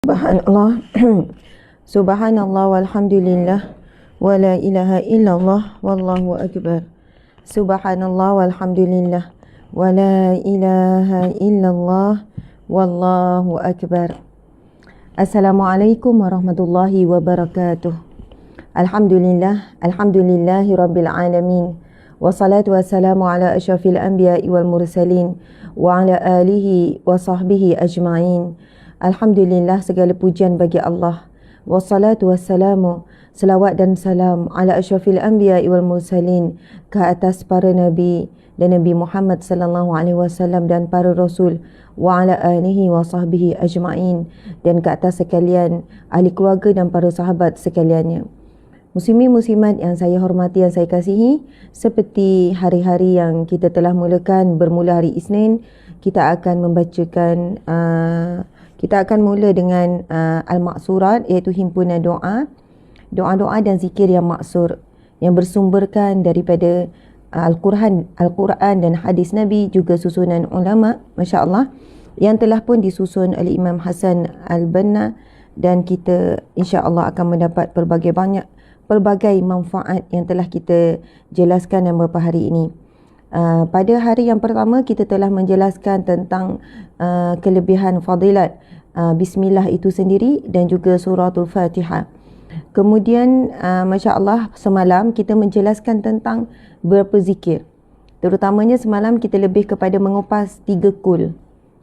Subhanallah Subhanallah walhamdulillah wa la ilaha illallah wallahu akbar. Subhanallah walhamdulillah wa la ilaha illallah wallahu akbar. Assalamualaikum warahmatullahi wabarakatuh. Alhamdulillahi rabbil alamin. Wassalatu wassalamu ala asyrafil anbiya'i wal mursalin wa ala alihi wa sahbihi ajma'in. Alhamdulillah, segala pujian bagi Allah. Wassalatu wassalamu, selawat dan salam ala asyrafil anbiya'i wal mursalin, ke atas para nabi dan Nabi Muhammad sallallahu alaihi wasallam dan para rasul, wa ala alihi wa sahbihi ajma'in, dan ke atas sekalian ahli keluarga dan para sahabat sekaliannya. Muslimin muslimat yang saya hormati, yang saya kasihi, seperti hari-hari yang kita telah mulakan, bermula hari Isnin, kita akan membacakan kita akan mula dengan Al-Maqsurat, iaitu himpunan doa, doa-doa dan zikir yang maksur, yang bersumberkan daripada Al-Quran dan hadis Nabi, juga susunan ulama, Masya Allah, yang telah pun disusun oleh Imam Hasan Al-Banna, dan kita insya Allah akan mendapat pelbagai manfaat yang telah kita jelaskan dalam beberapa hari ini. Pada hari yang pertama kita telah menjelaskan tentang kelebihan fadilat Bismillah itu sendiri dan juga suratul Fatihah. Kemudian Masya Allah, semalam kita menjelaskan tentang beberapa zikir. Terutamanya semalam kita lebih kepada mengupas 3 kul.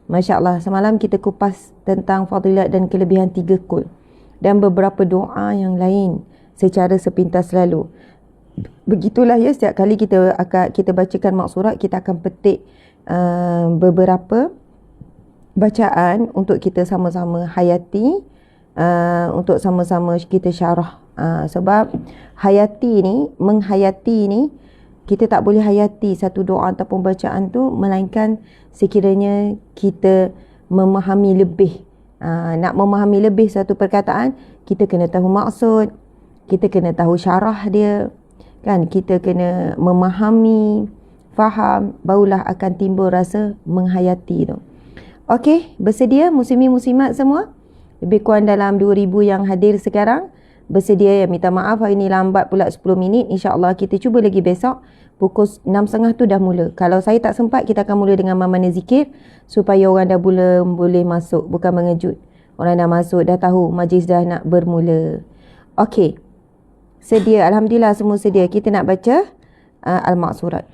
Masya Allah, semalam kita kupas tentang fadilat dan kelebihan 3 kul dan beberapa doa yang lain secara sepintas lalu. Begitulah ya, setiap kali kita bacakan Maqsurat, kita akan petik beberapa bacaan untuk kita sama-sama hayati, untuk sama-sama kita syarah. Sebab menghayati ni, kita tak boleh hayati satu doa ataupun bacaan tu melainkan sekiranya kita memahami lebih. Nak memahami lebih satu perkataan, kita kena tahu maksud, kita kena tahu syarah dia, kan? Kita kena memahami, faham, barulah akan timbul rasa menghayati tu. Okey, bersedia muslimin muslimat semua? Lebih kurang dalam 2000 yang hadir sekarang. Bersedia ya? Minta maaf hari ni lambat pula 10 minit. InsyaAllah kita cuba lagi besok pukul 6.30 tu dah mula. Kalau saya tak sempat, kita akan mula dengan mamana zikir supaya orang dah boleh masuk, bukan mengejut. Orang dah masuk, dah tahu majlis dah nak bermula. Okey, sedia? Alhamdulillah semua sedia. Kita nak baca Al-Maqsurat.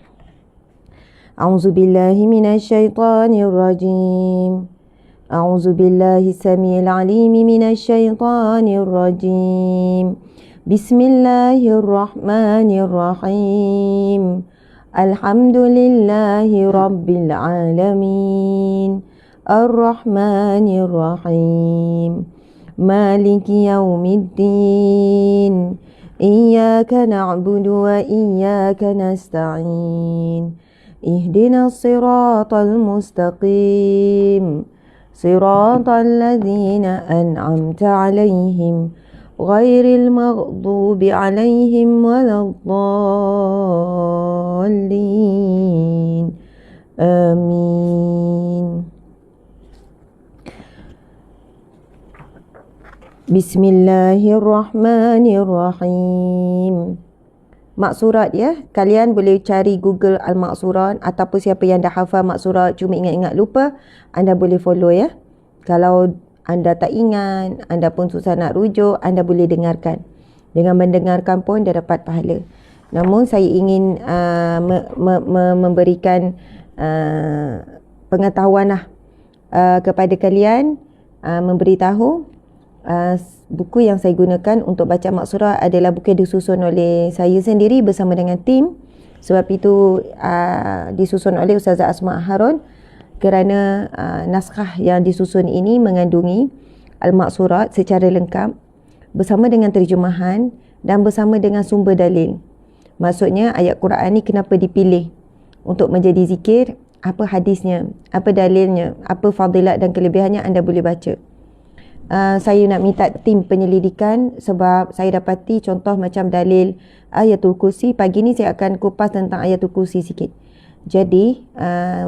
A'udzubillahi minasyaitanirrajim. A'udzubillahi samiil alimi minasyaitanirrajim. Bismillahirrahmanirrahim. Alhamdulillahi rabbil alamin. Ar-Rahmanirrahim. Maliki yaumiddin. Iyyaka na'budu wa iyyaka nasta'in. Ihdinas siratal mustaqim. Siratal ladzina an'amta 'alaihim ghairil maghdubi 'alaihim waladdallin. Amin. Bismillahirrahmanirrahim. Maqsurat ya, kalian boleh cari Google Al-Maqsurat, ataupun siapa yang dah hafal Maqsurat cuma ingat-ingat lupa, anda boleh follow ya. Kalau anda tak ingat, anda pun susah nak rujuk, anda boleh dengarkan. Dengan mendengarkan pun dah dapat pahala. Namun saya ingin memberikan pengetahuan kepada kalian, memberitahu buku yang saya gunakan untuk baca Maqsurat adalah buku yang disusun oleh saya sendiri bersama dengan tim. Sebab itu disusun oleh Ustazah Asma Harun, kerana naskah yang disusun ini mengandungi Al-Maqsurat secara lengkap bersama dengan terjemahan dan bersama dengan sumber dalil. Maksudnya ayat Quran ni kenapa dipilih untuk menjadi zikir, apa hadisnya, apa dalilnya, apa fadilat dan kelebihannya, anda boleh baca. Saya nak minta tim penyelidikan sebab saya dapati contoh macam dalil Ayatul Kursi. Pagi ni saya akan kupas tentang Ayatul Kursi sikit. Jadi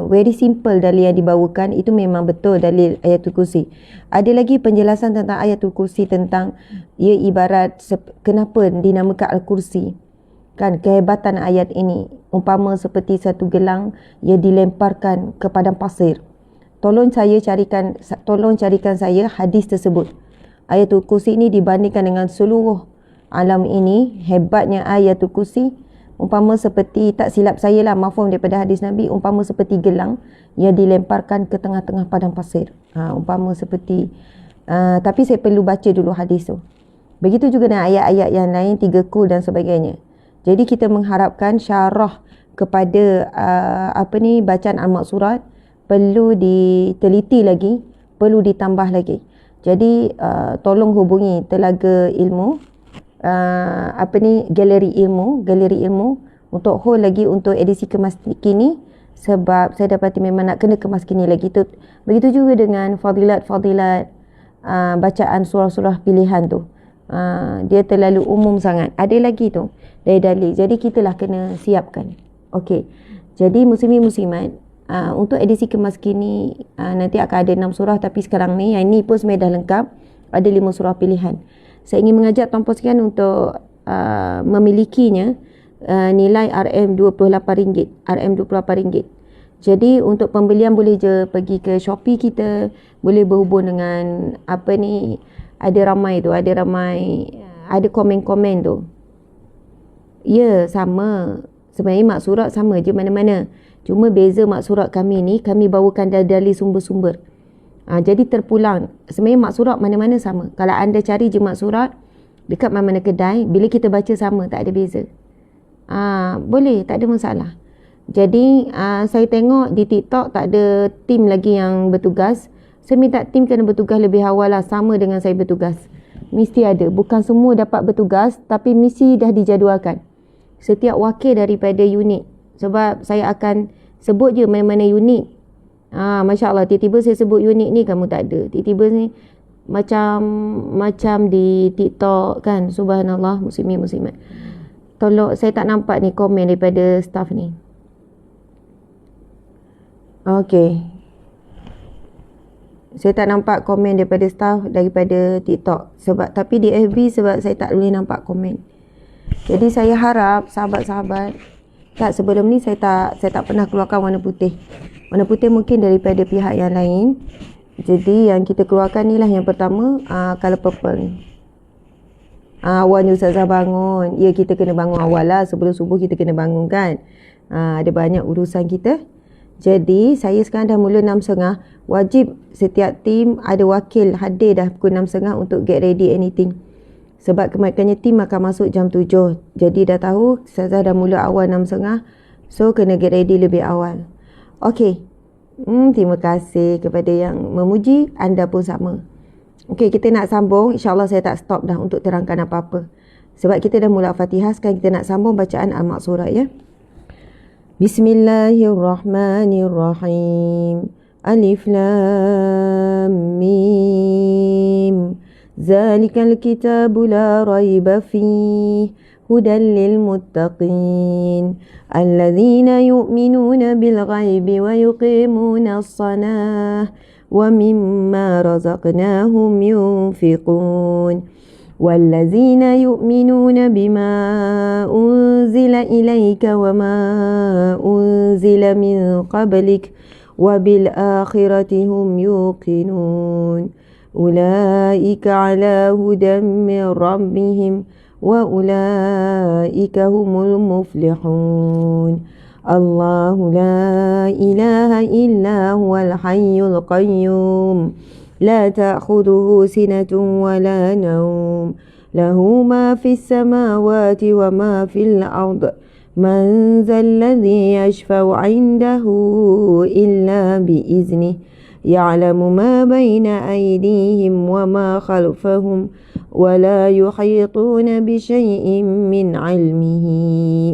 very simple dalil yang dibawakan itu memang betul dalil ayatul kursi. Ada lagi penjelasan tentang ayatul kursi, tentang ia ibarat kenapa dinamakan al-kursi. Kan kehebatan ayat ini umpama seperti satu gelang ia dilemparkan ke padang pasir. Tolong carikan saya hadis tersebut. Ayatul kursi ini dibandingkan dengan seluruh alam ini, hebatnya ayatul kursi. Umpama seperti, tak silap saya lah, mafhum daripada hadis Nabi, umpama seperti gelang yang dilemparkan ke tengah-tengah padang pasir. Umpama seperti, tapi saya perlu baca dulu hadis tu. Begitu juga dengan ayat-ayat yang lain, 3 kul dan sebagainya. Jadi kita mengharapkan syarah kepada bacaan al-maksurat perlu diteliti lagi, perlu ditambah lagi. Jadi tolong hubungi Telaga Ilmu, galeri ilmu untuk hold lagi untuk edisi kemas kini, sebab saya dapati memang nak kena kemas kini lagi tu. Begitu juga dengan fadilat bacaan surah-surah pilihan tu, dia terlalu umum sangat, ada lagi tu dari dalil, jadi kita lah kena siapkan. Okey, jadi muslimin muslimat, untuk edisi kemas kini nanti akan ada 6 surah, tapi sekarang ni yang ni pun sebenarnya dah lengkap, ada 5 surah pilihan. Saya ingin mengajak tuan-puan sekalian untuk memilikinya, nilai RM28. RM28. Jadi untuk pembelian boleh je pergi ke Shopee kita, boleh berhubung dengan ada ramai komen-komen tu. Ya, sama. Sebenarnya mak surat sama je mana-mana. Cuma beza mak surat kami ni, kami bawakan dalil sumber-sumber. Jadi terpulang. Sebenarnya mak surat mana-mana sama. Kalau anda cari je mak surat dekat mana-mana kedai, bila kita baca sama, tak ada beza. Boleh, tak ada masalah. Jadi saya tengok di TikTok tak ada tim lagi yang bertugas. Saya minta tim kena bertugas lebih awal lah, sama dengan saya bertugas. Mesti ada. Bukan semua dapat bertugas, tapi mesti dah dijadualkan. Setiap wakil daripada unit. Sebab saya akan sebut je mana-mana unit. Masya Allah, tiba-tiba saya sebut unit ni kamu tak ada. Tiba-tiba ni macam di TikTok kan. Subhanallah, muslimin muslimat. Tolong, saya tak nampak ni komen daripada staff ni. Okey. Saya tak nampak komen daripada staff daripada TikTok. Tapi di FB sebab saya tak boleh nampak komen. Jadi saya harap sahabat-sahabat, sebelum ni saya tak pernah keluarkan warna putih. Warna putih mungkin daripada pihak yang lain. Jadi yang kita keluarkan ni lah yang pertama, colour purple ni. Awalnya Ustazah bangun. Ya, kita kena bangun awal lah. Sebelum subuh kita kena bangun kan. Ada banyak urusan kita. Jadi saya sekarang dah mula 6.30. Wajib setiap tim ada wakil hadir dah pukul 6.30 untuk get ready anything. Sebab kematiannya tim akan masuk jam 7. Jadi dah tahu Ustazah dah mula awal 6.30. So kena get ready lebih awal. Okey. Terima kasih kepada yang memuji, anda pun sama. Okey, kita nak sambung. InsyaAllah saya tak stop dah untuk terangkan apa-apa. Sebab kita dah mula Fatihah, sekarang kita nak sambung bacaan Al-Maksurat ya. Bismillahirrahmanirrahim. Alif Lam Mim. Zalikal kitabu la raiba fih. هدى للمتقين الذين يؤمنون بالغيب ويقيمون الصلاة ومما رزقناهم ينفقون والذين يؤمنون بما أنزل إليك وما أنزل من قبلك وبالآخرة هم يوقنون أولئك على هدى من ربهم وأولئك هم المفلحون الله لا إله إلا هو الحي القيوم لا تأخذه سنة ولا نوم له ما في السماوات وما في الأرض من ذا الذي يشفع عنده إلا بإذنه يعلم ما بين أيديهم وما خلفهم ولا يحيطون بشيء من علمه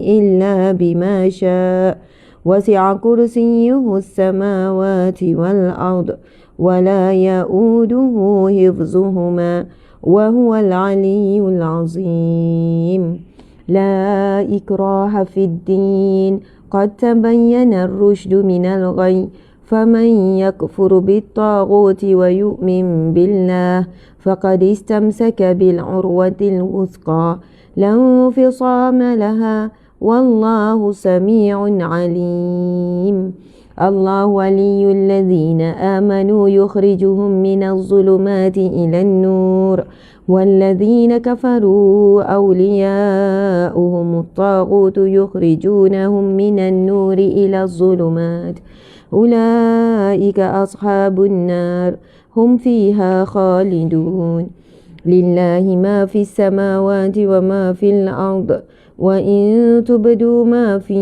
إلا بما شاء وسع كرسيه السماوات والأرض ولا يؤوده حفظهما وهو العلي العظيم لا إكراه في الدين قد تبين الرشد من الغي فمن يكفر بالطاغوت ويؤمن بالله فقد استمسك بالعروة الوثقى لا انفصام لها والله سميع عليم الله ولي الذين آمنوا يخرجهم من الظلمات إلى النور والذين كفروا أولياؤهم الطاغوت يخرجونهم من النور إلى الظلمات أولئك أصحاب النار هم فيها خالدون لله ما في السماوات وما في الأرض وإن تبدوا ما في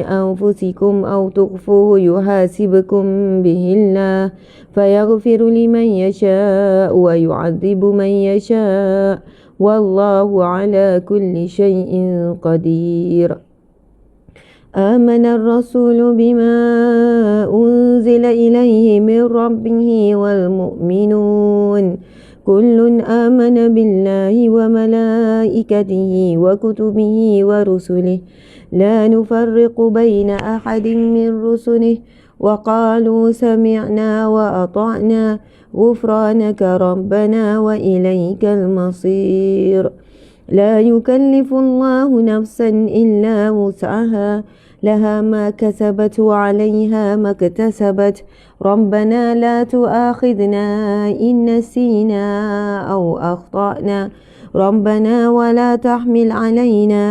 أنفسكم أو تخفوه يحاسبكم به الله فيغفر لمن يشاء ويعذب من يشاء والله على كل شيء قدير آمن الرسول بما أنزل إليه من ربه والمؤمنون كل آمن بالله وملائكته وكتبه ورسله لا نفرق بين أحد من رسله وقالوا سمعنا وأطعنا غفرانك ربنا وإليك المصير لا يكلف الله نفسا إلا وسعها لها ما كسبت وعليها ما اكتسبت ربنا لا تؤاخذنا إن نسينا أو أخطأنا ربنا ولا تحمل علينا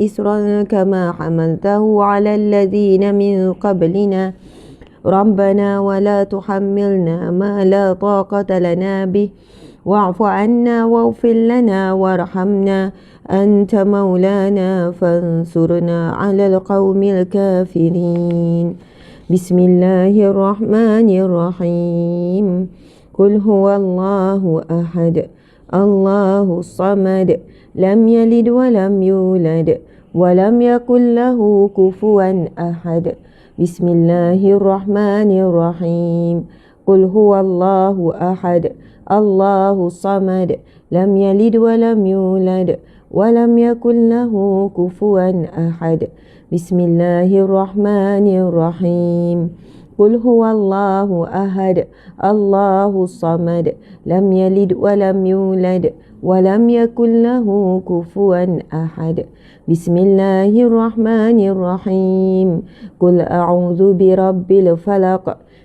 إسرا كما حملته على الذين من قبلنا ربنا ولا تحملنا ما لا طاقة لنا به واعف عنا واغفر لنا وارحمنا أنت مولانا فانصرنا على القوم الكافرين بسم الله الرحمن الرحيم قل هو الله أحد الله الصمد لم يلد ولم يولد ولم يكن له كفوا أحد بسم الله الرحمن الرحيم قل هو الله أحد الله الصمد لم يلد ولم يولد ولم يكن له كفوا أحد بسم الله الرحمن الرحيم قل هو الله أحد الله الصمد لم يلد ولم يولد ولم يكن له كفوا أحد بسم الله الرحمن الرحيم قل أعوذ برب الفلق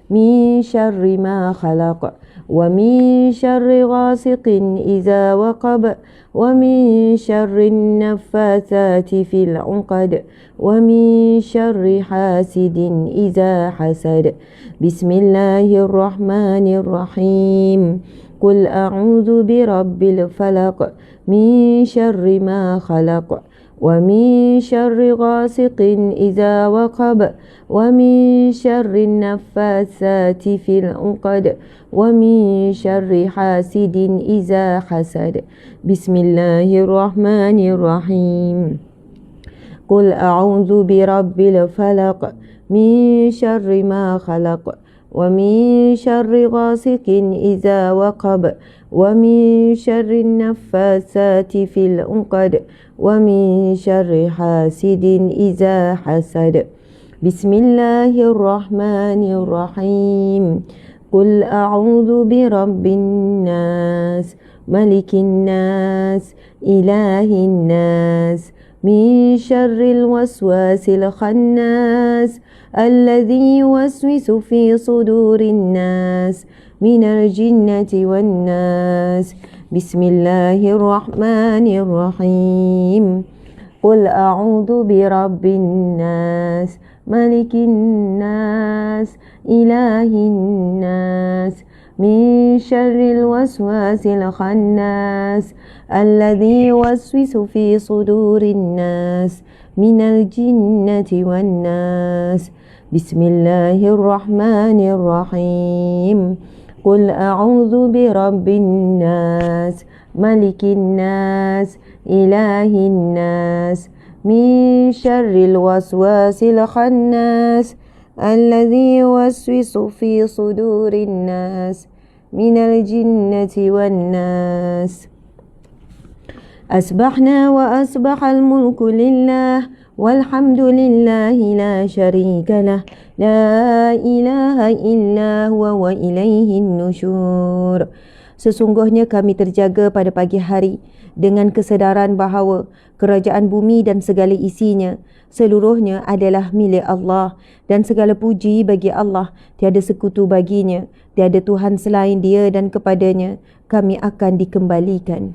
من شر ما خلق ومن شر غاسق إذا وقب ومن شر النفاثات في العقد ومن شر حاسد إذا حسد بسم الله الرحمن الرحيم قل أعوذ برب الفلق من شر ما خلق ومن شر غاسق إذا وقب ومن شر النفاثات في العقد ومن شر حاسد إذا حسد بسم الله الرحمن الرحيم قل أعوذ برب الفلق من شر ما خلق ومن شر غاسق إذا وقب ومن شر النفاثات في العقد ومن شر حاسد إذا حسد بسم الله الرحمن الرحيم قل أعوذ برب الناس ملك الناس إله الناس من شر الوسواس الخناس الذي يوسوس في صدور الناس من الجنة والناس بسم الله الرحمن الرحيم قل أعوذ برب الناس ملك الناس إله الناس من شر الوسواس الخناس الذي يوسوس في صدور الناس من الجنة والناس بسم الله الرحمن الرحيم قل أعوذ برب الناس ملك الناس إله الناس من شر الوسواس الخناس الذي يوسوس في صدور الناس من الجنة والناس أسبحنا وأسبح الملك لله walhamdulillahi la syarika lah, la ilaha illa huwa wa ilaihin nusyur. Sesungguhnya kami terjaga pada pagi hari dengan kesedaran bahawa kerajaan bumi dan segala isinya seluruhnya adalah milik Allah, dan segala puji bagi Allah, tiada sekutu baginya, tiada Tuhan selain Dia, dan kepadanya kami akan dikembalikan.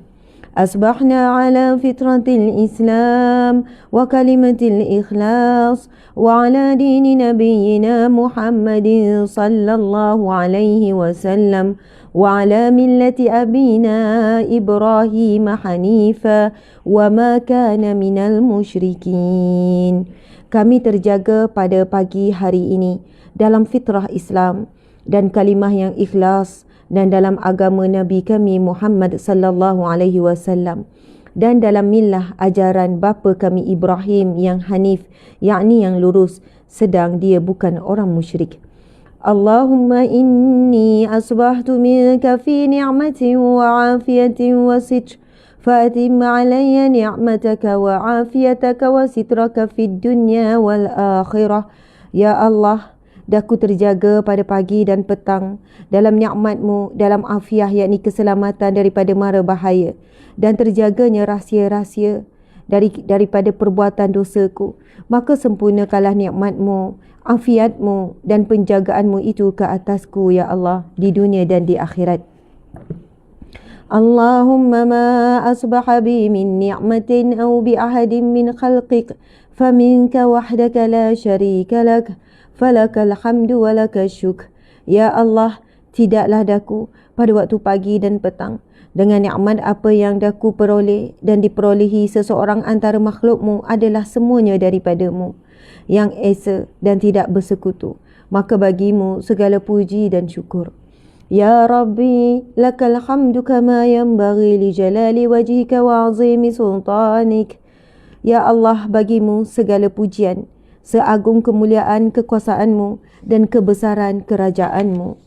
Asbahna ala fitratil Islam wa kalimatil ikhlas wa ala dini nabiyyina Muhammadin sallallahu alaihi wasallam wa ala millati abina Ibrahim hanifa wa ma kana minal musyrikin. Kami terjaga pada pagi hari ini dalam fitrah Islam dan kalimah yang ikhlas, dan dalam agama Nabi kami Muhammad sallallahu alaihi wasallam, dan dalam millah ajaran bapa kami Ibrahim yang hanif, yakni yang lurus, sedang dia bukan orang musyrik. Allahumma inni asbahtu minka fi ni'matin wa afiyatin wa sitr, فأتم علي نعمتك وعافيتك وسترك في الدنيا والآخرة. Ya Allah, daku terjaga pada pagi dan petang dalam nikmat-Mu, dalam afiah, yakni keselamatan daripada mara bahaya, dan terjaganya rahsia-rahsia daripada perbuatan dosaku. Maka sempurnakanlah nikmat-Mu, afiat-Mu dan penjagaan-Mu itu ke atasku, ya Allah, di dunia dan di akhirat. Allahumma ma asbaha bi min ni'matin aw bi ahadin min khalqik faminka wahdaka la syarika lak falakal hamdu walakal syukr. Ya Allah, tidaklah daku pada waktu pagi dan petang dengan nikmat apa yang daku peroleh dan diperolehi seseorang antara makhluk-Mu adalah semuanya daripada-Mu yang esa dan tidak bersekutu. Maka bagi-Mu segala puji dan syukur. Ya Rabbi, lakal hamdu kama yanbaghi li jalali wajhika wa azimi sultanik. Ya Allah, bagi-Mu segala pujian seagung kemuliaan kekuasaan-Mu dan kebesaran kerajaan-Mu.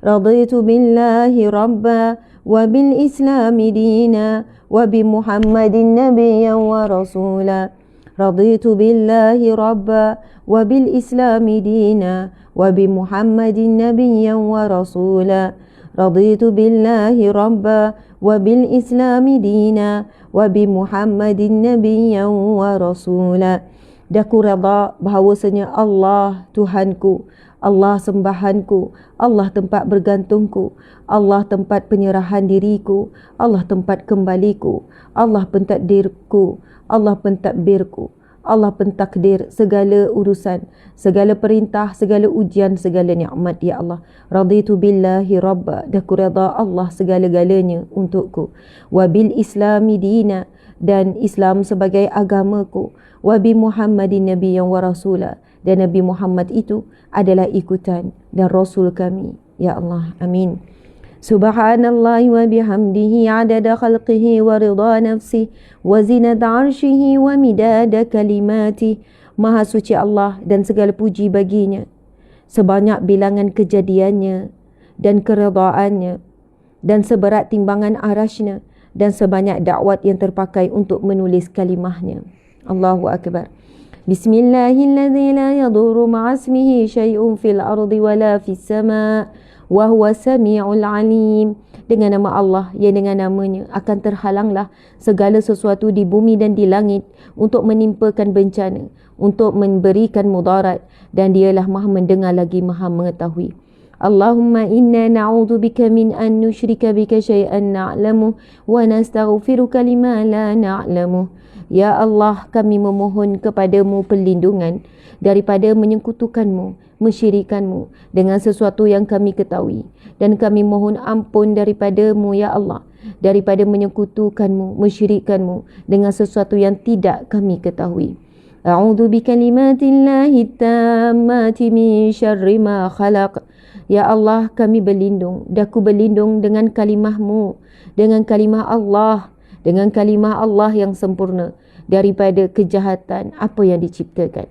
Raditu billahi rabba wa bil islami dina wa bi Muhammadin nabiyyan wa rasula. Raditu billahi rabba wa bil islami dina wa bi Muhammadin nabiyyan wa rasula. Raditu billahi rabba wa bil islami dina wa bi Muhammadin nabiyyan wa rasula. Daku redha bahawasanya Allah Tuhanku, Allah sembahanku, Allah tempat bergantungku, Allah tempat penyerahan diriku, Allah tempat kembaliku, Allah pentakdirku, Allah pentadbirku, Allah pentakdir segala urusan, segala perintah, segala ujian, segala nikmat, ya Allah. Raditu billahi rabba, daku redha Allah segala-galanya untukku. Wa bil islami dina, dan Islam sebagai agamaku. Wa bi Muhammadin nabiyyan wa rasula, dan Nabi Muhammad itu adalah ikutan dan rasul kami, ya Allah. Amin. Subhanallah wa bihamdihi adada khalqihi wa ridha nafsihi wa zinata arshihi wa midada kalimati. Maha suci Allah dan segala puji baginya, sebanyak bilangan kejadiannya dan keredaannya, dan seberat timbangan arasnya, dan sebanyak dakwat yang terpakai untuk menulis kalimahnya. Allahu Akbar. Bismillahilladzi la yadurru ma'asmihi syai'un fil ardi wala fis sama' wa huwa sami'ul alim. Dengan nama Allah yang dengan namanya akan terhalanglah segala sesuatu di bumi dan di langit untuk menimpakan bencana, untuk memberikan mudarat, dan dialah maha mendengar lagi maha mengetahui. Allahumma inna na'udzubika min an nusyrika bika syai'an na'lamu wa nastaghfiruka lima la na'lamu. Ya Allah, kami memohon kepadamu perlindungan daripada menyekutukanmu, mensyirikanmu dengan sesuatu yang kami ketahui, dan kami mohon ampun daripadamu, ya Allah, daripada menyekutukanmu, mensyirikanmu dengan sesuatu yang tidak kami ketahui. A'udzu bikalimatillahi tammati min syarri ma khalaq. Ya Allah, kami berlindung, daku berlindung dengan kalimahmu, dengan kalimah Allah, dengan kalimah Allah yang sempurna daripada kejahatan apa yang diciptakan.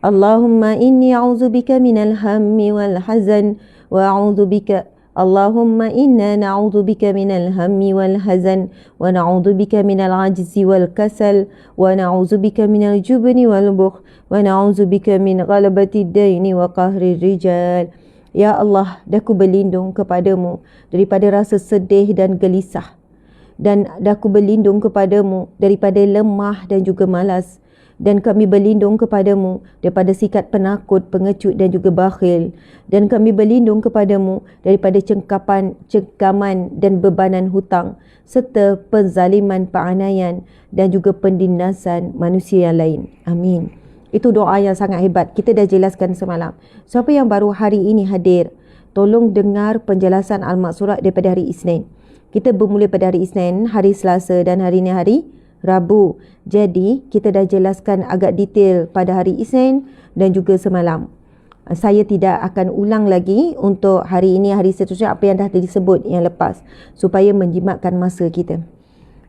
Allahumma inni a'udzubika minal hammi wal hazan wa a'udzubika Allahumma inna na'udzubika minal hammi wal hazan wa na'udzubika minal ajzi wal kasal wa na'udzubika minal jubni wal bukhl wa na'udzubika min ghalabati daini wa qahri rijal. Ya Allah, daku berlindung kepadamu daripada rasa sedih dan gelisah, dan daku berlindung kepadamu daripada lemah dan juga malas, dan kami berlindung kepadamu daripada sikap penakut, pengecut dan juga bakhil, dan kami berlindung kepadamu daripada cengkaman dan bebanan hutang serta penzaliman, penganiayaan dan juga pendinasan manusia yang lain. Amin. Itu doa yang sangat hebat. Kita dah jelaskan semalam. Siapa yang baru hari ini hadir, tolong dengar penjelasan Al-Maqsurat daripada hari Isnin. Kita bermula pada hari Isnin, hari Selasa dan hari ini hari Rabu. Jadi kita dah jelaskan agak detail pada hari Isnin dan juga semalam. Saya tidak akan ulang lagi untuk hari ini, hari seterusnya apa yang dah disebut yang lepas, supaya menjimatkan masa kita.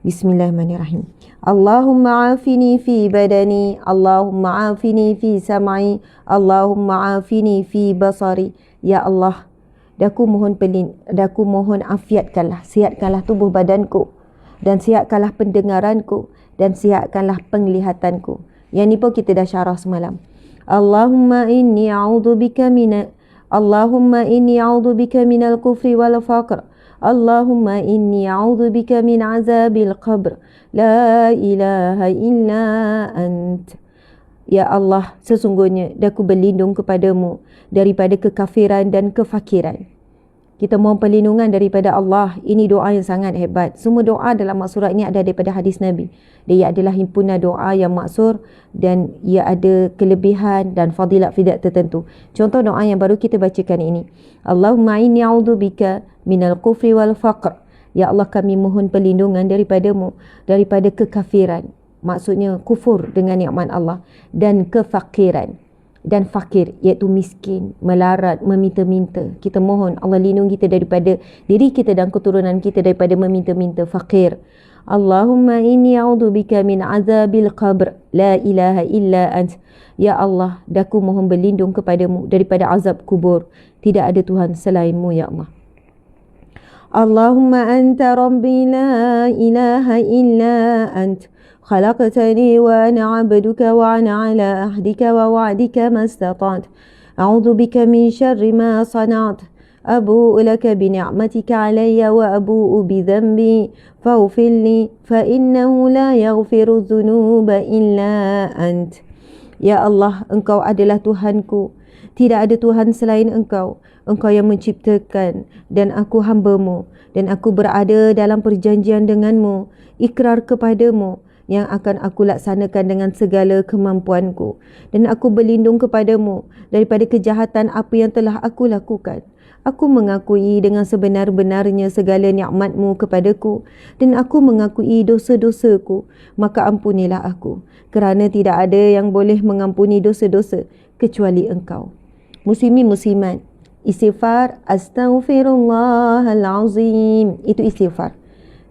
Bismillahirrahmanirrahim. Allahumma afini fi badani, Allahumma afini fi sam'i, Allahumma afini fi basari. Ya Allah, daku mohon afiatkanlah, sihatkanlah tubuh badanku, dan sihatkanlah pendengaranku, dan sihatkanlah penglihatanku. Yang ni pun kita dah syarah semalam. Allahumma inni a'udzubika minal kufri wal faqr. Allahumma inni a'udzubika min azabil qabr. La ilaha illa ant. Ya Allah, sesungguhnya daku berlindung kepadamu daripada kekafiran dan kefakiran. Kita mohon perlindungan daripada Allah. Ini doa yang sangat hebat. Semua doa dalam Maqsurat ini ada daripada hadis Nabi. Dia adalah himpunan doa yang maksur dan ia ada kelebihan dan fadilat-fadilat tertentu. Contoh doa yang baru kita bacakan ini. Allahumma inni a'udzubika minal kufri wal faqr. Ya Allah, kami mohon perlindungan daripadamu daripada kekafiran. Maksudnya kufur dengan nikmat Allah, dan kefakiran. Dan fakir, iaitu miskin, melarat, meminta-minta. Kita mohon Allah lindungi kita daripada diri kita dan keturunan kita daripada meminta-minta, fakir. Allahumma inni a'udzubika min azabil qabr. La ilaha illa ant. Ya Allah, daku mohon berlindung kepadamu daripada azab kubur. Tidak ada Tuhan selainmu, ya Allah. Allahumma anta rabbi la ilaha illa ant. خلقتني وأنا عبدك وأنا على عهدك ووعدك ما استطعت أعوذ بك من شر ما صنعت أبوء لك بنعمتك علي وأبوء بذنبي فاغفر لي فإنه لا يغفر الذنوب إلا أنت. Ya Allah, Engkau adalah Tuhanku. Tidak ada Tuhan selain Engkau. Engkau yang menciptakan dan aku hamba-Mu, dan aku berada dalam perjanjian denganmu, ikrar kepadamu yang akan aku laksanakan dengan segala kemampuanku, dan aku berlindung kepadamu daripada kejahatan apa yang telah aku lakukan. Aku mengakui dengan sebenar-benarnya segala nikmat-Mu kepadaku, dan aku mengakui dosa-dosaku, maka ampunilah aku, kerana tidak ada yang boleh mengampuni dosa-dosa kecuali Engkau. Muslimin muslimat, istighfar astaghfirullahalazim, itu istighfar.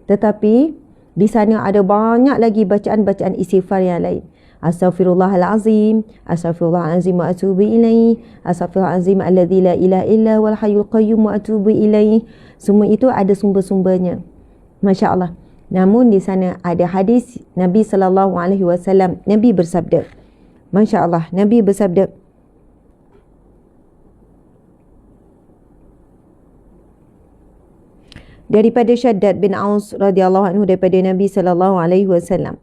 Tetapi di sana ada banyak lagi bacaan-bacaan istighfar yang lain. Astaghfirullahalazim, astaghfirullahalazim wa atubu ilaih, astaghfirullahalazim alladzi la ilaha illa wal hayyul qayyum wa atubu ilaih. Semua itu ada sumber-sumbernya. Masya-Allah. Namun di sana ada hadis Nabi sallallahu alaihi wasallam. Nabi bersabda. Masya-Allah, Nabi bersabda, daripada Syaddad bin Aus radhiyallahu anhu daripada Nabi sallallahu alaihi wasallam.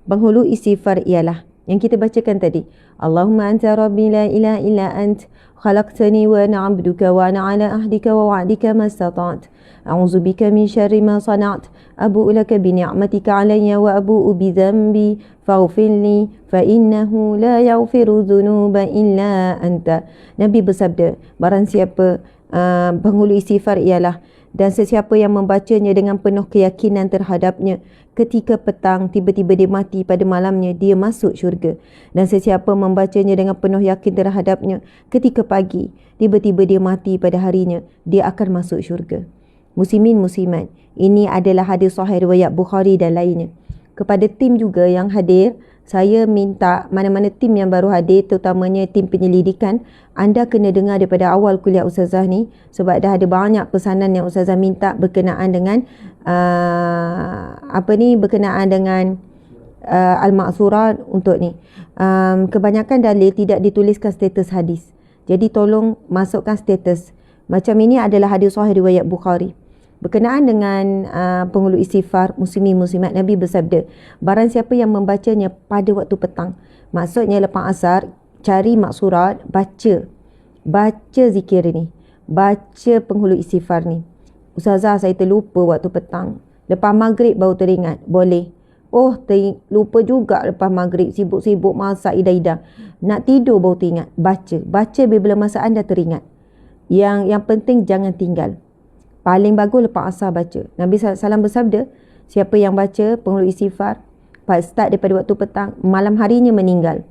Penghulu istighfar ialah yang kita bacakan tadi. Allahumma anta rabbi la ilaha illa ant khalaqtani wa ana 'abduka wa ana 'ala ahdika wa wa'dika mastata'tu a'udzu bika min syarri ma sana'tu abu'u laka bi ni'matika 'alayya wa abu'u bi dhanbi faghfir li fa innahu la yaghfiru dhunuba illa anta. Nabi bersabda, barang siapa penghulu istighfar ialah, dan sesiapa yang membacanya dengan penuh keyakinan terhadapnya ketika petang, tiba-tiba dia mati pada malamnya, dia masuk syurga. Dan sesiapa membacanya dengan penuh yakin terhadapnya ketika pagi, tiba-tiba dia mati pada harinya, dia akan masuk syurga. Muslimin muslimat, ini adalah hadis sahih riwayat Bukhari dan lainnya. Kepada tim juga yang hadir, saya minta mana-mana tim yang baru hadir, terutamanya tim penyelidikan, anda kena dengar daripada awal kuliah Ustazah ni, sebab dah ada banyak pesanan yang Ustazah minta berkenaan dengan berkenaan dengan Al-Ma'surah untuk ni. Kebanyakan dalil tidak dituliskan status hadis. Jadi tolong masukkan status. Macam ini adalah hadis sahih riwayat Bukhari. Berkenaan dengan penghulu istighfar muslimin muslimat, Nabi bersabda, barang siapa yang membacanya pada waktu petang, maksudnya lepas asar, cari maksurat, baca zikir ni, baca penghulu istighfar ni. Ustazah, saya terlupa waktu petang, lepas maghrib baru teringat. Boleh. Oh, lupa juga lepas maghrib, sibuk-sibuk masak ida-ida, nak tidur baru teringat. Baca bila masa anda teringat. Yang penting jangan tinggal. Paling bagus lepas asar baca. Nabi SAW bersabda, siapa yang baca penghulu istighfar start daripada waktu petang, malam harinya meninggal.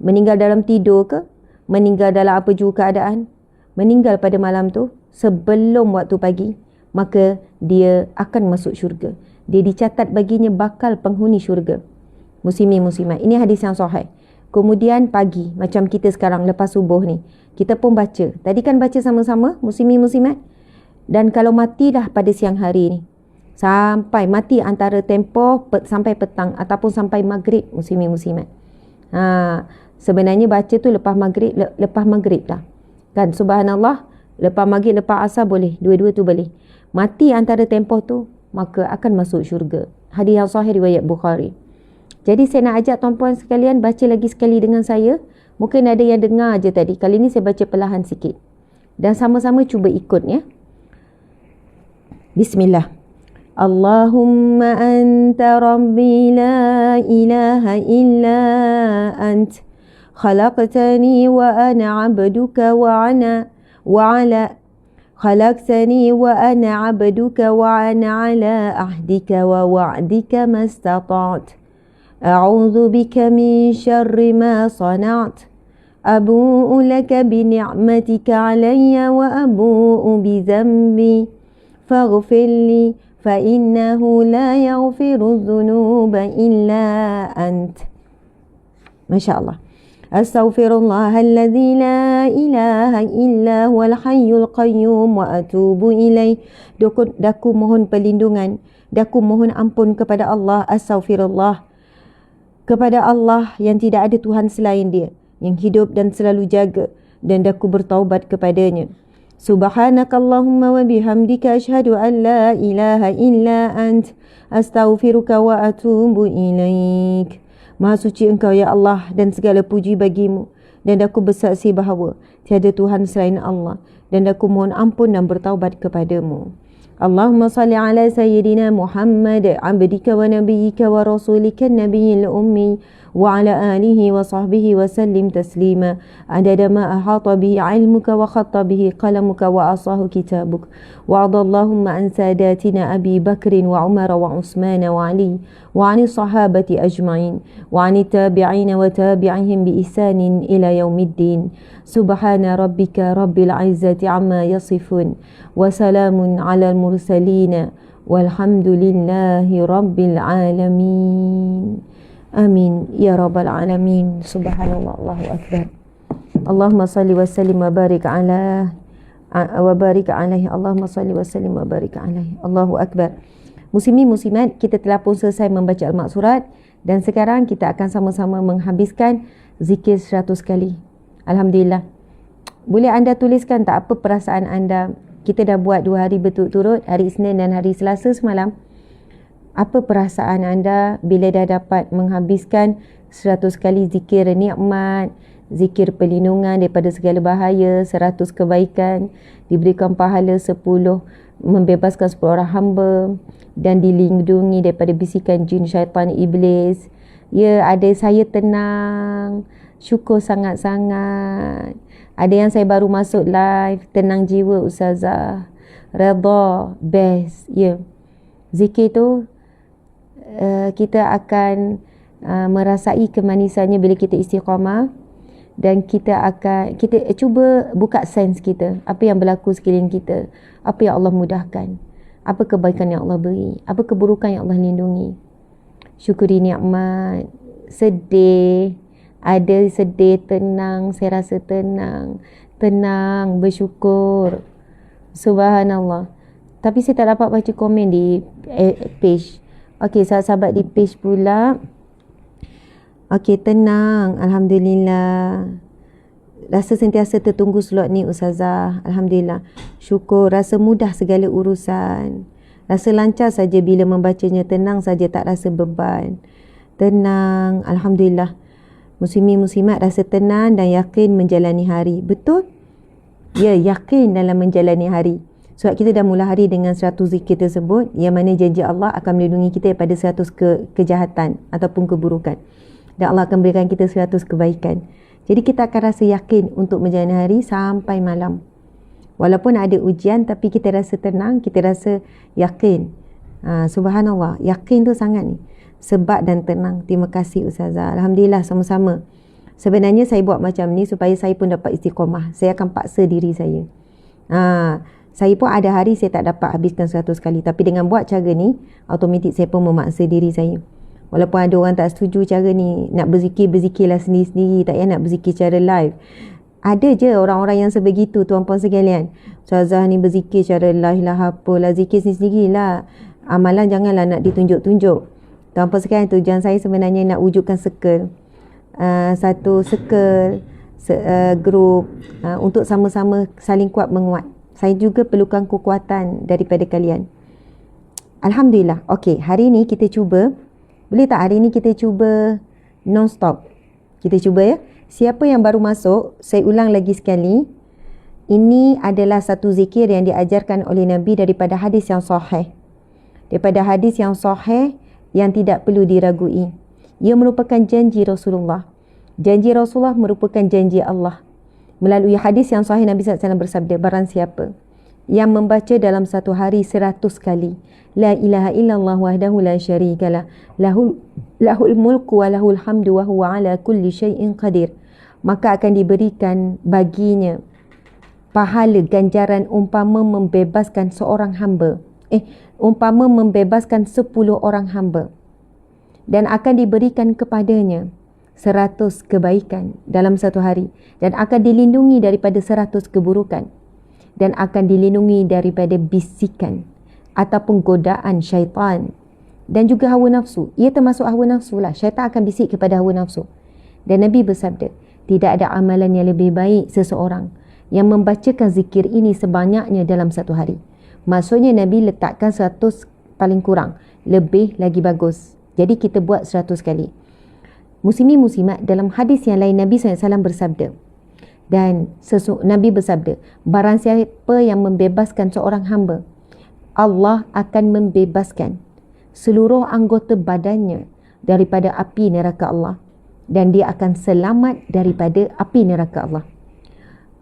Meninggal dalam tidur ke? Meninggal dalam apa juga keadaan? Meninggal pada malam tu sebelum waktu pagi, maka dia akan masuk syurga. Dia dicatat baginya bakal penghuni syurga. Muslimin muslimat. Ini hadis yang sahih. Kemudian pagi, macam kita sekarang lepas subuh ni, kita pun baca. Tadi kan baca sama-sama, muslimin muslimat. Dan kalau mati dah pada siang hari ni, sampai mati antara tempoh sampai petang ataupun sampai maghrib, muslimin muslimat. Sebenarnya baca tu lepas maghrib dah. Kan, subhanallah, lepas maghrib, lepas asar boleh. Dua-dua tu boleh. Mati antara tempoh tu, maka akan masuk syurga. Hadis yang sahih riwayat Bukhari. Jadi saya nak ajak tuan-puan sekalian baca lagi sekali dengan saya. Mungkin ada yang dengar je tadi. Kali ni saya baca perlahan sikit. Dan sama-sama cuba ikut ya. Bismillah. Allahumma anta rabbi la ilaha illa ant. Khalaqtani wa ana abduka wa ala خلقتني وأنا عبدك وأنا على عهدك ووعدك ما استطعت أعوذ بك من شر ما صنعت أبوء لك بنعمتك علي وأبوء بذنبي فاغفر لي فإنه لا يغفر الذنوب إلا أنت. ما شاء الله. Astaghfirullah alladzi la ilaha illa huwal hayyul qayyum wa atubu ilaih. Daku mohon perlindungan, daku mohon ampun kepada Allah. Astaghfirullah, kepada Allah yang tidak ada Tuhan selain dia, yang hidup dan selalu jaga, dan daku bertaubat kepadanya. Subhanakallahumma wa bihamdika asyhadu an la ilaha illa ant astaghfiruka wa atubu ilaik. Maha suci Engkau ya Allah, dan segala puji bagimu, dan aku bersaksi bahawa tiada Tuhan selain Allah, dan aku mohon ampun dan bertaubat kepadamu. Allahumma salli ala sayyidina Muhammad abdika wa nabiyyika wa rasulika nabiyil ummi wa ala alihi wa sahbihi wa sallim taslima adada ma ahata bihi ilmuka wa khatta bihi qalamuka wa asahu kitabuk wa adallahumma an sadatina Abi Bakrin wa Umar wa Uthman wa Ali wa ani sahabati ajma'in wa ani tabi'in wa tabi'ihim bi ihsanin ila yaumiddin. Subhana rabbika rabbil izzati amma yasifun wa salamun alal mursalin walhamdulillahi rabbil alamin. Amin ya rabbal alamin. Subhanallah, Allahu akbar. Allahumma salli wa sallim wa barik alaihi. Allahumma salli wa sallim wa barik alaihi. Allahu akbar. Muslimin muslimat, kita telah pun selesai membaca Al-Ma'surat, dan sekarang kita akan sama-sama menghabiskan zikir 100 kali. Alhamdulillah. Boleh anda tuliskan tak apa perasaan anda? Kita dah buat 2 hari berturut-turut, hari Isnin dan hari Selasa semalam. Apa perasaan anda bila dah dapat menghabiskan 100 kali zikir nikmat, zikir perlindungan daripada segala bahaya, 100 kebaikan, diberikan pahala 10, membebaskan 10 orang hamba, dan dilindungi daripada bisikan jin, syaitan, iblis. Ya, ada saya tenang, syukur sangat-sangat. Ada yang saya baru masuk live, tenang jiwa Ustazah, redha, best. Ya, zikir tu kita akan merasai kemanisannya bila kita istiqamah, dan kita cuba buka sense kita, apa yang berlaku sekeliling kita, apa yang Allah mudahkan, apa kebaikan yang Allah beri, apa keburukan yang Allah lindungi. Syukuri nikmat, sedih, ada sedih, tenang, saya rasa tenang, bersyukur. Subhanallah. Tapi saya tak dapat baca komen di page. Okey, sahabat-sahabat di page pula. Okey, tenang, alhamdulillah. Rasa sentiasa tertunggu slot ni Ustazah. Alhamdulillah. Syukur, rasa mudah segala urusan. Rasa lancar saja bila membacanya, tenang saja, tak rasa beban. Tenang, alhamdulillah. Muslimin muslimat rasa tenang dan yakin menjalani hari. Betul? Ya, yakin dalam menjalani hari. Sebab kita dah mula hari dengan 100 zikir tersebut, yang mana janji Allah akan melindungi kita daripada 100 kejahatan ataupun keburukan. Dan Allah akan berikan kita 100 kebaikan. Jadi kita akan rasa yakin untuk menjalani hari sampai malam. Walaupun ada ujian, tapi kita rasa tenang, kita rasa yakin. Subhanallah, yakin tu sangat ni. Sebat dan tenang. Terima kasih Ustazah. Alhamdulillah, sama-sama. Sebenarnya saya buat macam ni supaya saya pun dapat istiqamah. Saya akan paksa diri saya. Saya pun ada hari saya tak dapat habiskan 100 kali. Tapi dengan buat cara ni, automatik saya pun memaksa diri saya. Walaupun ada orang tak setuju cara ni, nak berzikirlah sendiri-sendiri, tak payah nak berzikir secara live. Ada je orang-orang yang sebegitu, tuan-puan sekalian. Ustazah ni berzikir secara live lah, apalah, zikir sendiri lah. Amalan janganlah nak ditunjuk-tunjuk. Tuan-puan sekalian, tujuan saya sebenarnya nak wujudkan circle. Satu circle, group, untuk sama-sama saling kuat menguat. Saya juga perlukan kekuatan daripada kalian. Alhamdulillah. Okey, hari ni kita cuba. Boleh tak hari ni kita cuba non-stop? Kita cuba ya. Siapa yang baru masuk, saya ulang lagi sekali. Ini adalah satu zikir yang diajarkan oleh Nabi daripada hadis yang sahih. Daripada hadis yang sahih yang tidak perlu diragui. Ia merupakan janji Rasulullah. Janji Rasulullah merupakan janji Allah. Melalui hadis yang sahih, Nabi SAW bersabda, barang siapa yang membaca dalam satu hari 100 kali la ilaha illallah wahdahu la syarikalah lahul mulku wa lahul hamdu wa huwa ala kulli syai'in qadir, maka akan diberikan baginya pahala ganjaran umpama membebaskan seorang hamba, umpama membebaskan 10 orang hamba, dan akan diberikan kepadanya 100 kebaikan dalam satu hari, dan akan dilindungi daripada 100 keburukan, dan akan dilindungi daripada bisikan ataupun godaan syaitan dan juga hawa nafsu. Ia termasuk hawa nafsu lah. Syaitan akan bisik kepada hawa nafsu. Dan Nabi bersabda, tidak ada amalan yang lebih baik seseorang yang membacakan zikir ini sebanyaknya dalam satu hari. Maksudnya Nabi letakkan 100 paling kurang. Lebih lagi bagus. Jadi kita buat 100 kali. Muslimin muslimat, dalam hadis yang lain Nabi SAW bersabda, dan Nabi bersabda, barang siapa yang membebaskan seorang hamba, Allah akan membebaskan seluruh anggota badannya daripada api neraka Allah, dan dia akan selamat daripada api neraka Allah.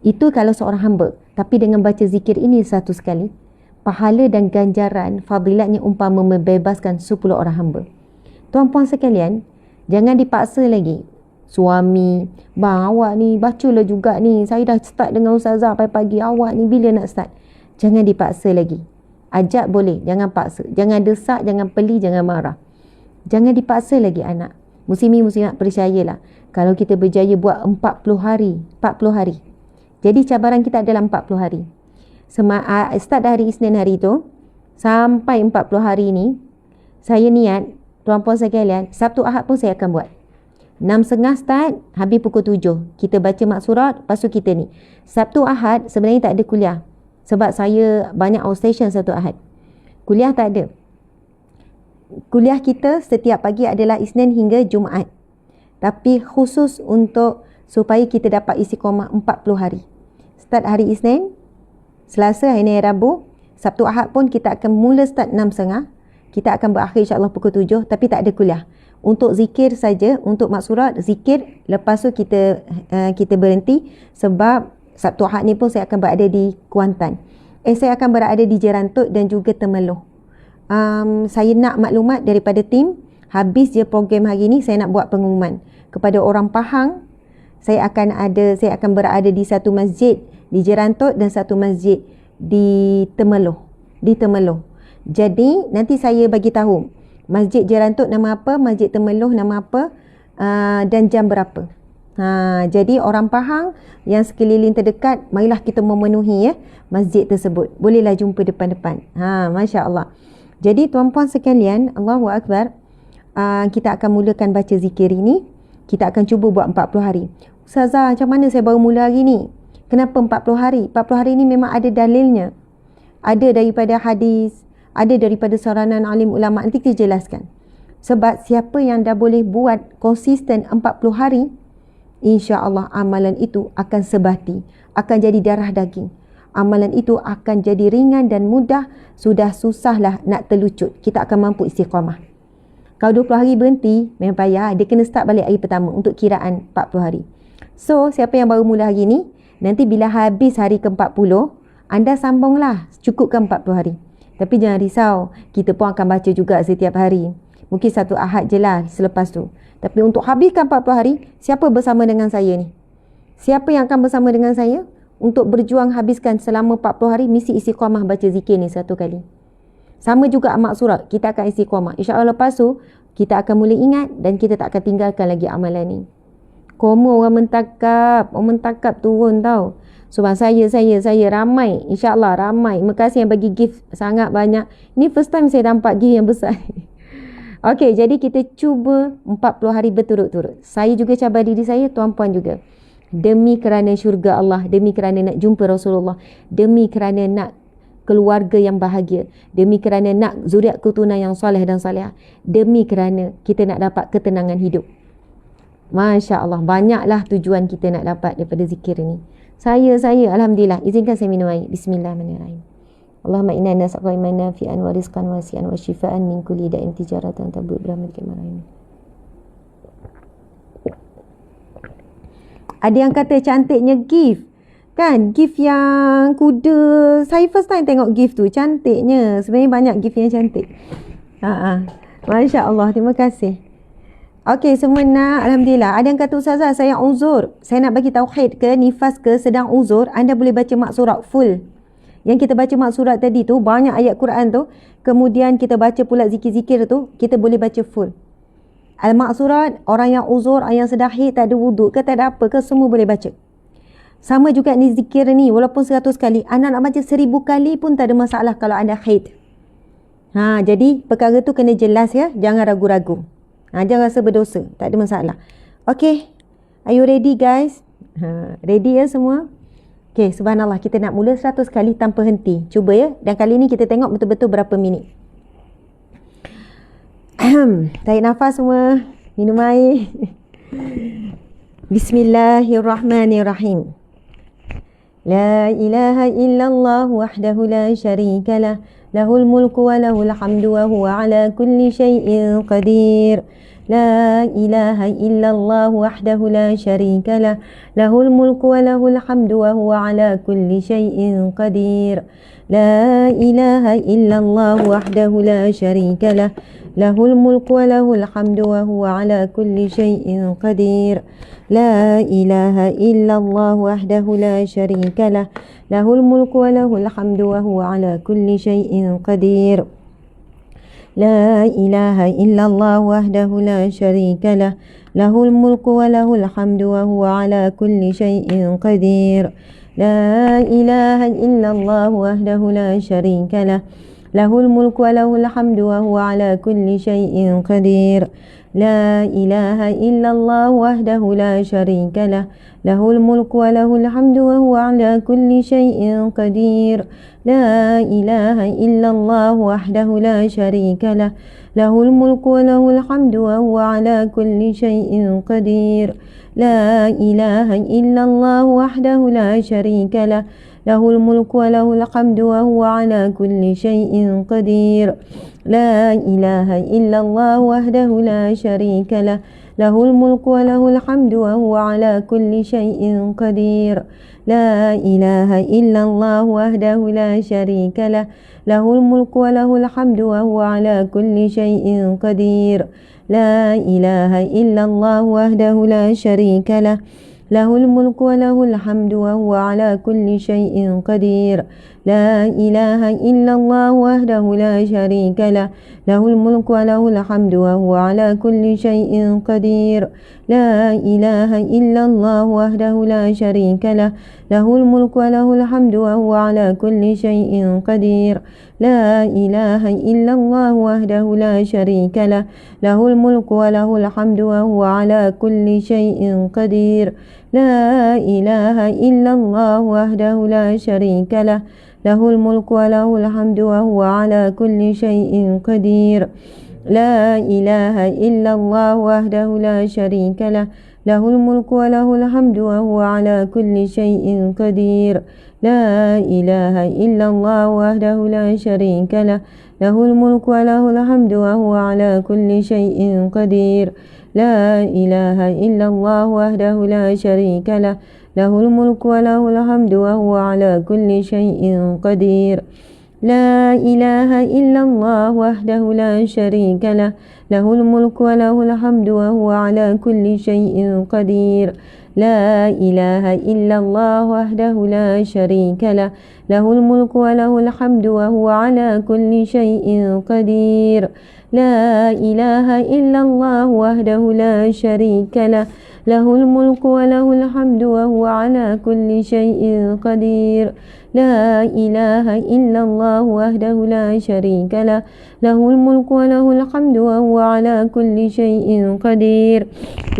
Itu kalau seorang hamba. Tapi dengan baca zikir ini 100 kali, pahala dan ganjaran fadilatnya umpama membebaskan 10 orang hamba. Tuan-puan sekalian, jangan dipaksa lagi. Suami, bang awak ni bacalah juga ni, saya dah start dengan Ustazah pagi-pagi, awak ni bila nak start? Jangan dipaksa lagi. Ajak boleh, jangan paksa. Jangan desak, jangan peli, jangan marah. Jangan dipaksa lagi anak. Muslimin muslimat, percayalah, kalau kita berjaya buat 40 hari. Jadi cabaran kita adalah 40 hari. Start dari Isnin hari tu sampai 40 hari ni, saya niat, tuan-puan sekalian, Sabtu Ahad pun saya akan buat. 6.30 start, habis pukul 7. Kita baca maksurat, lepas tu kita ni. Sabtu Ahad sebenarnya tak ada kuliah. Sebab saya banyak outstation Sabtu Ahad. Kuliah tak ada. Kuliah kita setiap pagi adalah Isnin hingga Jumaat. Tapi khusus untuk supaya kita dapat istiqamah 40 hari. Start hari Isnin, Selasa, hari ni Rabu, Sabtu Ahad pun kita akan mula start 6.30. Kita akan berakhir insyaAllah pukul 7, tapi tak ada kuliah. Untuk zikir saja, untuk maksurat, zikir, lepas tu kita berhenti sebab Sabtu Ahad ni pun saya akan berada di Kuantan. Saya akan berada di Jerantut dan juga Temeloh. Saya nak maklumat daripada tim, habis je program hari ni saya nak buat pengumuman kepada orang Pahang. Saya akan berada di satu masjid di Jerantut dan satu masjid di Temeloh. Jadi nanti saya bagi tahu Masjid Jerantut nama apa, Masjid Temeloh nama apa. dan jam berapa. Jadi orang Pahang yang sekeliling terdekat, marilah kita memenuhi masjid tersebut. Bolehlah jumpa depan-depan. Masya Allah. Jadi tuan-puan sekalian, Allahu Akbar, kita akan mulakan baca zikir ini. Kita akan cuba buat 40 hari. Ustazah, macam mana saya baru mula hari ni? Kenapa 40 hari? 40 hari ni memang ada dalilnya. Ada daripada hadis, ada daripada saranan alim ulama. Nanti kita jelaskan. Sebab siapa yang dah boleh buat konsisten 40 hari, insya-Allah amalan itu akan sebati, akan jadi darah daging. Amalan itu akan jadi ringan dan mudah. Sudah susahlah nak terlucut, kita akan mampu istiqamah. Kalau 20 hari berhenti, memang payah. Dia kena start balik hari pertama untuk kiraan 40 hari. So, siapa yang baru mula hari ni, nanti bila habis hari ke-40, anda sambunglah, cukupkan 40 hari. Tapi jangan risau, kita pun akan baca juga setiap hari. Mungkin satu ahad je lah selepas tu. Tapi untuk habiskan 40 hari, siapa bersama dengan saya ni? Siapa yang akan bersama dengan saya untuk berjuang habiskan selama 40 hari misi istiqamah baca zikir ni satu kali? Sama juga amak surat, kita akan istiqamah. InsyaAllah lepas tu, kita akan mula ingat dan kita tak akan tinggalkan lagi amalan ni. Komo orang mentakap turun tau. Sebab saya ramai. InsyaAllah ramai. Terima kasih yang bagi gift sangat banyak. Ini first time saya nampak gift yang besar. Okey, jadi kita cuba 40 hari berturut-turut. Saya juga cabar diri saya, tuan-puan juga. Demi kerana syurga Allah, demi kerana nak jumpa Rasulullah, demi kerana nak keluarga yang bahagia, demi kerana nak zuriat keturunan yang soleh dan salihah, demi kerana kita nak dapat ketenangan hidup. Masya Allah, banyaklah tujuan kita nak dapat daripada zikir ini. Saya Alhamdulillah, izinkan saya minum air. Bismillahirrahmanirrahim. Allahumma inna nas'aluka ilman nafi'an wa rizqan wasi'an wa shifaan min kulli da'in tijaratan tabu' birahmatika ya arhamar. Ada yang kata cantiknya gift. Kan? Gift yang kuda. Saya first time tengok gift tu. Cantiknya. Sebenarnya banyak gift yang cantik. Masya Allah. Terima kasih. Okey, semua nak. Alhamdulillah. Ada yang kata, Ustazah, saya uzur. Saya nak bagi tauhid ke, nifas ke, sedang uzur. Anda boleh baca maksurat full. Yang kita baca maksurat tadi tu, banyak ayat Quran tu. Kemudian kita baca pula zikir-zikir tu. Kita boleh baca full. Al-maksurat, orang yang uzur, orang yang sedang haid, tak ada wuduk ke, tak ada apa ke, semua boleh baca. Sama juga ni zikir ni, walaupun 100 kali, anda nak baca 1000 kali pun tak ada masalah kalau anda haid. Jadi perkara tu kena jelas ya, jangan ragu-ragu. Jangan rasa berdosa, tak ada masalah. Okay, are you ready guys? Ready ya semua? Okay, subhanallah, kita nak mula 100 kali tanpa henti. Cuba ya, dan kali ni kita tengok betul-betul berapa minit. Tarik nafas semua, minum air. Bismillahirrahmanirrahim. La ilaha illallah wahdahu la syarika lah. Lahul mulku wa lahul hamdu wa huwa ala kulli syai'in qadir. La ilaha illallah wahdahu la syarika lah. Lahul mulku wa lahul hamdu wa huwa ala kulli syai'in qadir. La ilaha illallah wahdahu la syarika lah. Lahul mulku wa lahul hamdu wa huwa ala kulli syai'in qadir. La ilaha illallah wahdahu la syarika lah. Lahul mulku wa lahul hamdu wa huwa ala kulli syai'in qadir. La ilaha illallah wahdahu la syarika lah. Lahul mulku wa lahul hamdu wa huwa ala kulli syai'in qadir. La ilaha illallah wahdahu la syarika lah. Lahul mulku wa lahul hamdu wa huwa ala kulli syai'in qadir. La ilaha illallah wahdahu la syarika lah. Lahul mulku wa lahul hamdu wa huwa ala kulli syai'in qadir. La ilaha illallah wahdahu la syarika lah. Lahul mulku wa lahul hamdu wa huwa ala kulli syai'in qadir. La ilaha illallah wahdahu la syarika lah. Lahul mulku wa lahul hamdu wa huwa ala kulli syai'in qadir. La ilaha illallah wahdahu la syarika lah. Lahul mulku wa lahul hamdu wa huwa ala kulli syai'in qadir. La ilaha illallah wahdahu la syarika lah. Lahul mulku wa lahul hamdu wa huwa ala kulli syai'in qadir. La ilaha illallah wahdahu la syarika lah. له الملك وله الحمد وهو على كل شيء قدير لا إله إلا الله وحده لا شريك له له الملك وله الحمد وهو على كل شيء قدير لا إله إلا الله وحده لا شريك له له الملك وله الحمد وهو على كل شيء قدير لا إله إلا الله وحده لا شريك له له الملك وله الحمد وهو على كل شيء قدير لا إله إلا الله وحده لا شريك له له الملك وله الحمد وهو على كل شيء قدير لا إله إلا الله وحده لا شريك له له الملك وله الحمد وهو على كل شيء قدير لا إله إلا الله وحده لا شريك له له الملك وله الحمد وهو على كل شيء قدير لا إله إلا الله وحده لا شريك له له الملك وله الحمد وهو على كل شيء قدير لا إله إلا الله وحده لا شريك له له الملك وله الحمد وهو على كل شيء قدير لا إله إلا الله وحده لا شريك له له الملك وله الحمد وهو على كل شيء قدير لا إله إلا الله وحده لا شريك له له الملك وله الحمد وهو على كل شيء قدير لا إله إلا الله وحده لا شريك له له الملك وله الحمد وهو على كل شيء قدير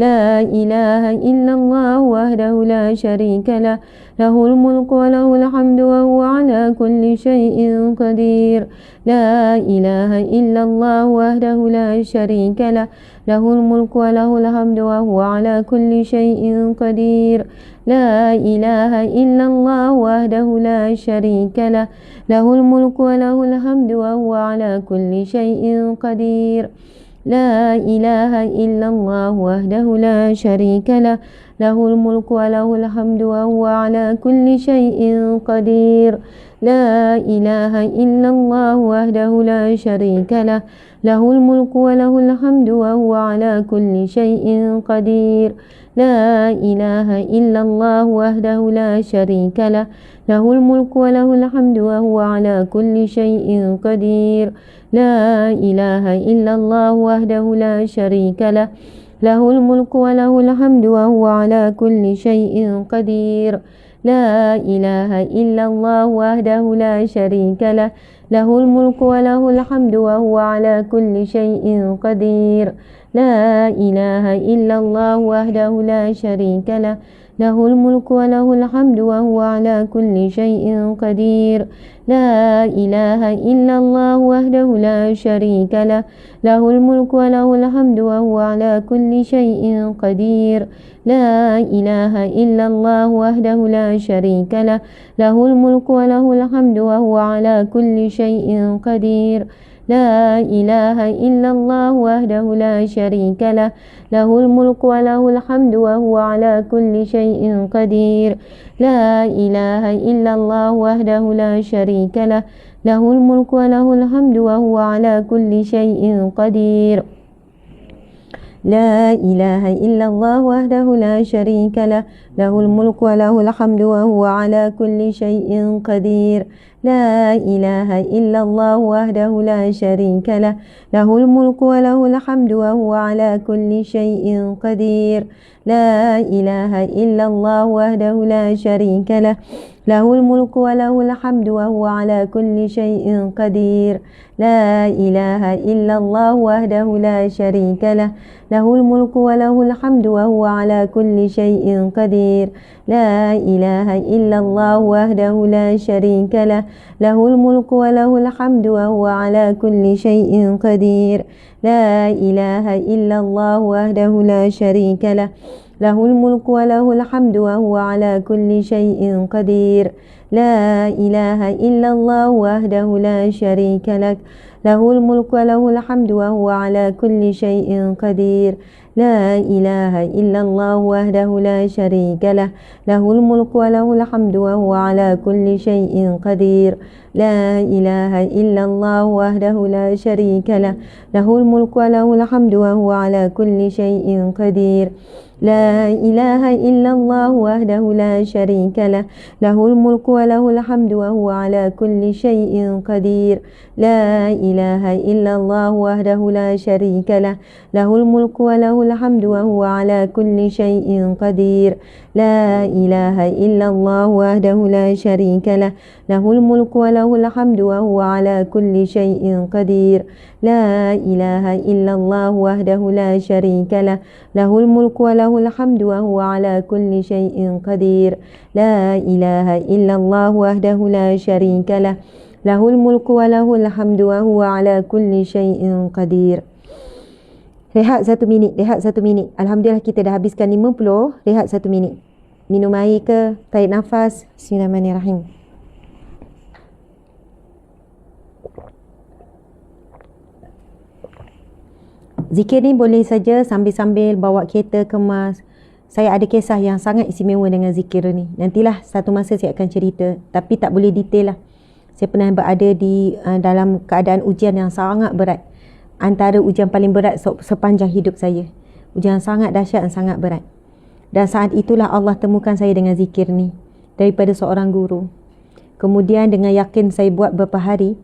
لا إله إلا الله وحده لا شريك له له الملك وله الحمد وهو على كل شيء قدير لا إله إلا الله وحده لا شريك له له الملك وله الحمد وهو على كل شيء قدير لا إله إلا الله وحده لا شريك له له الملك وله الحمد وهو على كل شيء قدير لا إله إلا الله وحده لا شريك له له الملك وله الحمد وهو على كل شيء قدير لا إله إلا الله وحده لا شريك له له الملك وله الحمد وهو على كل شيء قدير لا إله إلا الله وحده لا شريك له له الملك وله الحمد وهو على كل شيء قدير لا إله إلا الله وحده لا شريك له له الملك وله الحمد وهو على كل شيء قدير لا إله إلا الله وحده لا شريك له له الملك وله الحمد وهو على كل شيء قدير لا إله إلا الله وحده لا شريك له له الملك وله الحمد وهو على كل شيء قدير لا إله إلا الله وحده لا شريك له له الملك وله الحمد وهو على كل شيء قدير لا إله إلا الله وحده لا شريك له له الملك وله الحمد وهو على كل شيء قدير لا إله إلا الله وحده لا شريك له له الملك وله الحمد وهو على كل شيء قدير لا إله إلا الله وحده لا شريك له له الملك وله الحمد وهو على كل شيء قدير لا إله إلا الله وحده لا شريك له له الملك وله الحمد وهو على كل شيء قدير لا إله إلا الله وحده لا شريك له له الملك وله الحمد وهو على كل شيء قدير لا إله إلا الله وحده لا شريك له له الملك وله الحمد وهو على كل شيء قدير لا إله إلا الله وحده لا شريك له له الملك وله الحمد وهو على كل شيء قدير لا إله إلا الله وحده لا شريك له له الملك وله الحمد وهو على كل شيء قدير لا إله إلا الله وحده لا شريك له له الملك وله الحمد وهو على كل شيء قدير لا إله إلا الله وحده لا شريك له lahul mulku wa lahul hamdu wa huwa ala kulli syai'in qadir. La ilaha illallah wahdahu la syarika lah, lahul mulku wa lahul hamdu wa huwa ala kulli syai'in qadir. La ilaha illallah wahdahu la syarika lah, lahul mulku wa lahul hamdu wa huwa ala kulli syai'in qadir. La ilaha illallah wahdahu la syarika lah, lahul mulku wa lahul hamdu wa huwa ala kulli syai'in qadir. La ilaha illallah wahdahu la syarika lah, lahul mulku wa lahul hamdu wa huwa ala kulli syai'in qadir. La ilaha illallah wahdahu la syarika lah, lahul mulku wa lahul hamdu wa huwa ala kulli syai'in qadir. La ilaha illallah wahdahu la syarika lah, lahul mulku wa lahul hamdu wa huwa ala kulli syai'in qadir. La ilaha illallah wahdahu la syarika lah, lahul mulku wa lahul hamdu wa huwa ala kulli syai'in qadir. Rehat 1 minit, rehat 1 minit. Alhamdulillah kita dah habiskan 50, rehat 1 minit. Minum air ke, tarik nafas. Bismillahirrahmanirrahim. Zikir ni boleh saja sambil-sambil bawa kereta kemas. Saya ada kisah yang sangat istimewa dengan zikir ni. Nantilah satu masa saya akan cerita, tapi tak boleh detail lah. Saya pernah berada di dalam keadaan ujian yang sangat berat. Antara ujian paling berat sepanjang hidup saya. Ujian sangat dahsyat dan sangat berat. Dan saat itulah Allah temukan saya dengan zikir ni daripada seorang guru. Kemudian dengan yakin saya buat beberapa hari,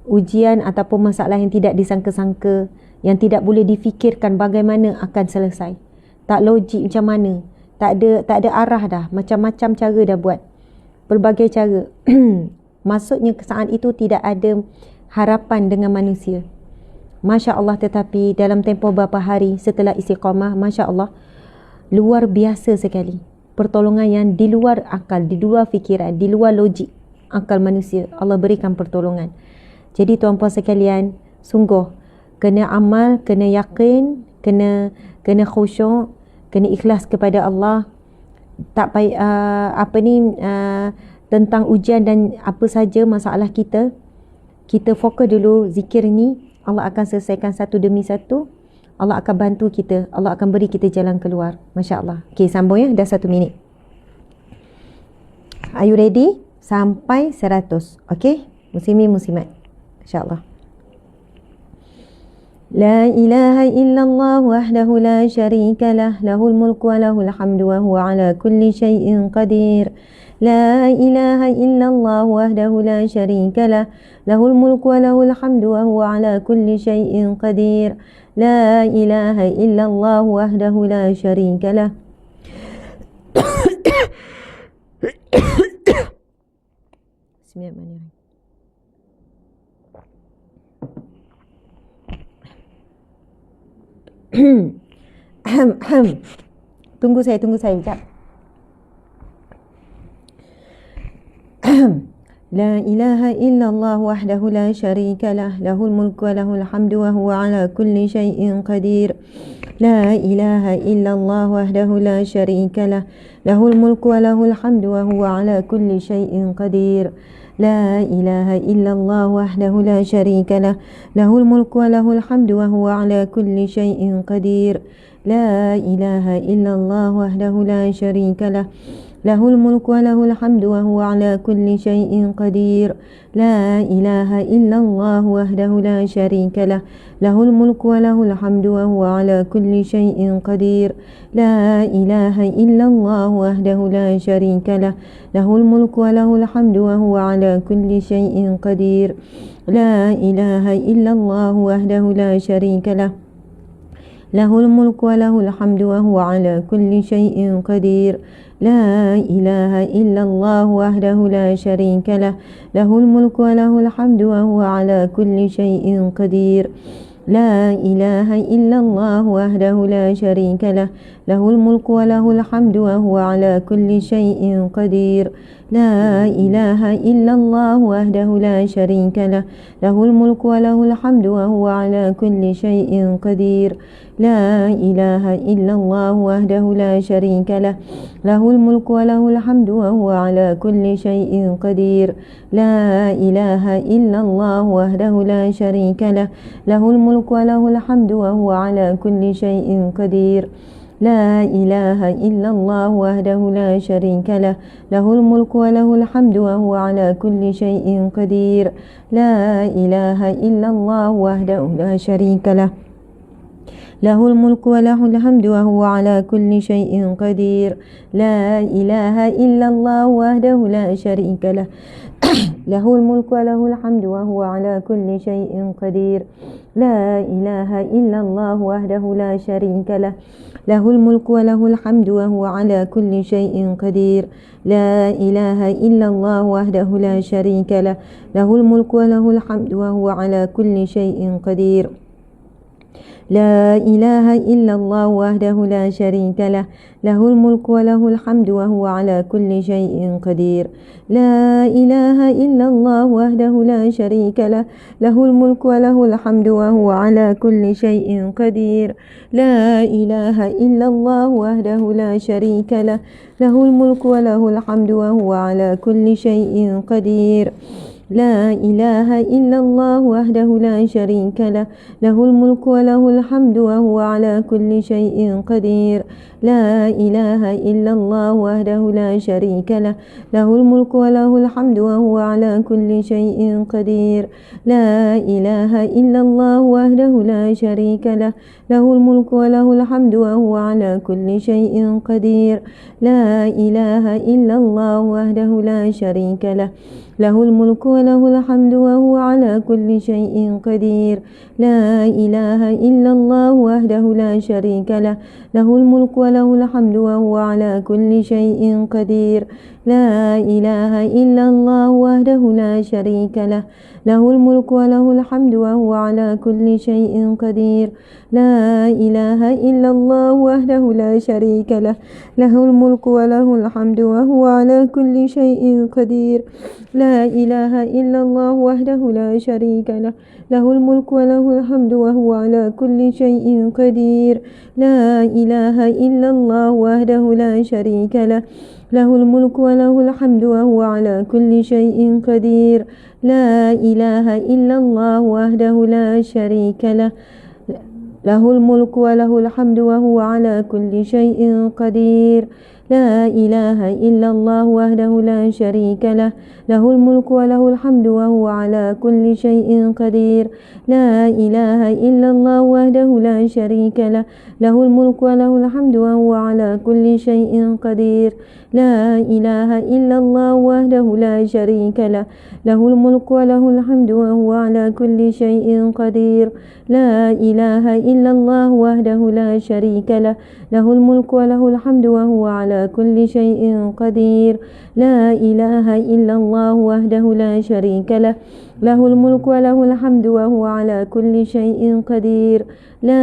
ujian ataupun masalah yang tidak disangka-sangka, yang tidak boleh difikirkan bagaimana akan selesai. Tak logik macam mana. Tak ada arah dah. Macam-macam cara dah buat. Berbagai cara. Maksudnya saat itu tidak ada harapan dengan manusia. Masya Allah, tetapi dalam tempoh beberapa hari setelah istiqamah, Masya Allah, luar biasa sekali. Pertolongan yang di luar akal, di luar fikiran, di luar logik akal manusia. Allah berikan pertolongan. Jadi tuan-puan sekalian, sungguh kena amal, kena yakin, kena khusyuk, kena ikhlas kepada Allah. Tak payah tentang ujian dan apa saja masalah kita fokus dulu zikir ni. Allah akan selesaikan satu demi satu. Allah akan bantu kita. Allah akan beri kita jalan keluar. Masya Allah. Okey, sambung ya. Dah 1 minit. Are you ready? Sampai 100. Okey? Muslimin muslimat. Masya Allah. La ilaha illallah wahdahu la syarika lah, lahul mulku wa lahul hamdu wa huwa ala kulli syai'in qadir. La ilaha illallah wahdahu la syarika lah, lahul mulku wa lahul hamdu wa huwa ala kulli syai'in qadir. La ilaha illallah wahdahu la syarika lah. Bismillahirrahmanirrahim. Tunggu saya sekejap. La ilaha illallah wahdahu la syarika lah, lahul mulku wa lahul hamdu wa huwa ala kulli syai'in qadir. La ilaha illallah wahdahu la syarika lah, lahul mulku wa lahul hamdu wa huwa ala kulli syai'in qadir. La ilaha illallah wahdahu la syarika lah, lahul mulku wa lahul hamdu wa huwa ala kulli syai'in qadir. La ilaha illallah wahdahu la syarika lah, lahul mulku wa lahul hamdu wa huwa ala kulli syai'in qadir. La ilaha illallah wahdahu la syarika lah, lahul mulku wa lahul hamdu wa huwa ala kulli syai'in qadir. La ilaha illallah wahdahu la syarika lah, lahul mulku wa lahul hamdu wa huwa ala kulli syai'in qadir. La ilaha illallah wahdahu la syarika lah, lahul mulku wa lahul hamdu wa huwa ala kulli syai'in qadir. La ilaha illallah wahdahu la syarika lah, lahul mulku wa lahul hamdu wa huwa ala kulli syai'in qadir. لا إله إلا الله وحده لا شريك له له الملك وله الحمد وهو على كل شيء قدير لا إله إلا الله وحده لا شريك له له الملك وله الحمد وهو على كل شيء قدير لا إله إلا الله وحده لا شريك له له الملك وله الحمد وهو على كل شيء قدير لا إله إلا الله وحده لا شريك له له الملك وله الحمد وهو على كل شيء قدير لا إله إلا الله وحده لا شريك له له الملك وله الحمد وهو على كل شيء قدير لا إله إلا الله وحده لا شريك له له الملك وله الحمد وهو على كل شيء قدير لا إله إلا الله وحده لا شريك له له الملك وله الحمد وهو على كل شيء قدير لا إله إلا الله وحده لا شريك له له الملك وله الحمد وهو على كل شيء قدير لا إله إلا الله وحده لا شريك له له الملك وله الحمد وهو على كل شيء قدير لا إله إلا الله وحده لا شريك له له الملك وله الحمد وهو على كل شيء قدير لا إله إلا الله وحده لا شريك له له الملك وله الحمد وهو على كل شيء قدير لا إله إلا الله وحده لا شريك له له الملك وله الحمد وهو على كل شيء قدير لا إله إلا الله وحده لا شريك له له الملك وله الحمد وهو على كل شيء قدير لا إله إلا الله وحده لا شريك له له الملك وله الحمد وهو على كل شيء قدير لا إله إلا الله وحده لا شريك له له الملك وله الحمد وهو على كل شيء قدير لا إله إلا الله وحده لا شريك له له الملك وله الحمد وهو على كل شيء قدير لا إله إلا الله وحده لا شريك له له الملك وله الحمد وهو على كل شيء قدير لا إله إلا الله وحده لا شريك له له الملك وله الحمد وهو على كل شيء قدير لا إله إلا الله وحده لا شريك له له الملك وله الحمد وهو على كل شيء قدير لا إله إلا الله وحده لا شريك له له الملك وله الحمد وهو على كل شيء قدير لا إله إلا الله وحده لا شريك له له الملك وله الحمد وهو على كل شيء قدير لا إله إلا الله وحده لا شريك له له الملك وله الحمد وهو على كل شيء قدير لا إله إلا الله وحده لا شريك له له الملك وله الحمد وهو على كل شيء قدير لا إله إلا الله وحده لا شريك له له الملك وله الحمد وهو على كل شيء قدير لا إله إلا الله وحده لا شريك له له الملك وله الحمد وهو على كل شيء قدير لا إله إلا الله وحده لا شريك له له الملك وله الحمد وهو على كل شيء قدير لا إله إلا الله وحده لا شريك له له الملك وله الحمد وهو على كل شيء قدير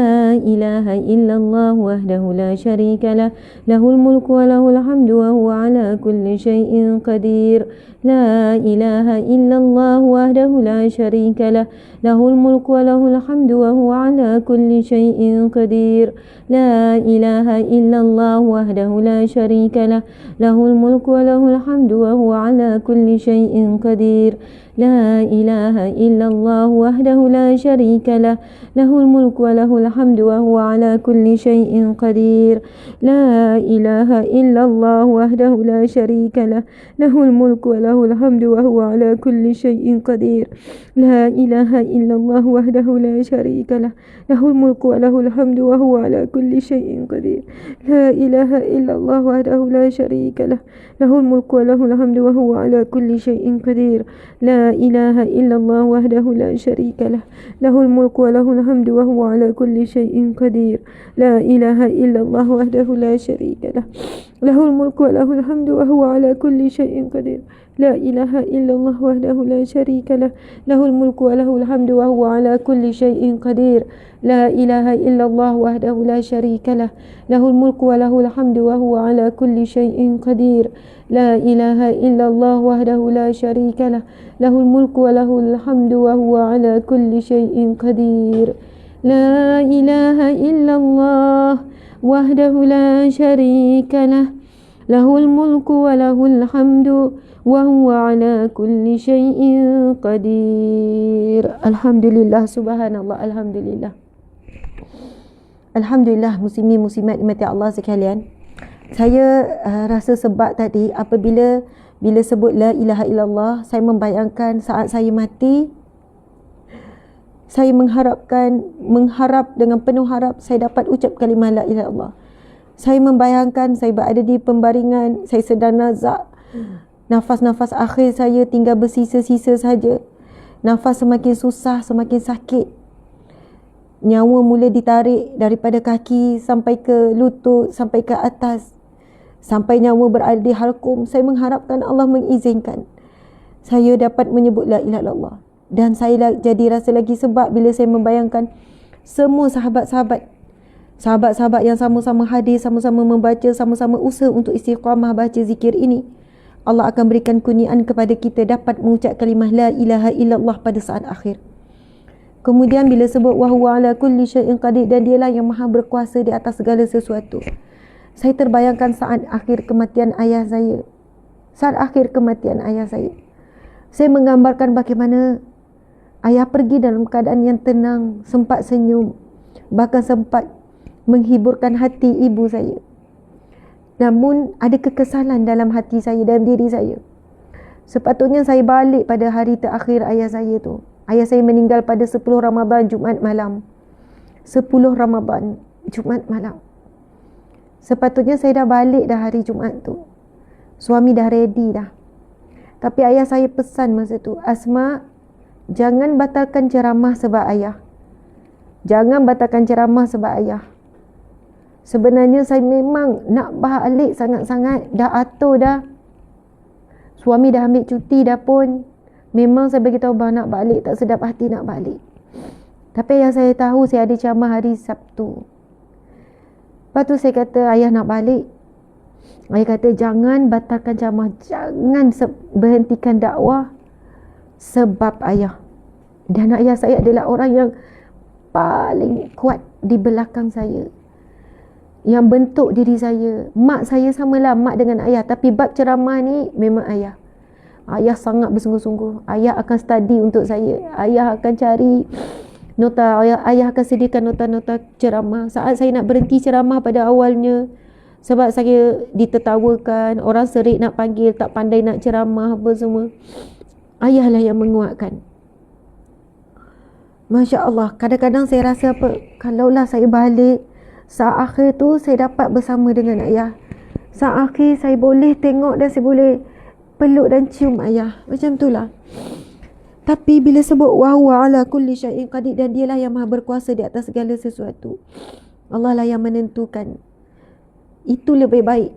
لا إله إلا الله وحده لا شريك له له الملك وله الحمد وهو على كل شيء قدير لا إله إلا الله وحده لا شريك له له الملك وله الحمد وهو على كل شيء قدير لا إله إلا الله وحده لا شريك له له الملك وله الحمد وهو على كل شيء قدير لا إله إلا الله وحده لا شريك له له الملك وله الحمد وهو على كل شيء قدير لا إله إلا الله وحده لا شريك له له الملك وله الحمد وهو على كل شيء قدير لا إله إلا الله وحده لا شريك له له الملك وله الحمد وهو على كل شيء قدير لا إله إلا الله وحده لا شريك له له الملك وله الحمد وهو على كل شيء قدير لا إله إلا الله وحده لا شريك له له الملك وله الحمد وهو على كل شيء قدير لا إله إلا الله وحده لا شريك له له الملك وله الحمد وهو على كل شيء قدير لا إله إلا الله وحده لا شريك له له الملك وله الحمد وهو على كل شيء قدير لا إله إلا الله وحده لا شريك له له الملك وله الحمد وهو على كل شيء قدير لا إله إلا الله وحده لا شريك له له الملك وله الحمد وهو على كل شيء قدير لا إله إلا الله وحده لا شريك له له الملك وله الحمد وهو على كل شيء قدير. Alhamdulillah, subhanallah, alhamdulillah. Alhamdulillah, muslimin muslimat dimati Allah sekalian. Saya rasa sebab tadi apabila sebut la ilaha illallah, saya membayangkan saat saya mati, saya mengharap dengan penuh harap saya dapat ucap kalimah la ilaha illallah. Saya membayangkan saya berada di pembaringan, saya sedang nazak. Nafas-nafas akhir saya tinggal bersisa-sisa saja. Nafas semakin susah, semakin sakit. Nyawa mula ditarik daripada kaki sampai ke lutut, sampai ke atas. Sampai nyawa berada di halkum. Saya mengharapkan Allah mengizinkan saya dapat menyebut la ilaha illallah. Dan saya jadi rasa lagi sebab bila saya membayangkan semua sahabat-sahabat yang sama-sama hadir, sama-sama membaca, sama-sama usaha untuk istiqamah baca zikir ini, Allah akan berikan kurniaan kepada kita dapat mengucap kalimah la ilaha illallah pada saat akhir. Kemudian bila sebut wa huwa ala kulli syai'in qadir, dan dialah yang maha berkuasa di atas segala sesuatu. Saya terbayangkan saat akhir kematian ayah saya. Saat akhir kematian ayah saya. Saya menggambarkan bagaimana ayah pergi dalam keadaan yang tenang, sempat senyum, bahkan sempat menghiburkan hati ibu saya. Namun ada kekesalan dalam hati saya, dalam diri saya. Sepatutnya saya balik pada hari terakhir ayah saya tu. Ayah saya meninggal pada 10 Ramadan Jumaat malam. 10 Ramadan Jumaat malam. Sepatutnya saya dah balik dah hari Jumaat tu. Suami dah ready dah. Tapi ayah saya pesan masa tu, Asma, jangan batalkan ceramah sebab ayah. Jangan batalkan ceramah sebab ayah. Sebenarnya saya memang nak balik sangat-sangat. Dah atur dah. Suami dah ambil cuti dah pun. Memang saya beritahu bahawa nak balik, tak sedap hati nak balik. Tapi yang saya tahu saya ada ceramah hari Sabtu. Lepas tu saya kata ayah nak balik. Ayah kata jangan batalkan ceramah, jangan berhentikan dakwah sebab ayah. Dan ayah saya adalah orang yang paling kuat di belakang saya, yang bentuk diri saya. Mak saya samalah, mak dengan ayah. Tapi bab ceramah ni memang ayah. Ayah sangat bersungguh-sungguh. Ayah akan study untuk saya. Ayah akan cari nota. Ayah akan sediakan nota-nota ceramah. Saat saya nak berhenti ceramah pada awalnya, sebab saya ditertawakan, orang serik nak panggil, tak pandai nak ceramah apa semua, ayah lah yang menguatkan. Masya Allah. Kadang-kadang saya rasa apa, kalaulah saya balik saat akhir tu, saya dapat bersama dengan ayah. Saat akhir saya boleh tengok dan saya boleh peluk dan cium ayah. Macam itulah. Tapi bila sebut wa huwa ala kulli syai'in qadir, dan dialah yang maha berkuasa di atas segala sesuatu, Allah lah yang menentukan. Itu lebih baik.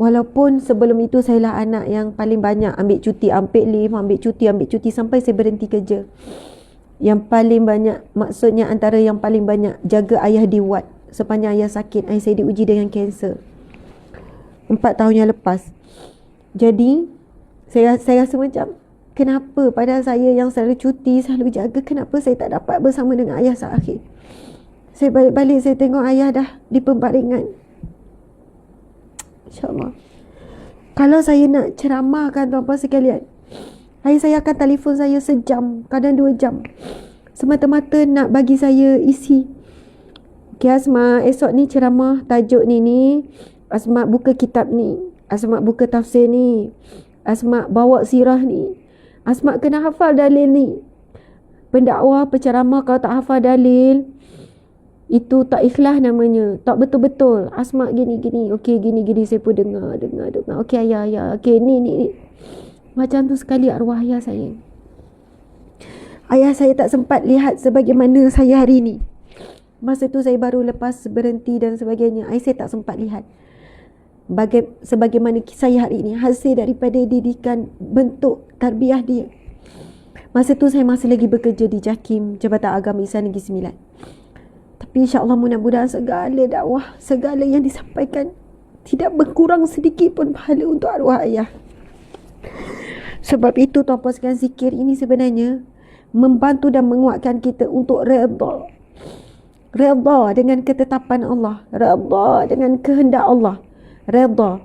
Walaupun sebelum itu saya lah anak yang paling banyak ambil cuti, ambil leave, ambil cuti sampai saya berhenti kerja. Yang paling banyak, maksudnya antara yang paling banyak, jaga ayah di ward sepanjang ayah sakit. Ayah saya diuji dengan kanser 4 tahun yang lepas. Jadi saya rasa macam, kenapa pada saya yang selalu cuti, selalu jaga, kenapa saya tak dapat bersama dengan ayah saat akhir? Saya balik-balik, saya tengok ayah dah di pembaringan. InsyaAllah. Kalau saya nak ceramahkan tuan-tuan sekalian, ayah saya akan telefon saya sejam, kadang 2 jam, semata-mata nak bagi saya isi. Okay Asma, esok ni ceramah tajuk ni. Asma buka kitab ni, Asma buka tafsir ni, Asma bawa sirah ni, Asma kena hafal dalil ni. Pendakwah, penceramah kalau tak hafal dalil, itu tak ikhlas namanya, tak betul-betul. Asma gini-gini, okey gini-gini, saya pun dengar. Okey ayah, okey ni. Macam tu sekali arwah ayah saya. Ayah saya tak sempat lihat sebagaimana saya hari ni. Masa tu saya baru lepas berhenti dan sebagainya. Ayah saya tak sempat lihat. sebagaimana saya hari ini hasil daripada didikan bentuk tarbiyah dia. Masa tu saya masih lagi bekerja di JAKIM, Jabatan Agama Islam Negeri Sembilan. Tapi insya-Allah mudah-mudahan segala dakwah, segala yang disampaikan tidak berkurang sedikit pun pahala untuk arwah ayah. Sebab itu tuan-puan sekalian, zikir ini sebenarnya membantu dan menguatkan kita untuk redha. Redha dengan ketetapan Allah, redha dengan kehendak Allah, redha.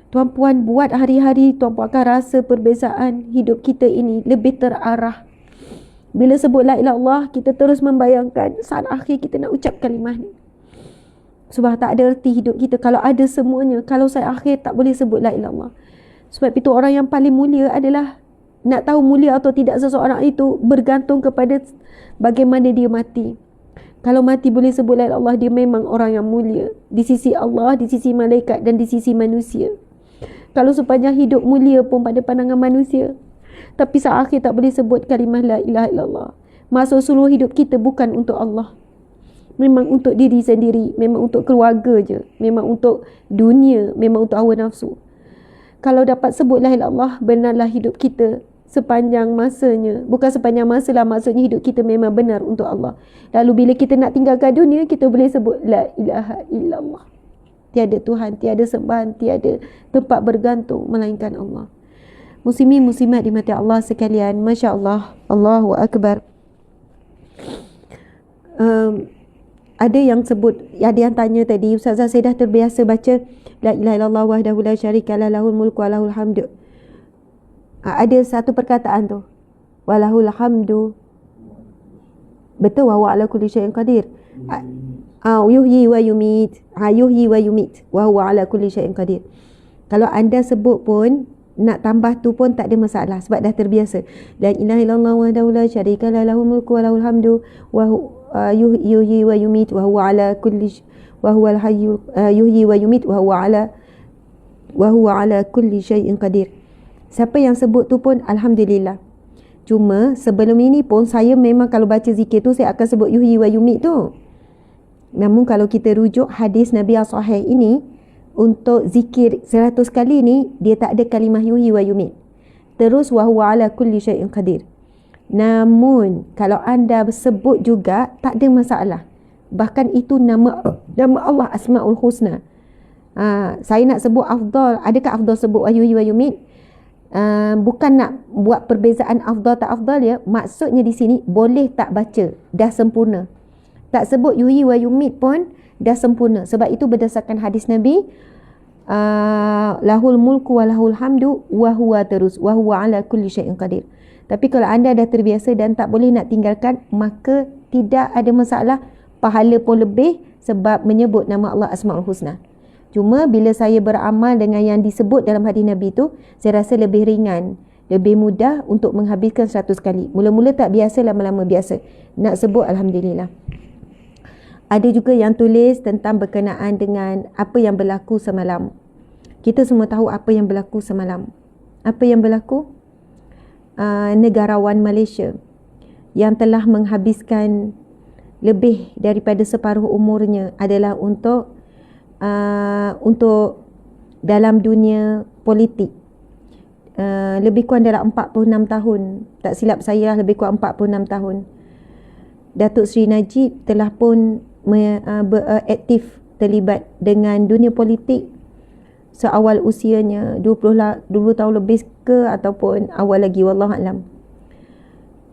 Tuan-puan buat hari-hari, tuan-puan akan rasa perbezaan hidup kita ini lebih terarah. Bila sebut la ilaha illallah, kita terus membayangkan saat akhir kita nak ucap kalimah ni. Sebab tak ada erti hidup kita kalau ada semuanya. Kalau saya akhir tak boleh sebut la ilaha illallah. Sebab itu orang yang paling mulia adalah, nak tahu mulia atau tidak seseorang itu bergantung kepada bagaimana dia mati. Kalau mati boleh sebut la ilaha illallah, dia memang orang yang mulia di sisi Allah, di sisi malaikat dan di sisi manusia. Kalau sepanjang hidup mulia pun pada pandangan manusia, tapi saat akhir tak boleh sebut kalimah la ilaha illallah, maksud seluruh hidup kita bukan untuk Allah, memang untuk diri sendiri, memang untuk keluarga je, memang untuk dunia, memang untuk hawa nafsu. Kalau dapat sebut la ilaha illallah, benarlah hidup kita sepanjang masanya. Bukan sepanjang masa lah, maksudnya hidup kita memang benar untuk Allah. Lalu bila kita nak tinggalkan dunia, kita boleh sebut la ilaha illallah. Tiada Tuhan, tiada sembahan, tiada tempat bergantung melainkan Allah. Muslimin muslimat dimati Allah sekalian, Masya Allah, Allahu Akbar. Ada yang sebut, ada yang tanya tadi, Ustazah saya dah terbiasa baca la ilaha illallah wahdahu la syarika lah, lahul mulku wa lahul hamdu. Ada satu perkataan tu, walahul hamdu, betul, wa huwa ala kulli syai'in qadir. Yuhyi wa yumit, yuhyi wa yumit, wa huwa ala kulli syai'in qadir. Kalau anda sebut pun, nak tambah tu pun tak ada masalah sebab dah terbiasa. La ilaha illallah wahdahu la syarika lah, lahul mulku wa lahul hamdu, wa yuhyi wa yumit, wa huwa ala kulli wa huwa al-hayyu yuhyi wa yumit, wa huwa ala kulli syai'in qadir. Siapa yang sebut tu pun alhamdulillah. Cuma sebelum ini pun saya memang kalau baca zikir tu saya akan sebut yuhyi wa yumit tu. Namun kalau kita rujuk hadis Nabi yang sahih ini, untuk zikir 100 kali ni dia tak ada kalimah yuhyi wa yumit. Terus wa huwa ala kulli syai'in qadir. Namun kalau anda sebut juga tak ada masalah. Bahkan itu nama Allah Asmaul Husna. Saya nak sebut afdal, adakah afdal sebut yuhyi wa yumit? Bukan nak buat perbezaan afdal tak afdal ya. Maksudnya di sini boleh tak baca, dah sempurna. Tak sebut yuhyi wa yumit pun dah sempurna. Sebab itu berdasarkan hadis Nabi, lahul mulku wa lahul hamdu wa huwa terus wa huwa ala kulli syai'in qadir. Tapi kalau anda dah terbiasa dan tak boleh nak tinggalkan, maka tidak ada masalah, pahala pun lebih sebab menyebut nama Allah Asmaul Husna. Cuma bila saya beramal dengan yang disebut dalam hadis Nabi tu, saya rasa lebih ringan, lebih mudah untuk menghabiskan 100 kali. Mula-mula tak biasa, lama-lama biasa. Nak sebut alhamdulillah. Ada juga yang tulis tentang berkenaan dengan apa yang berlaku semalam. Kita semua tahu apa yang berlaku semalam. Apa yang berlaku? Negarawan Malaysia yang telah menghabiskan lebih daripada separuh umurnya adalah untuk dalam dunia politik. Lebih kurang dalam 46 tahun. Tak silap saya lebih kurang 46 tahun. Datuk Seri Najib telah pun beraktif terlibat dengan dunia politik seawal usianya 20 tahun lebih ke ataupun awal lagi, wallahualam.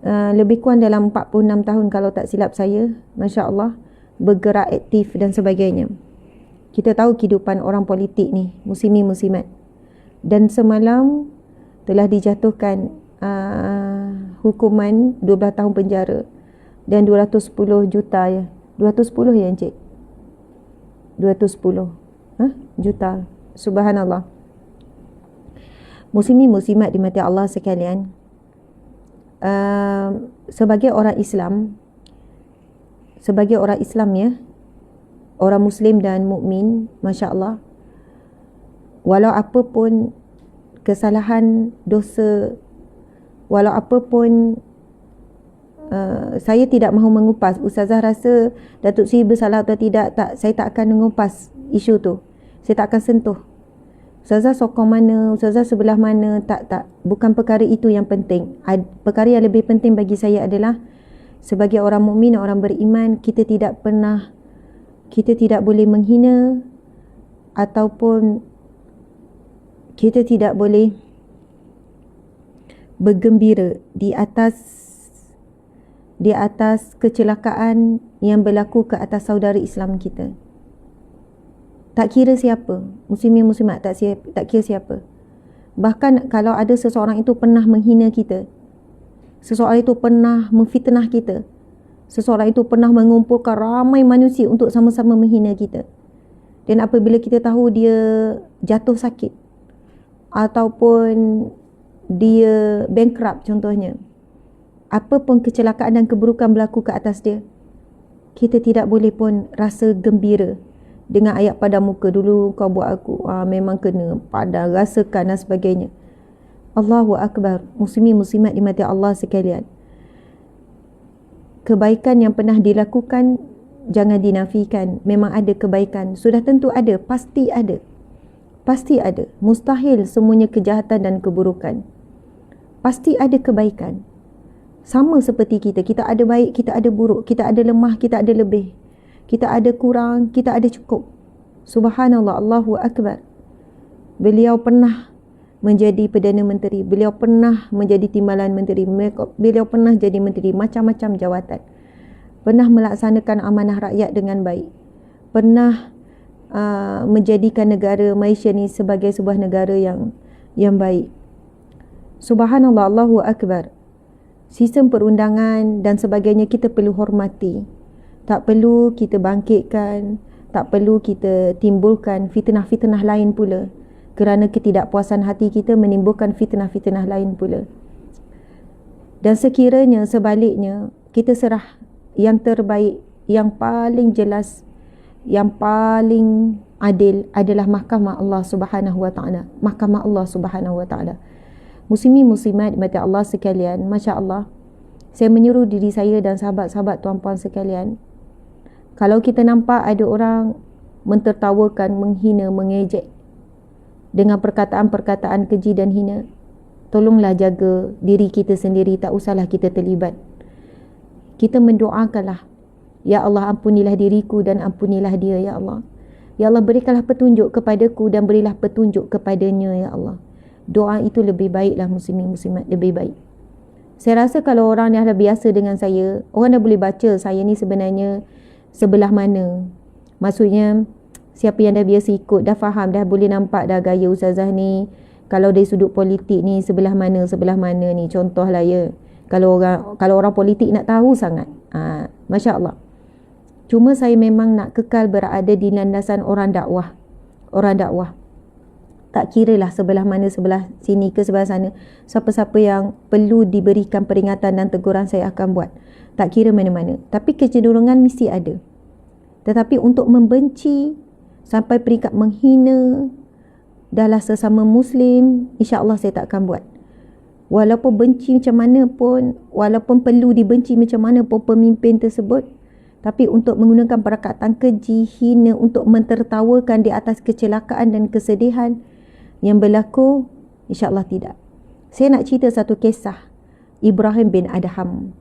Lebih kurang dalam 46 tahun kalau tak silap saya, Masya Allah, bergerak aktif dan sebagainya. Kita tahu kehidupan orang politik ni, muslimin muslimat. Dan semalam telah dijatuhkan hukuman 12 tahun penjara dan 210 juta ya. 210 ya Encik? 210 juta. Subhanallah. Muslimin muslimat dimati Allah sekalian, sebagai orang Islam ya, orang Muslim dan mukmin, Masya Allah, walau apa pun kesalahan, dosa, walau apa pun, saya tidak mahu mengupas. Ustazah rasa Datuk Seri bersalah atau tidak, saya tak akan mengupas isu tu. Saya tak akan sentuh ustazah sokong mana, ustazah sebelah mana, tak. Bukan perkara itu yang penting. Perkara yang lebih penting bagi saya adalah sebagai orang mukmin, orang beriman, kita tidak boleh menghina ataupun kita tidak boleh bergembira di atas kecelakaan yang berlaku ke atas saudara Islam kita. Tak kira siapa, muslimin muslimat, tak kira siapa. Bahkan kalau ada seseorang itu pernah menghina kita, seseorang itu pernah memfitnah kita, seseorang itu pernah mengumpulkan ramai manusia untuk sama-sama menghina kita, dan apabila kita tahu dia jatuh sakit ataupun dia bankrupt contohnya, apa pun kecelakaan dan keburukan berlaku ke atas dia, kita tidak boleh pun rasa gembira dengan ayat pada muka, dulu kau buat aku, memang kena, padahal rasakan dan sebagainya. Allahu Akbar. Muslimin muslimat dimati Allah sekalian, kebaikan yang pernah dilakukan jangan dinafikan. Memang ada kebaikan, sudah tentu ada, pasti ada. Mustahil semuanya kejahatan dan keburukan. Pasti ada kebaikan. Sama seperti kita ada baik, kita ada buruk, kita ada lemah, kita ada lebih, kita ada kurang, kita ada cukup. Subhanallah, Allahu Akbar. Beliau pernah menjadi Perdana Menteri, beliau pernah menjadi Timbalan Menteri, beliau pernah jadi menteri, macam-macam jawatan. Pernah melaksanakan amanah rakyat dengan baik, pernah menjadikan negara Malaysia ni sebagai sebuah negara yang baik. Subhanallah, Allahu Akbar. Sistem perundangan dan sebagainya kita perlu hormati. Tak perlu kita bangkitkan, tak perlu kita timbulkan fitnah-fitnah lain pula. Kerana ketidakpuasan hati kita menimbulkan fitnah-fitnah lain pula. Dan sekiranya sebaliknya, kita serah yang terbaik, yang paling jelas, yang paling adil adalah mahkamah Allah Subhanahu wa taala. Mahkamah Allah Subhanahu wa taala. Muslimin muslimat dimati Allah sekalian, masya-Allah. Saya menyuruh diri saya dan sahabat-sahabat tuan-puan sekalian, kalau kita nampak ada orang mentertawakan, menghina, mengejek dengan perkataan-perkataan keji dan hina, tolonglah jaga diri kita sendiri, tak usahlah kita terlibat. Kita mendoakanlah, ya Allah, ampunilah diriku dan ampunilah dia, ya Allah. Ya Allah, berikanlah petunjuk kepadaku dan berilah petunjuk kepadanya, ya Allah. Doa itu lebih baiklah muslimin muslimat, lebih baik. Saya rasa kalau orang yang dah biasa dengan saya, orang dah boleh baca saya ni sebenarnya sebelah mana. Maksudnya siapa yang dah biasa ikut, dah faham, dah boleh nampak dah gaya ustazah ni, kalau dari sudut politik ni sebelah mana ni. Contohlah ya, kalau orang politik nak tahu sangat, masya-Allah. Cuma saya memang nak kekal berada di landasan orang dakwah. Tak kiralah sebelah mana, sebelah sini ke sebelah sana, siapa-siapa yang perlu diberikan peringatan dan teguran saya akan buat. Tak kira mana-mana. Tapi kecenderungan mesti ada. Tetapi untuk membenci sampai peringkat menghina dahlah sesama Muslim, insya-Allah saya tak akan buat. Walaupun benci macam mana pun, walaupun perlu dibenci macam mana pun pemimpin tersebut, tapi untuk menggunakan perkataan keji, hina, untuk mentertawakan di atas kecelakaan dan kesedihan yang berlaku, insya-Allah tidak. Saya nak cerita satu kisah Ibrahim bin Adham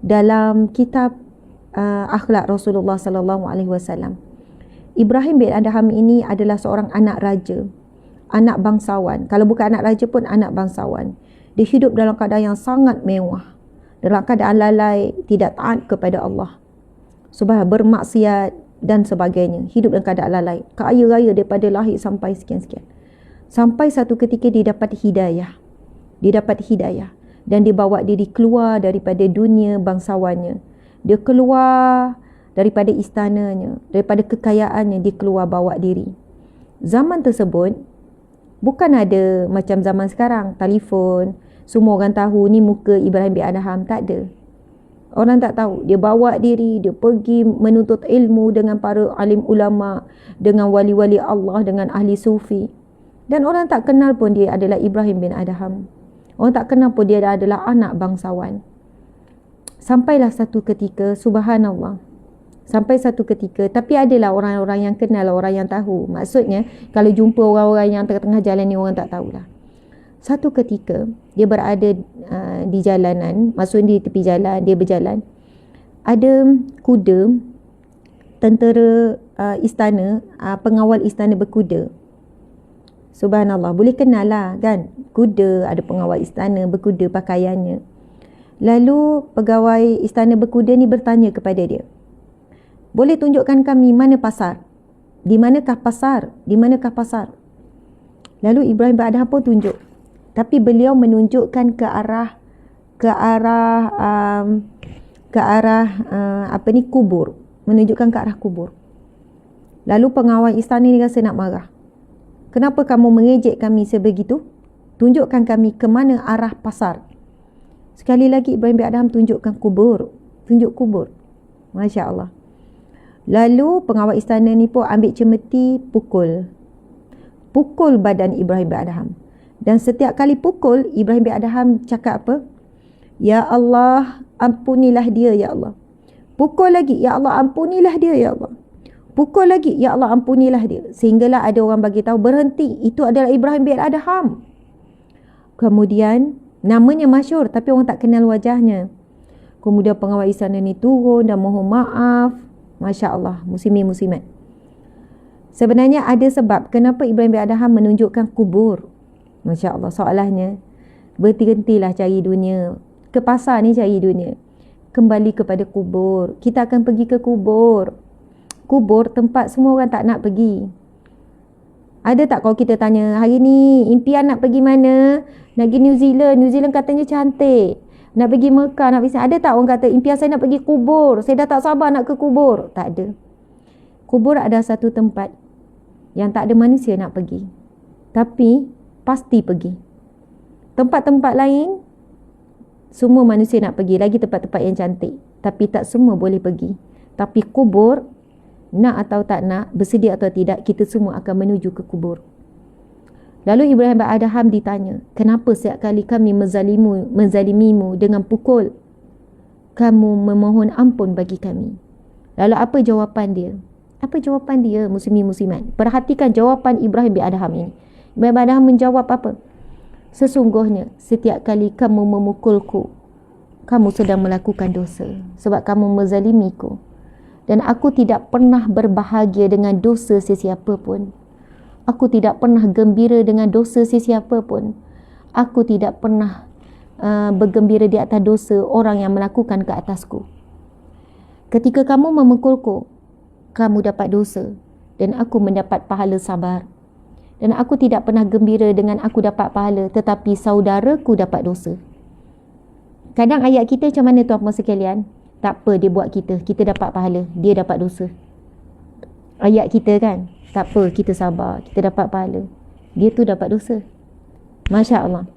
dalam kitab akhlak Rasulullah sallallahu alaihi wasallam. Ibrahim bin Adham ini adalah seorang anak raja, anak bangsawan. Kalau bukan anak raja pun anak bangsawan. Dia hidup dalam keadaan yang sangat mewah, dalam keadaan lalai, tidak taat kepada Allah, subhanallah, bermaksiat dan sebagainya. Hidup dalam keadaan lalai, kaya raya daripada lahir sampai sekian-sekian. Sampai satu ketika dia dapat hidayah. Dan dia bawa diri keluar daripada dunia bangsawannya. Dia keluar daripada istananya, daripada kekayaannya, dia keluar bawa diri. Zaman tersebut bukan ada macam zaman sekarang, telefon, semua orang tahu ni muka Ibrahim bin Adham, tak ada. Orang tak tahu. Dia bawa diri, dia pergi menuntut ilmu dengan para alim ulama, dengan wali-wali Allah, dengan ahli sufi. Dan orang tak kenal pun dia adalah Ibrahim bin Adham. Orang tak kenal pun dia adalah anak bangsawan. Sampailah satu ketika, subhanallah, Sampai satu ketika, tapi adalah orang-orang yang kenal, orang yang tahu. Maksudnya, kalau jumpa orang-orang yang tengah-tengah jalan ni, orang tak tahulah. Satu ketika, dia berada di jalanan, maksudnya di tepi jalan, dia berjalan. Ada kuda, tentera istana, pengawal istana berkuda. Subhanallah, boleh kenal lah kan. Kuda, ada pengawal istana berkuda pakaiannya. Lalu pegawai istana berkuda ni bertanya kepada dia, boleh tunjukkan kami mana pasar? Di manakah pasar? Di manakah pasar? Lalu Ibrahim bin Adham pun tunjuk. Tapi beliau menunjukkan ke arah kubur. Menunjukkan ke arah kubur. Lalu pengawal istana ni rasa nak marah. Kenapa kamu mengejek kami sebegitu? Tunjukkan kami ke mana arah pasar. Sekali lagi Ibrahim bin Adham tunjukkan kubur. Tunjuk kubur. Masya Allah. Lalu pengawal istana ni pun ambil cemeti pukul badan Ibrahim bin Adham. Dan setiap kali pukul, Ibrahim bin Adham cakap apa? Ya Allah, ampunilah dia ya Allah. Pukul lagi, ya Allah ampunilah dia ya Allah. Pukul lagi, ya Allah ampunilah dia. Sehinggalah ada orang bagi tahu, berhenti, itu adalah Ibrahim bin Adham. Kemudian namanya masyhur tapi orang tak kenal wajahnya. Kemudian pengawal istana ni turun dan mohon maaf. Masya Allah, muslimin muslimat. Sebenarnya ada sebab kenapa Ibrahim bin Adham menunjukkan kubur. Masya Allah, soalannya berhenti-hentilah cari dunia. Ke pasar ni cari dunia. Kembali kepada kubur. Kita akan pergi ke kubur. Kubur tempat semua orang tak nak pergi. Ada tak kalau kita tanya, hari ni impian nak pergi mana? Nak pergi New Zealand. New Zealand katanya cantik. Nak pergi Mekah, nak pergi. Ada tak orang kata impian saya nak pergi kubur, saya dah tak sabar nak ke kubur? Tak ada. Kubur ada satu tempat yang tak ada manusia nak pergi, tapi pasti pergi. Tempat-tempat lain semua manusia nak pergi, lagi tempat-tempat yang cantik, tapi tak semua boleh pergi. Tapi kubur, nak atau tak nak, bersedia atau tidak, kita semua akan menuju ke kubur. Lalu Ibrahim bin Adham ditanya, kenapa setiap kali kami menzalimimu dengan pukul, kamu memohon ampun bagi kami? Lalu apa jawapan dia? Apa jawapan dia, muslimin muslimat? Perhatikan jawapan Ibrahim bin Adham ini. Ibrahim bin Adham menjawab apa? Sesungguhnya setiap kali kamu memukulku, kamu sedang melakukan dosa, sebab kamu menzalimiku. Dan aku tidak pernah berbahagia dengan dosa sesiapa pun. Aku tidak pernah gembira dengan dosa sesiapa pun. Aku tidak pernah bergembira di atas dosa orang yang melakukan ke atasku. Ketika kamu memukulku, kamu dapat dosa dan aku mendapat pahala sabar. Dan aku tidak pernah gembira dengan aku dapat pahala, tetapi saudaraku dapat dosa. Kadang ayat kita macam mana tuan-tuan sekalian? Tak apa dia buat kita dapat pahala, dia dapat dosa. Ayat kita kan? Tak apa, kita sabar, kita dapat pahala, dia tu dapat dosa. Masya Allah.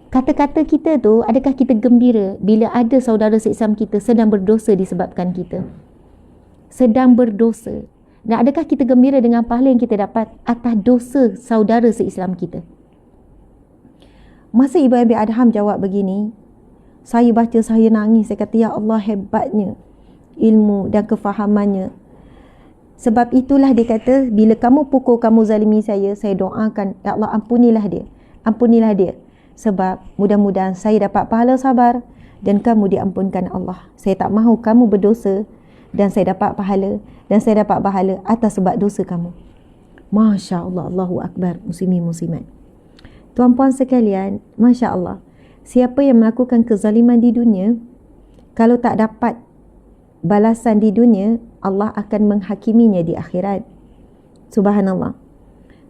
Kata-kata kita tu, adakah kita gembira bila ada saudara se-Islam kita sedang berdosa disebabkan kita? Sedang berdosa. Dan adakah kita gembira dengan pahala yang kita dapat atas dosa saudara se-Islam kita? Masa Ibrahim bin Adham jawab begini, saya baca, saya nangis. Saya kata, ya Allah, hebatnya ilmu dan kefahamannya. Sebab itulah dia kata, bila kamu pukul, kamu zalimi saya doakan, ya Allah ampunilah dia. Ampunilah dia. Sebab mudah-mudahan saya dapat pahala sabar dan kamu diampunkan Allah. Saya tak mahu kamu berdosa dan saya dapat pahala, dan saya dapat pahala atas sebab dosa kamu. Masya Allah, Allahu Akbar, muslimin muslimat. Tuan-puan sekalian, Masya Allah, siapa yang melakukan kezaliman di dunia, kalau tak dapat balasan di dunia, Allah akan menghakiminya di akhirat. Subhanallah.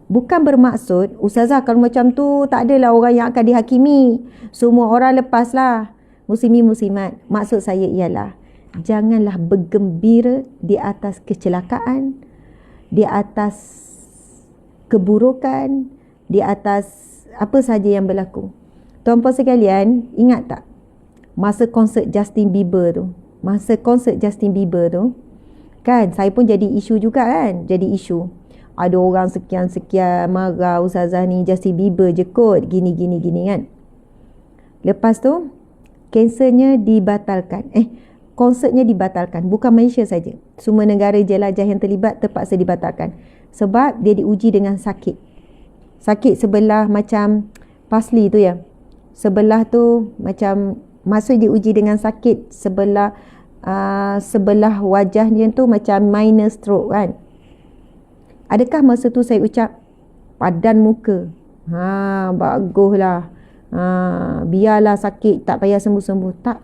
Bukan bermaksud, Ustazah kalau macam tu tak adalah orang yang akan dihakimi, semua orang lepaslah. Muslimin muslimat, maksud saya ialah, janganlah bergembira di atas kecelakaan, di atas keburukan, di atas apa saja yang berlaku. Tuan-puan sekalian, ingat tak masa konsert Justin Bieber tu? Masa konsert Justin Bieber tu kan, saya pun jadi isu juga kan, jadi isu. Ada orang sekian-sekian marah, Ustazah ni Justin Bieber je kot, gini kan. Lepas tu kansernya dibatalkan. konsertnya dibatalkan. Bukan Malaysia saja. Semua negara jelajah yang terlibat terpaksa dibatalkan. Sebab dia diuji dengan sakit. Sakit sebelah macam Pasli tu ya. Sebelah tu macam maksud diuji dengan sakit sebelah wajahnya tu macam minor stroke kan. Adakah masa tu saya ucap padan muka? Baguslah. Biarlah sakit, tak payah sembuh-sembuh. Tak.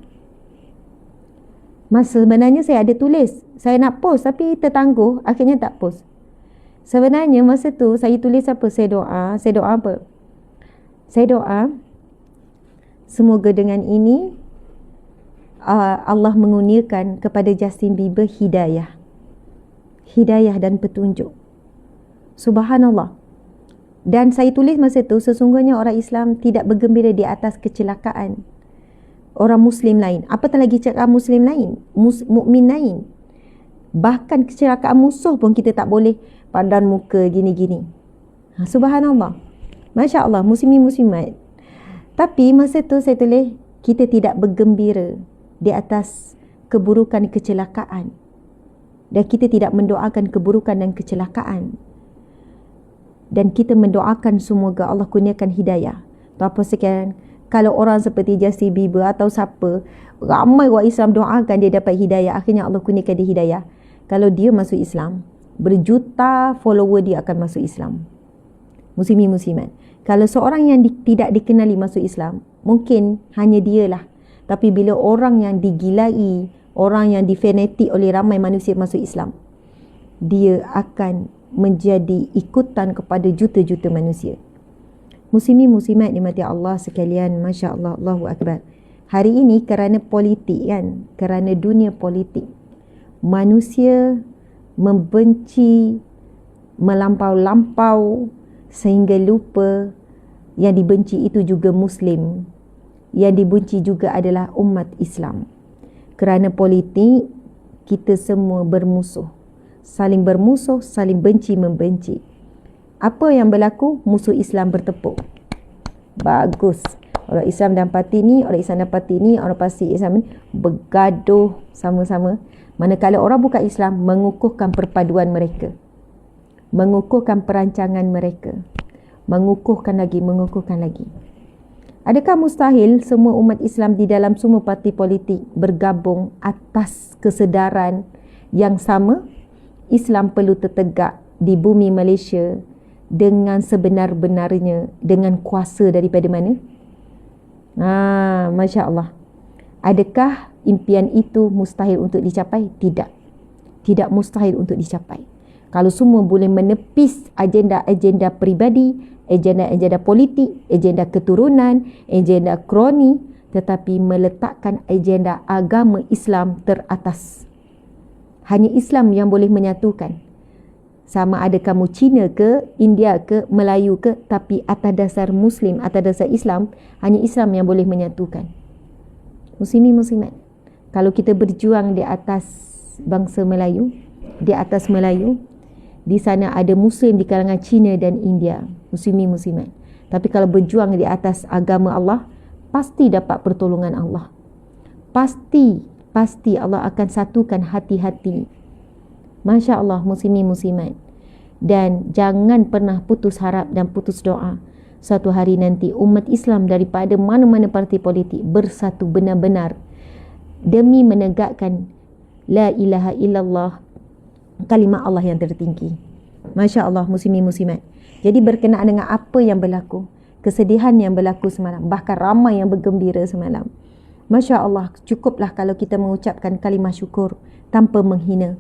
Masa sebenarnya saya ada tulis. Saya nak post tapi tertangguh, akhirnya tak post. Sebenarnya masa tu saya tulis apa? Saya doa apa? Saya doa semoga dengan ini Allah mengurniakan kepada Justin Bieber hidayah dan petunjuk. Subhanallah. Dan saya tulis masa tu, sesungguhnya orang Islam tidak bergembira di atas kecelakaan orang Muslim lain. Apatah lagi kecelakaan Muslim lain, mukmin lain. Bahkan kecelakaan musuh pun kita tak boleh padan muka gini-gini. Subhanallah. Masya Allah, muslimin-muslimat. Tapi masa tu saya tulis, kita tidak bergembira di atas keburukan kecelakaan. Dan kita tidak mendoakan keburukan dan kecelakaan. Dan kita mendoakan semoga Allah kurniakan hidayah. Atau apa sekian, kalau orang seperti Justin Bieber atau siapa, ramai orang Islam doakan dia dapat hidayah, akhirnya Allah kurniakan dia hidayah. Kalau dia masuk Islam, berjuta follower dia akan masuk Islam. Muslimin muslimat. Kalau seorang yang tidak dikenali masuk Islam, mungkin hanya dialah. Tapi bila orang yang digilai, orang yang difanatik oleh ramai manusia masuk Islam, dia akan menjadi ikutan kepada juta-juta manusia. Muslimin muslimat dimati Allah sekalian, Masya Allah, Allahu Akbar. Hari ini kerana politik kan, kerana dunia politik, manusia membenci melampau-lampau sehingga lupa yang dibenci itu juga Muslim. Yang dibenci juga adalah umat Islam. Kerana politik, kita semua bermusuh. Saling bermusuh, saling benci-membenci. Apa yang berlaku? Musuh Islam bertepuk. Bagus. Orang Islam dan parti ni, orang Islam dan parti ni, orang parti Islam ni bergaduh sama-sama. Manakala orang bukan Islam mengukuhkan perpaduan mereka. Mengukuhkan perancangan mereka. Mengukuhkan lagi. Adakah mustahil semua umat Islam di dalam semua parti politik bergabung atas kesedaran yang sama? Islam perlu tertegak di bumi Malaysia dengan sebenar-benarnya, dengan kuasa daripada mana? Masya Allah. Adakah impian itu mustahil untuk dicapai? Tidak. Tidak mustahil untuk dicapai. Kalau semua boleh menepis agenda-agenda peribadi, agenda-agenda politik, agenda keturunan, agenda kroni, tetapi meletakkan agenda agama Islam teratas. Hanya Islam yang boleh menyatukan. Sama ada kamu Cina ke, India ke, Melayu ke, tapi atas dasar Muslim, atas dasar Islam, hanya Islam yang boleh menyatukan. Muslimin muslimat. Kalau kita berjuang di atas bangsa Melayu, di atas Melayu, di sana ada Muslim di kalangan Cina dan India. Muslimin muslimat. Tapi kalau berjuang di atas agama Allah, pasti dapat pertolongan Allah. Pasti Allah akan satukan hati-hati. Masya Allah, muslimin muslimat. Dan jangan pernah putus harap dan putus doa. Satu hari nanti umat Islam daripada mana-mana parti politik bersatu benar-benar demi menegakkan la ilaha illallah, kalimah Allah yang tertinggi. Masya Allah, muslimin muslimat. Jadi berkenaan dengan apa yang berlaku, kesedihan yang berlaku semalam, bahkan ramai yang bergembira semalam. Masya Allah, cukuplah kalau kita mengucapkan kalimah syukur tanpa menghina.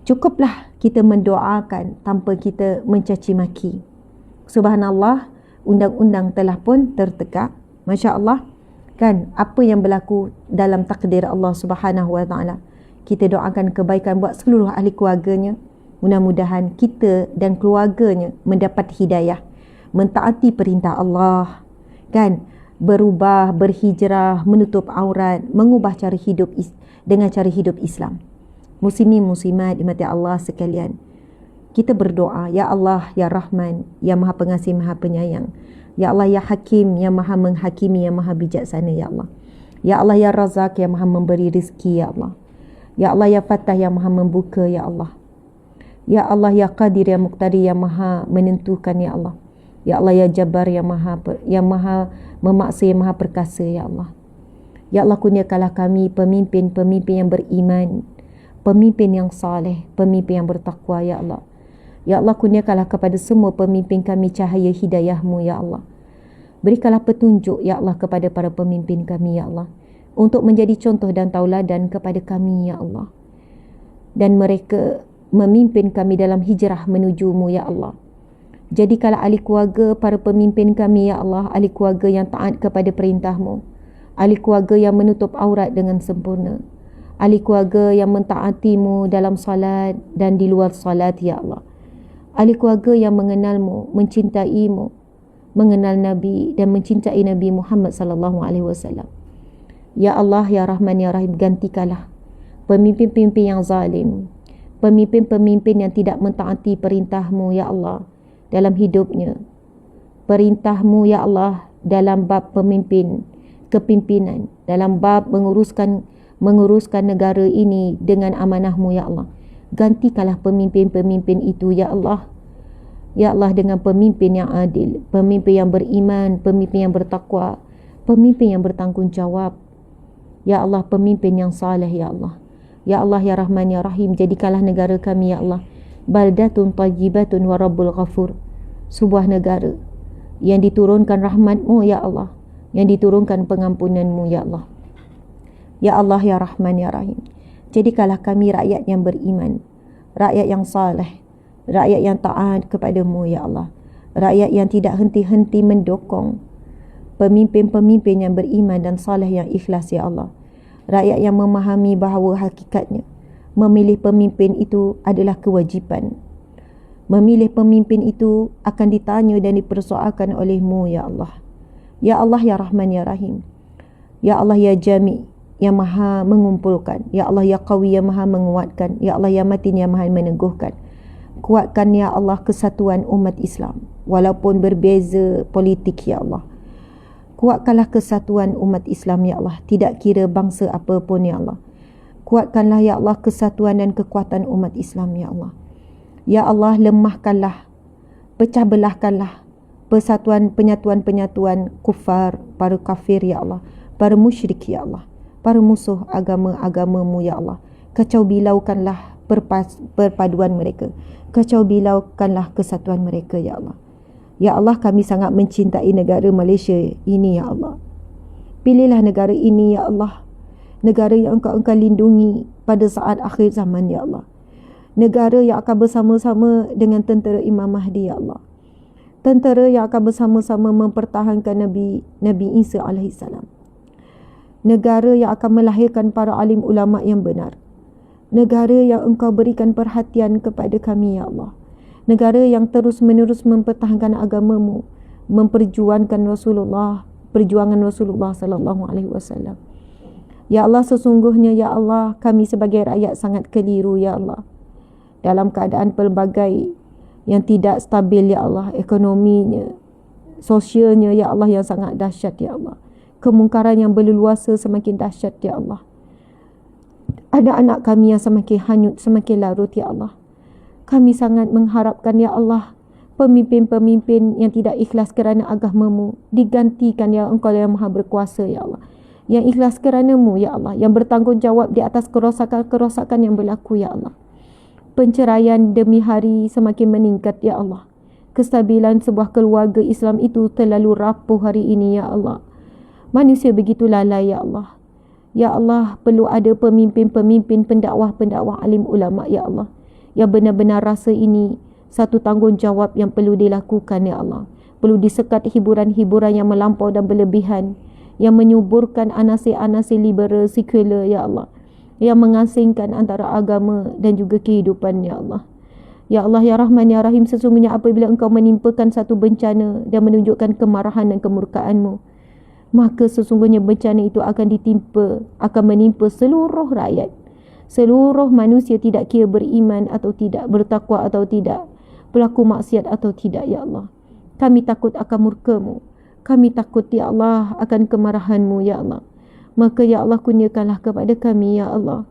Cukuplah kita mendoakan tanpa kita mencaci maki. Subhanallah, undang-undang telah pun tertegak. Masya Allah, kan apa yang berlaku dalam takdir Allah Subhanahu wa taala. Kita doakan kebaikan buat seluruh ahli keluarganya. Mudah-mudahan kita dan keluarganya mendapat hidayah, mentaati perintah Allah, kan? Berubah, berhijrah, menutup aurat, mengubah cara hidup dengan cara hidup Islam. Muslimin muslimat dimati Allah sekalian, kita berdoa, Ya Allah, Ya Rahman, Ya Maha Pengasih, Maha Penyayang, Ya Allah, Ya Hakim, Ya Maha Menghakimi, Ya Maha Bijaksana, Ya Allah. Ya Allah ya Razak yang maha memberi rezeki ya Allah. Ya Allah ya Fatah yang maha membuka ya Allah. Ya Allah ya Qadir ya Muqtadi yang maha menentukan ya Allah. Ya Allah ya Jabbar yang maha memaksa, yang maha perkasa ya Allah. Ya Allah kurniakanlah kami pemimpin-pemimpin yang beriman, pemimpin yang saleh, pemimpin yang bertakwa ya Allah. Ya Allah kurniakanlah kepada semua pemimpin kami cahaya hidayah-Mu ya Allah. Berikanlah petunjuk ya Allah kepada para pemimpin kami ya Allah, untuk menjadi contoh dan tauladan kepada kami ya Allah. Dan mereka memimpin kami dalam hijrah menuju-Mu ya Allah. Jadikanlah ahli keluarga para pemimpin kami ya Allah, ahli keluarga yang taat kepada perintah-Mu, ahli keluarga yang menutup aurat dengan sempurna, ahli keluarga yang mentaati-Mu dalam salat dan di luar salat ya Allah, ahli keluarga yang mengenal-Mu, mencintai-Mu, mengenal Nabi dan mencintai Nabi Muhammad sallallahu alaihi wasallam. Ya Allah ya Rahman ya Rahim, gantikanlah pemimpin-pemimpin yang zalim, pemimpin-pemimpin yang tidak mentaati perintah-Mu ya Allah dalam hidupnya, perintah-Mu ya Allah dalam bab kepimpinan, dalam bab menguruskan negara ini dengan amanah-Mu ya Allah. Gantikanlah pemimpin-pemimpin itu ya Allah. Ya Allah dengan pemimpin yang adil, pemimpin yang beriman, pemimpin yang bertakwa, pemimpin yang bertanggungjawab. Ya Allah pemimpin yang saleh ya Allah. Ya Allah ya Rahman ya Rahim, jadikanlah negara kami ya Allah baldatun tayyibatun wa rabbul ghafur, sebuah negara yang diturunkan rahmat-Mu ya Allah, yang diturunkan pengampunan-Mu ya Allah. Ya Allah ya Rahman ya Rahim, jadikanlah kami rakyat yang beriman, rakyat yang saleh, rakyat yang taat kepada-Mu ya Allah, rakyat yang tidak henti-henti mendukung pemimpin-pemimpin yang beriman dan saleh yang ikhlas ya Allah, rakyat yang memahami bahawa hakikatnya memilih pemimpin itu adalah kewajipan. Memilih pemimpin itu akan ditanya dan dipersoalkan oleh-Mu ya Allah. Ya Allah ya Rahman ya Rahim, ya Allah ya Jami yang maha mengumpulkan, ya Allah ya Qawi yang maha menguatkan, ya Allah ya Matin yang maha meneguhkan. Kuatkan ya Allah kesatuan umat Islam walaupun berbeza politik ya Allah. Kuatkanlah kesatuan umat Islam ya Allah, tidak kira bangsa apapun ya Allah. Kuatkanlah ya Allah kesatuan dan kekuatan umat Islam ya Allah. Ya Allah lemahkanlah, pecah belahkanlah penyatuan kufar, para kafir ya Allah, para musyrik ya Allah, para musuh agama-agama-Mu ya Allah. Kacau bilaukanlah perpaduan mereka, kacau bilaukanlah kesatuan mereka ya Allah. Ya Allah kami sangat mencintai negara Malaysia ini ya Allah. Pilihlah negara ini ya Allah, negara yang Engkau lindungi pada saat akhir zaman ya Allah. Negara yang akan bersama-sama dengan tentera Imam Mahdi ya Allah. Tentera yang akan bersama-sama mempertahankan Nabi Isa AS. Negara yang akan melahirkan para alim ulama yang benar. Negara yang Engkau berikan perhatian kepada kami ya Allah. Negara yang terus-menerus mempertahankan agama-Mu, memperjuangkan perjuangan Rasulullah sallallahu alaihi wasallam. Ya Allah sesungguhnya ya Allah kami sebagai rakyat sangat keliru ya Allah, dalam keadaan pelbagai yang tidak stabil ya Allah, ekonominya, sosialnya ya Allah yang sangat dahsyat ya Allah. Kemungkaran yang berleluasa semakin dahsyat ya Allah. Anak-anak kami yang semakin hanyut, semakin larut ya Allah. Kami sangat mengharapkan ya Allah, pemimpin-pemimpin yang tidak ikhlas kerana agama-Mu digantikan ya Engkau yang maha berkuasa ya Allah, yang ikhlas kerana-Mu ya Allah, yang bertanggungjawab di atas kerosakan-kerosakan yang berlaku ya Allah. Penceraian demi hari semakin meningkat ya Allah. Kestabilan sebuah keluarga Islam itu terlalu rapuh hari ini ya Allah. Manusia begitu lalai ya Allah. Ya Allah, perlu ada pemimpin-pemimpin, pendakwah-pendakwah, alim ulama ya Allah, yang benar-benar rasa ini satu tanggungjawab yang perlu dilakukan ya Allah. Perlu disekat hiburan-hiburan yang melampau dan berlebihan, yang menyuburkan anasir-anasir liberal sekular ya Allah, yang mengasingkan antara agama dan juga kehidupan ya Allah. Ya Allah ya Rahman ya Rahim, sesungguhnya apabila Engkau menimpakan satu bencana dan menunjukkan kemarahan dan kemurkaan-Mu, maka sesungguhnya bencana itu akan menimpa seluruh rakyat, seluruh manusia, tidak kira beriman atau tidak, bertakwa atau tidak, pelaku maksiat atau tidak ya Allah. Kami takut akan murka-Mu, kami takut ya Allah akan kemarahan-Mu ya Allah. Maka ya Allah, kurniakanlah kepada kami ya Allah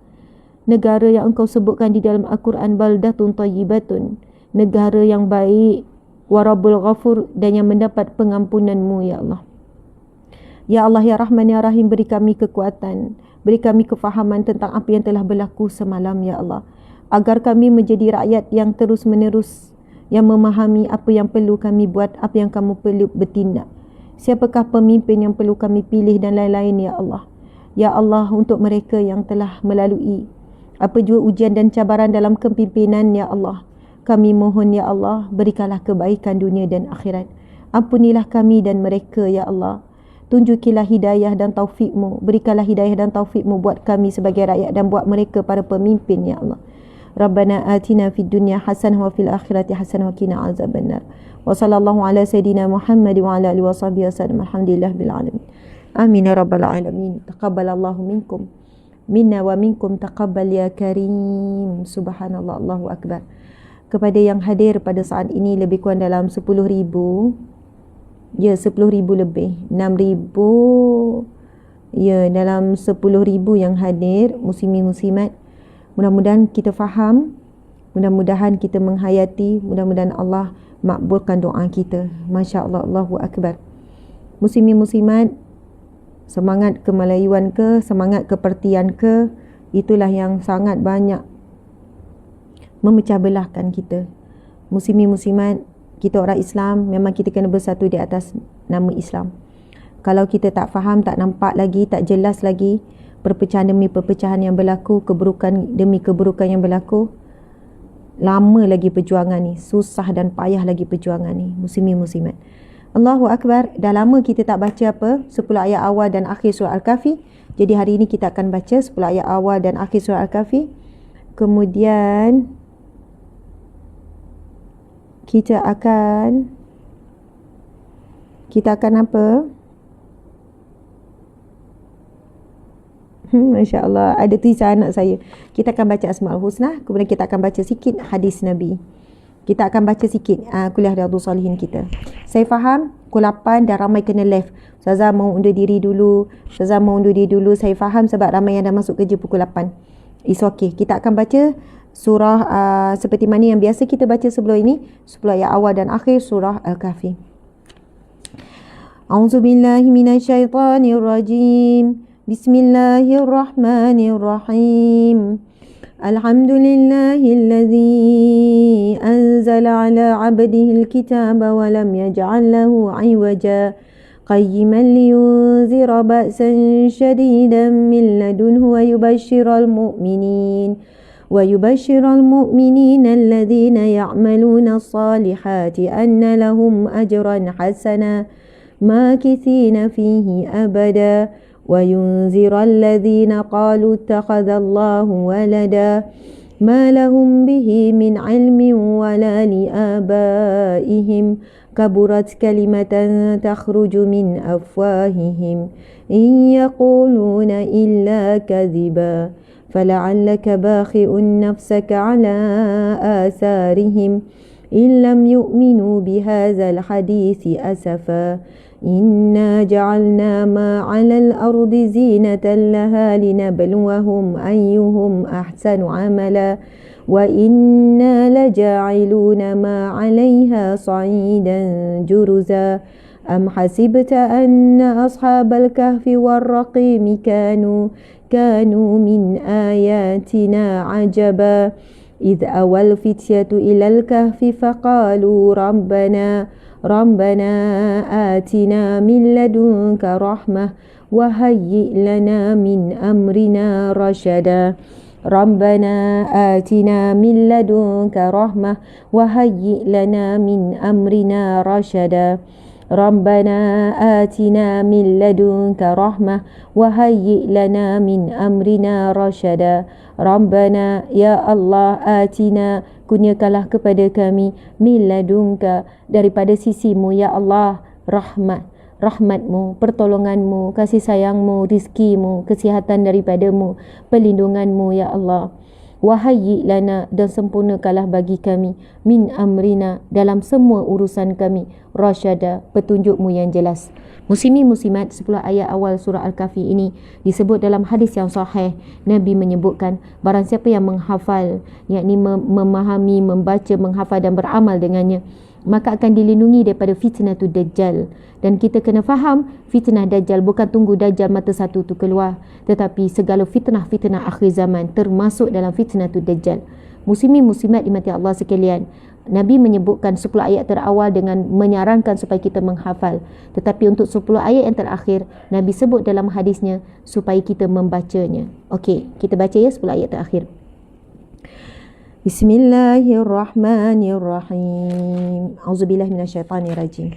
negara yang engkau sebutkan di dalam Al-Quran, baldatun tayyibatun, negara yang baik, warabul ghafur, dan yang mendapat pengampunanmu ya Allah. Ya Allah ya Rahman ya Rahim, beri kami kekuatan, beri kami kefahaman tentang apa yang telah berlaku semalam ya Allah, agar kami menjadi rakyat yang terus menerus yang memahami apa yang perlu kami buat, apa yang kamu perlu bertindak, siapakah pemimpin yang perlu kami pilih dan lain-lain ya Allah. Ya Allah, untuk mereka yang telah melalui apa jua ujian dan cabaran dalam kepimpinan ya Allah, kami mohon ya Allah, berikanlah kebaikan dunia dan akhirat. Ampunilah kami dan mereka ya Allah. Tunjukilah hidayah dan taufikmu, berikanlah hidayah dan taufikmu buat kami sebagai rakyat dan buat mereka para pemimpin ya Allah. Rabbana atina fid dunya hasanah wa fil akhirati hasanah wa qina azabannar. Wa sallallahu ala sayidina Muhammad wa ala alihi wa sahbihi wasallam. Alhamdulillah bil alamin. Amin ya rabbal alamin. Taqabbalallahu minkum minna wa minkum taqabbal ya karim. Subhanallah, Allahu akbar. Kepada yang hadir pada saat ini lebih kurang dalam 10,000, ya 10,000 lebih, 6,000, ya dalam 10,000 yang hadir, muslimin muslimat. Mudah-mudahan kita faham, mudah-mudahan kita menghayati, mudah-mudahan Allah makbulkan doa kita. Masya Allah, Allahu akbar. Muslimin muslimat, semangat kemelayuan ke, semangat kepertian ke, itulah yang sangat banyak memecah belahkan kita. Muslimin muslimat, kita orang Islam, memang kita kena bersatu di atas nama Islam. Kalau kita tak faham, tak nampak lagi, tak jelas lagi perpecahan demi perpecahan yang berlaku, keburukan demi keburukan yang berlaku, lama lagi perjuangan ni, susah dan payah lagi perjuangan ni. Muslimin muslimat, Allahu Akbar. Dah lama kita tak baca apa 10 ayat awal dan akhir surah Al-Kahfi. Jadi hari ini kita akan baca 10 ayat awal dan akhir surah Al-Kahfi. Kemudian kita akan apa? Masya Allah, ada tulisan anak saya. Kita akan baca Asmaul Husna, kemudian kita akan baca sikit hadis Nabi. Kita akan baca sikit kuliah Riyadhus Salihin kita. Saya faham pukul 8 dah ramai kena live. Ustazah mau undur diri dulu. Saya faham sebab ramai yang dah masuk kerja pukul 8. It's okay. Kita akan baca surah seperti mana yang biasa kita baca sebelum ini. 10 ayat awal dan akhir surah Al-Kahfi. A'udzubillahi minasyaitanirrajim. Bismillahirrahmanirrahim. Alhamdulillahilladzi anzala ala 'abdihi al-kitaba wa lam yaj'al lahu 'iwaja qayyiman liyunzira ba'san shadidan min ladunhu wa yubashshiral mu'minina alladhina ya'maluna as-salihati anna lahum ajran hasana makithina fihi abada وينذر الذين قالوا اتخذ الله ولدا ما لهم به من علم ولا لآبائهم كبرت كلمة تخرج من أفواههم إن يقولون إلا كذبا فلعلك باخئ نفسك على آثارهم إن لم يؤمنوا بهذا الحديث أسفا إنا جعلنا ما على الأرض زينة لها لنبلوهم أيهم أحسن عملا وإنا لجاعلون ما عليها صعيدا جرزا أم حسبت أن أصحاب الكهف والرقيم كانوا من آياتنا عجبا إذ أوى الفتية إلى الكهف فقالوا ربنا آتنا من لدنك رحمة وهيئ لنا من أمرنا رشدا ربنا آتنا من لدنك رحمة وهيئ لنا من أمرنا رشدا ربنا آتنا من لدنك رحمة وهيئ لنا من أمرنا رشدا ربنا يا الله آتنا kurniakanlah kepada kami min ladunka, daripada sisimu ya Allah, rahmatmu, pertolonganmu, kasih sayangmu, rizkimu, kesihatan daripadamu, perlindunganmu ya Allah. wahayyi lana, dan sempurnakanlah bagi kami, min amrina, dalam semua urusan kami, rasyada, petunjukmu yang jelas. Muslimin muslimat, 10 ayat awal surah Al-Kahfi ini disebut dalam hadis yang sahih. Nabi menyebutkan barang siapa yang menghafal, yakni memahami, membaca, menghafal dan beramal dengannya, maka akan dilindungi daripada fitnah tu Dajjal. Dan kita kena faham, fitnah Dajjal bukan tunggu Dajjal mata satu tu keluar, tetapi segala fitnah-fitnah akhir zaman termasuk dalam fitnah tu Dajjal. Muslimin muslimat dimati Allah sekalian, Nabi menyebutkan 10 ayat terawal dengan menyarankan supaya kita menghafal. Tetapi untuk 10 ayat yang terakhir, Nabi sebut dalam hadisnya supaya kita membacanya. Okey, kita baca ya 10 ayat terakhir. Bismillahirrahmanirrahim. Auzubillahi minasyaitanirrajim.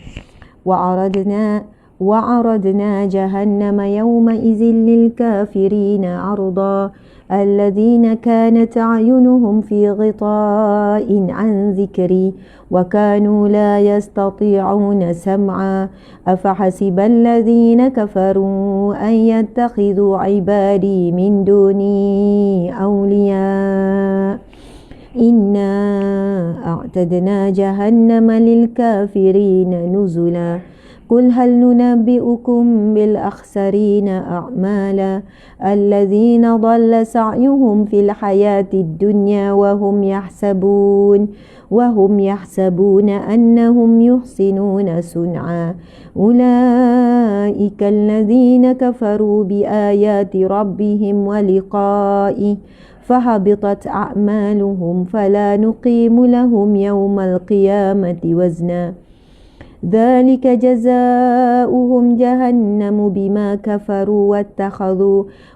وعرضنا جهنم يومئذ للكافرين عرضا الذين كانت أعينهم في غطاء عن ذكري وكانوا لا يستطيعون سمعا أفحسب الذين كفروا أن يتخذوا عبادي من دوني أولياء إنا أعتدنا جهنم للكافرين نزلا قل هل ننبئكم بالأخسرين أعمالا الذين ضل سعيهم في الحياة الدنيا وهم يحسبون أنهم يحسنون صنعا أولئك الذين كفروا بآيات ربهم ولقائه فهبطت أعمالهم فلا نقيم لهم يوم القيامة وزنا ذلك جزاؤهم جهنم بما كفروا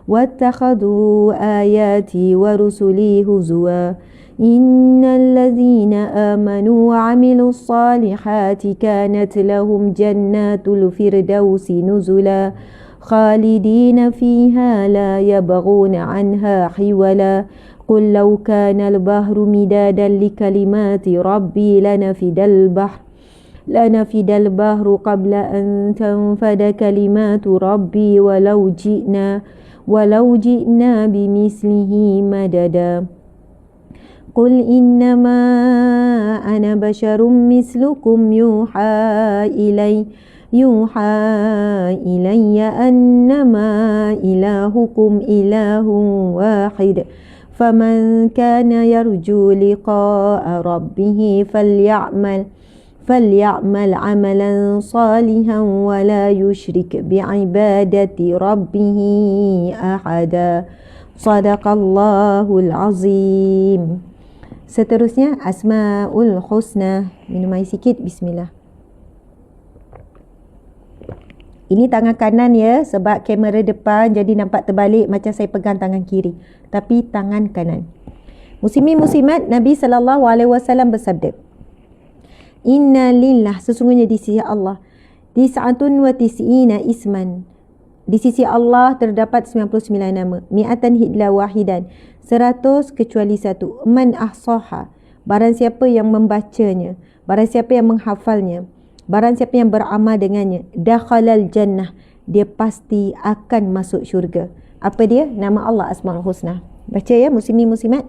واتخذوا آياتي ورسلي هزوا إن الذين آمنوا وعملوا الصالحات كانت لهم جنات الفردوس نزلا خالدين فيها لا يبغون عنها حولا قل لو كان البحر مدادا لكلمات ربي لنفد البحر قبل أن تنفد كلمات ربي ولو جئنا بمثله مددا قل إنما أنا بشر مثلكم يوحى إلي أنما إلهكم إله واحد فمن كان يرجو لقاء ربه فليعمل عملا صالحا ولا يشرك بعبادة ربه أحدا صدق الله العظيم. Seterusnya Asmaul Husna. Minum air sikit. Bismillah. Ini tangan kanan ya, sebab kamera depan jadi nampak terbalik macam saya pegang tangan kiri. Tapi tangan kanan. Muslimin muslimat, Nabi SAW bersabda, Inna lillah, sesungguhnya di sisi Allah, tis'atun wa tis'ina isman, di sisi Allah terdapat 99 nama, mi'atan hidla wahidan, 100 kecuali satu, man ahsaha, barang siapa yang membacanya, barang siapa yang menghafalnya, barang siapa yang beramal dengannya, dakhalal jannah, dia pasti akan masuk syurga. Apa dia? Nama Allah Asmaul Husna. Baca ya muslimin muslimat.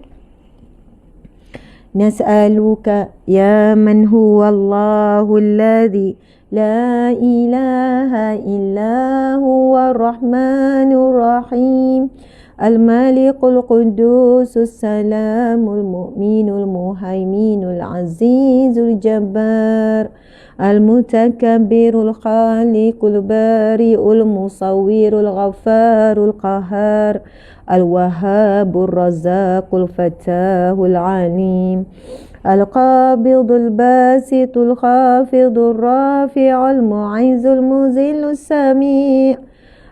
Nas'aluka ya man huwa Allahul ladzi la ilaha illa huwa ar-rahmanur rahim al-malikul qudusus salamul mu'minul muhaiminul azizul jabbar al-mutakabbirul khaliqul bari'ul musawwirul ghaffarul qahhar al-wahhabur razzaqul fatahul alim al-qabidul basitul khafidul rafi'ul mu'izzul muzillus sami'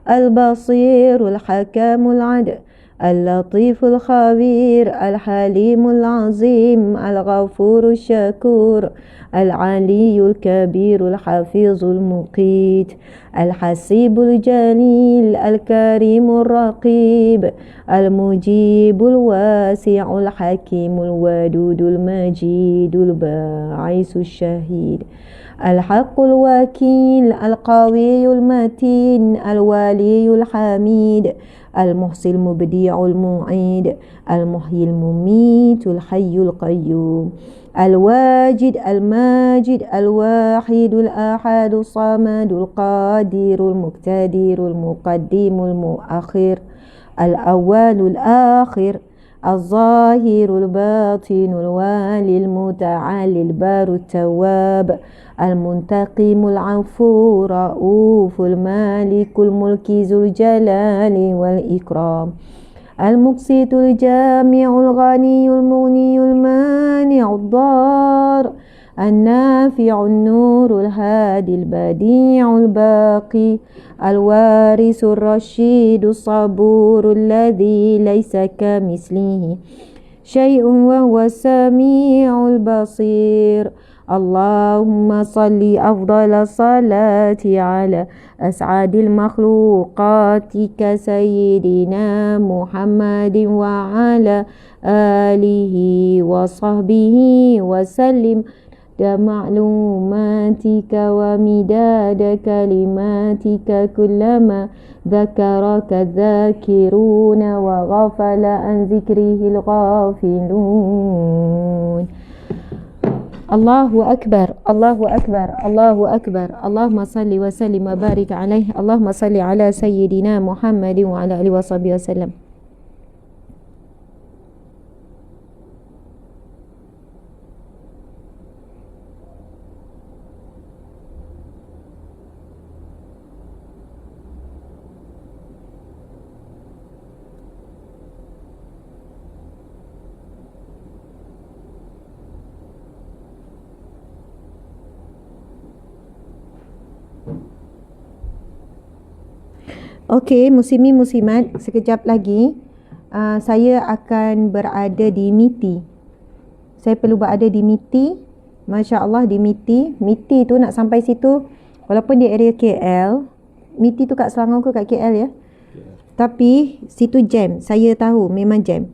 al-basirul hakamul adl al-latiful khabir al-halimul azim al-ghafurul syakur al-aliyul kabirul hafizul muqit al-hasibul jalil al-karimul raqib al-mujibul wasi'ul hakimul wadudul majidul ba'isul syahid al-haqqul wakil al-qawiyul matin al-waliyul hamid المحصي المبديع المعيد المحيي المميت الحي القيوم الواجد الماجد الواحد الأحد الصمد القادر المقتدر المقدم المؤخر الأول الآخر الظاهر الباطن الوالي المتعالي البار التواب المنتقم العفو رؤوف المالك الملك ذو الجلال والإكرام المقسط الجامع الغني المغني المانع الضار النافع النور الهادي البديع الباقي الوارث الرشيد الصبور الذي ليس كمثله شيء وهو السميع البصير اللهم صل أفضل الصلاة على أسعد المخلوقات سيدنا محمد وعلى آله وصحبه وسلم معلوماتك ومداد كلماتك كلما ذكرك الذاكرون وغفل عن ذكره الغافلون الله أكبر الله أكبر الله أكبر اللهم صل وسلم وبارك عليه اللهم صل على سيدنا محمد وعلى آله وصحبه وسلم. Okey, muslimin muslimat, sekejap lagi saya akan berada di MITI. Saya perlu berada di MITI. Masya Allah, di MITI. MITI tu nak sampai situ, walaupun di area KL, MITI tu kat Selangor ke kat KL ya? Tapi situ jam, saya tahu memang jam.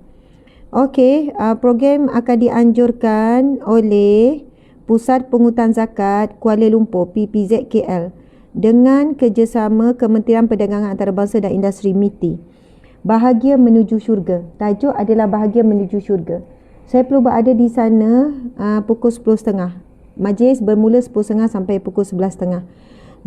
Okey, program akan dianjurkan oleh Pusat Pungutan Zakat Kuala Lumpur PPZ KL dengan kerjasama Kementerian Perdagangan Antarabangsa dan Industri MITI. Bahagia menuju syurga. Tajuk adalah Bahagia menuju syurga. Saya perlu berada di sana pukul 10.30. Majlis bermula 10.30 sampai pukul 11.30.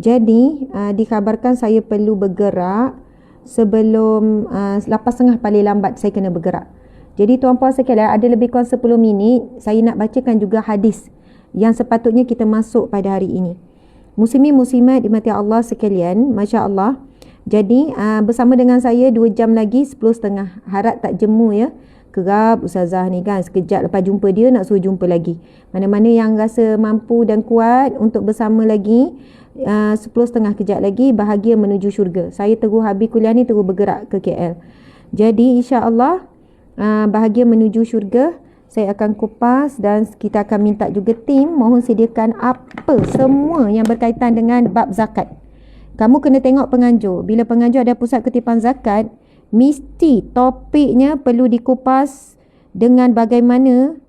Jadi dikhabarkan saya perlu bergerak sebelum 8.30 paling lambat saya kena bergerak. Jadi tuan-puan sekalian, ada lebih kurang 10 minit saya nak bacakan juga hadis yang sepatutnya kita masuk pada hari ini. Muslimin muslimat dimati Allah sekalian, Masya Allah. Jadi bersama dengan saya 2 jam lagi 10.30. Harap tak jemu ya. Kerap ustazah ni kan, sekejap lepas jumpa dia nak suruh jumpa lagi. Mana-mana yang rasa mampu dan kuat untuk bersama lagi 10.30 kejap lagi, bahagia menuju syurga. Saya terus habis kuliah ni terus bergerak ke KL. Jadi insya-Allah bahagia menuju syurga saya akan kupas dan kita akan minta juga tim mohon sediakan apa semua yang berkaitan dengan bab zakat. Kamu kena tengok penganjur. Bila penganjur ada pusat kutipan zakat, mesti topiknya perlu dikupas dengan bagaimana,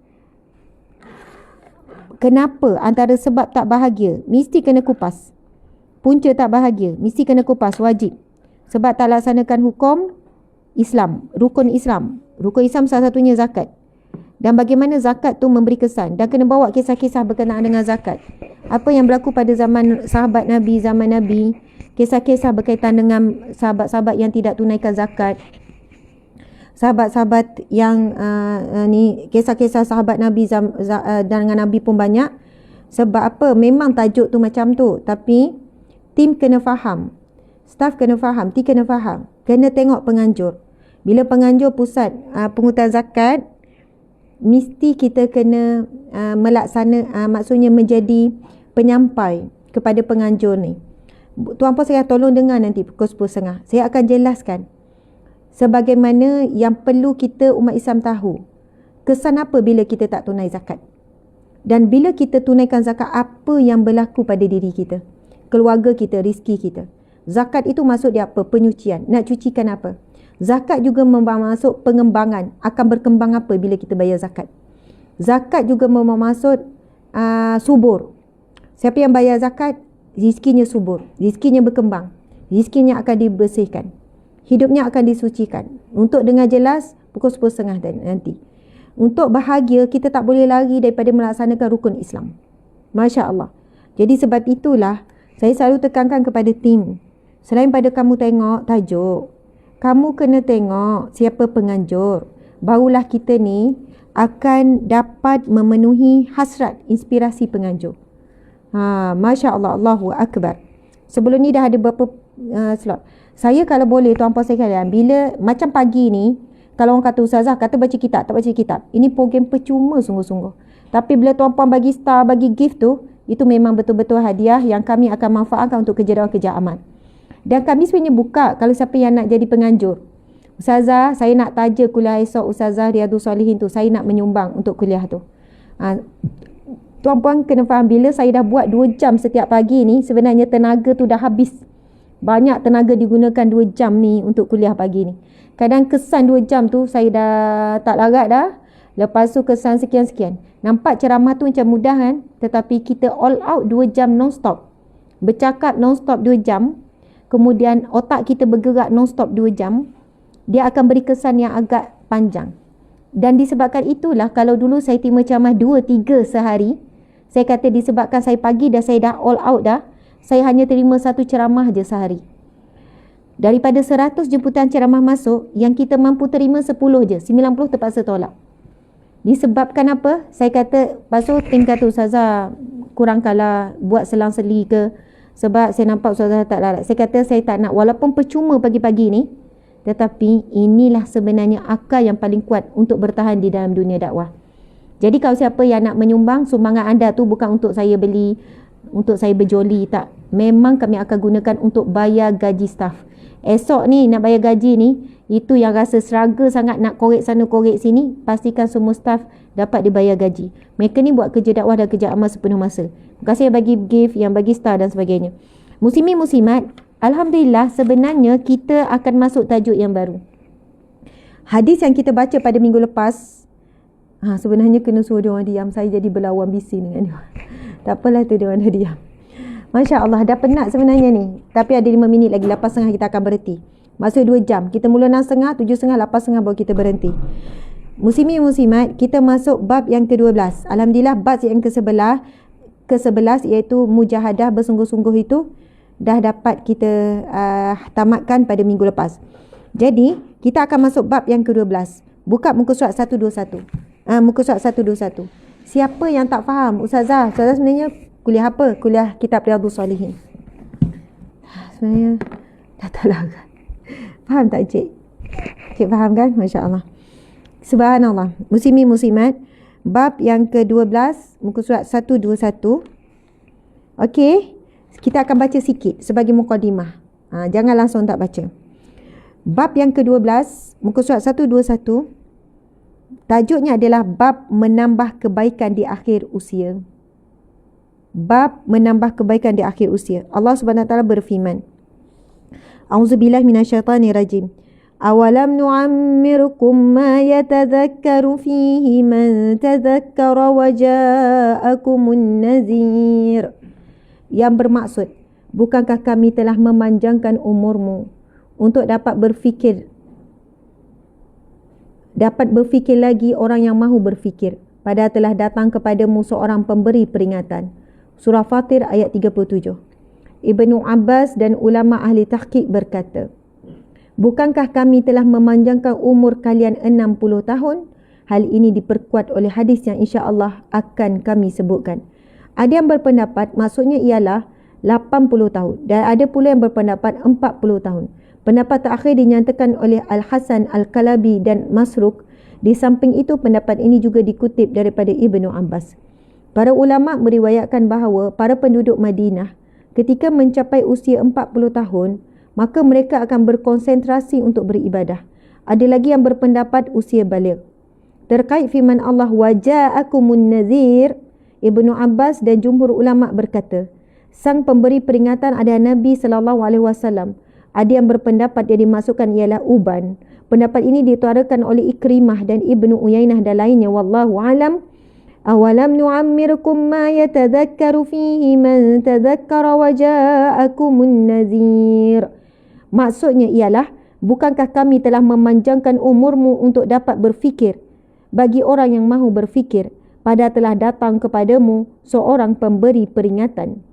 kenapa, antara sebab tak bahagia, mesti kena kupas. Punca tak bahagia, mesti kena kupas, wajib. Sebab tak laksanakan hukum Islam, rukun Islam. Rukun Islam salah satunya zakat. Dan bagaimana zakat tu memberi kesan. Dan kena bawa kisah-kisah berkenaan dengan zakat. Apa yang berlaku pada zaman sahabat Nabi, zaman Nabi. Kisah-kisah berkaitan dengan sahabat-sahabat yang tidak tunaikan zakat. Sahabat-sahabat yang ni, kisah-kisah sahabat Nabi dengan Nabi pun banyak. Sebab apa? Memang tajuk tu macam tu. Tapi tim kena faham. Staff kena faham. Tim kena faham. Kena tengok penganjur. Bila penganjur pusat pungutan zakat, mesti kita kena maksudnya menjadi penyampai kepada penganjur ni. Tuan-puan saya tolong dengar nanti pukul 10.30. Saya akan jelaskan sebagaimana yang perlu kita umat Islam tahu. Kesan apa bila kita tak tunai zakat? Dan bila kita tunaikan zakat, apa yang berlaku pada diri kita, keluarga kita, rezeki kita. Zakat itu maksud dia apa? Penyucian. Nak cucikan apa? Zakat juga membawa masuk pengembangan. Akan berkembang apa bila kita bayar zakat? Zakat juga membawa masuk subur. Siapa yang bayar zakat, rezekinya subur. Rezekinya berkembang. Rezekinya akan dibersihkan. hidupnya akan disucikan. Untuk dengar jelas, pukul 10.30 nanti. Untuk bahagia, kita tak boleh lari daripada melaksanakan rukun Islam. Masya Allah. Jadi sebab itulah, saya selalu tekankan kepada tim. Selain pada kamu tengok tajuk, kamu kena tengok siapa penganjur. Barulah kita ni akan dapat memenuhi hasrat inspirasi penganjur. Masya Allah, Allahu Akbar. Sebelum ni dah ada berapa slot. Saya kalau boleh tuan-puan sekalian, bila macam pagi ni, kalau orang kata ustazah kata baca kitab, tak baca kitab. Ini program percuma sungguh-sungguh. Tapi bila tuan-puan bagi star, bagi gift tu, itu memang betul-betul hadiah yang kami akan manfaatkan untuk kerja amal. Dan kami sebenarnya buka kalau siapa yang nak jadi penganjur. Ustazah, saya nak taja kuliah esok Ustazah Riyadhus Salihin tu. Saya nak menyumbang untuk kuliah tu. Tuan-puan kena faham, bila saya dah buat 2 jam setiap pagi ni, sebenarnya tenaga tu dah habis. Banyak tenaga digunakan 2 jam ni untuk kuliah pagi ni. Kadang kesan 2 jam tu saya dah tak larat dah. Lepas tu kesan sekian-sekian. Nampak ceramah tu macam mudah kan? Tetapi kita all out 2 jam non-stop. Bercakap non-stop 2 jam. Kemudian otak kita bergerak non-stop 2 jam. Dia akan beri kesan yang agak panjang. Dan disebabkan itulah, kalau dulu saya terima ceramah 2-3 sehari, saya kata disebabkan saya pagi dah, saya dah all out dah, saya hanya terima 1 ceramah je sehari. Daripada 100 jemputan ceramah masuk, yang kita mampu terima 10 je, 90 terpaksa tolak. Disebabkan apa? Saya kata, lepas tu tim kata Ustazah kurangkanlah buat selang-seli ke, sebab saya nampak Ustazah tak larat. Saya kata saya tak nak, walaupun percuma pagi-pagi ni, tetapi inilah sebenarnya akal yang paling kuat untuk bertahan di dalam dunia dakwah. Jadi kalau siapa yang nak menyumbang, sumbangan anda tu bukan untuk saya beli, untuk saya berjoli, tak. Memang kami akan gunakan untuk bayar gaji staf. Esok ni nak bayar gaji ni, itu yang rasa struggle sangat nak korek sana korek sini, pastikan semua staf dapat dibayar gaji. Mereka ni buat kerja dakwah dan kerja amal sepenuh masa. Terima kasih yang bagi gift, yang bagi star dan sebagainya. Muslimin muslimat, alhamdulillah sebenarnya kita akan masuk tajuk yang baru. Hadis yang kita baca pada minggu lepas, sebenarnya kena suruh dia orang diam. Saya jadi berlawan bising dengan dia. Tak apalah tu dia orang dah diam. Masya Allah, dah penat sebenarnya ni. Tapi ada 5 minit lagi, 8.30 kita akan berhenti. Maksud 2 jam. Kita mula 6.30, 7.30, 8.30 baru kita berhenti. Muslimin muslimat, kita masuk bab yang ke-12. Alhamdulillah bab yang ke-11 iaitu mujahadah, bersungguh-sungguh itu dah dapat kita tamatkan pada minggu lepas. Jadi, kita akan masuk bab yang ke-12. Buka muka surat 121. Muka surat 121. Siapa yang tak faham, Ustazah sebenarnya kuliah apa? Kuliah kitab Riyadhus Salihin. Sebenarnya dah tak larat. Faham tak cik? Cik faham kan? Masya Allah. Subhanallah. Muslimin muslimat, bab yang ke-12, muka surat 121. Okey, kita akan baca sikit sebagai mukadimah. Jangan langsung tak baca. Bab yang ke-12, muka surat 121. Tajuknya adalah bab menambah kebaikan di akhir usia. Bab menambah kebaikan di akhir usia. Allah Subhanahu Wa Taala berfirman, A'udzubillahi minasyaitanirrajim. Awalam nu'ammirkum ma yatadhakkaru fihi man tadhakkara wa ja'akumun nazir. Yang bermaksud, bukankah kami telah memanjangkan umurmu untuk dapat berfikir lagi orang yang mahu berfikir, padahal telah datang kepadamu seorang pemberi peringatan. Surah Fatir ayat 37. Ibnu Abbas dan ulama ahli tahqiq berkata, bukankah kami telah memanjangkan umur kalian 60 tahun? Hal ini diperkuat oleh hadis yang insya-Allah akan kami sebutkan. Ada yang berpendapat maksudnya ialah 80 tahun dan ada pula yang berpendapat 40 tahun. Pendapat terakhir dinyatakan oleh Al-Hasan Al-Kalabi dan Masruq. Di samping itu, pendapat ini juga dikutip daripada Ibnu Abbas. Para ulama meriwayatkan bahawa para penduduk Madinah ketika mencapai usia 40 tahun, maka mereka akan berkonsentrasi untuk beribadah. Ada lagi yang berpendapat usia baligh. Terkait firman Allah, waja'akumun nazir, Ibnu Abbas dan jumhur ulama berkata, sang pemberi peringatan adalah Nabi SAW. Ada yang berpendapat yang dimasukkan ialah uban. Pendapat ini diutarakan oleh Ikrimah dan Ibnu Uyainah dan lainnya. Wallahu alam. Awalam nu'ammirkum ma yatadhakkaru fihi man tadhakkara wa ja'akumun nazir. Maksudnya ialah, bukankah kami telah memanjangkan umurmu untuk dapat berfikir bagi orang yang mahu berfikir, padahal telah datang kepadamu seorang pemberi peringatan.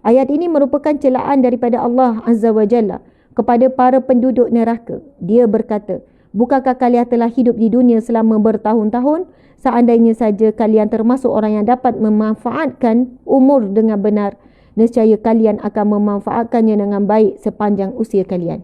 Ayat ini merupakan celaan daripada Allah Azza wa Jalla kepada para penduduk neraka. Dia berkata, bukankah kalian telah hidup di dunia selama bertahun-tahun? Seandainya saja kalian termasuk orang yang dapat memanfaatkan umur dengan benar, nescaya kalian akan memanfaatkannya dengan baik sepanjang usia kalian.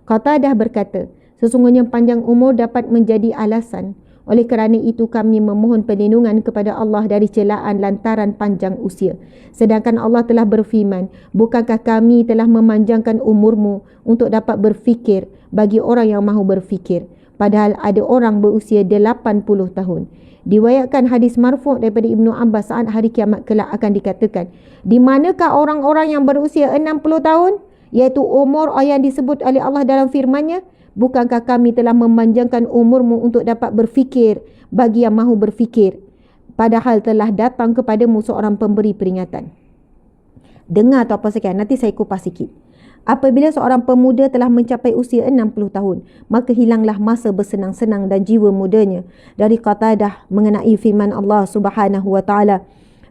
Qatadah berkata, sesungguhnya panjang umur dapat menjadi alasan. Oleh kerana itu kami memohon perlindungan kepada Allah dari celaan lantaran panjang usia. Sedangkan Allah telah berfirman, bukankah kami telah memanjangkan umurmu untuk dapat berfikir bagi orang yang mahu berfikir, padahal ada orang berusia 80 tahun. Diwayatkan hadis marfu' daripada Ibnu Abbas, saat hari kiamat kelak akan dikatakan, di manakah orang-orang yang berusia 60 tahun? Iaitu umur yang disebut oleh Allah dalam firman-Nya, bukankah kami telah memanjangkan umurmu untuk dapat berfikir bagi yang mahu berfikir, padahal telah datang kepadamu seorang pemberi peringatan. Dengar tu apa sekian, nanti saya kupas sikit. Apabila seorang pemuda telah mencapai usia 60 tahun, maka hilanglah masa bersenang-senang dan jiwa mudanya. Dari Qatadah mengenai firman Allah Subhanahu wa taala,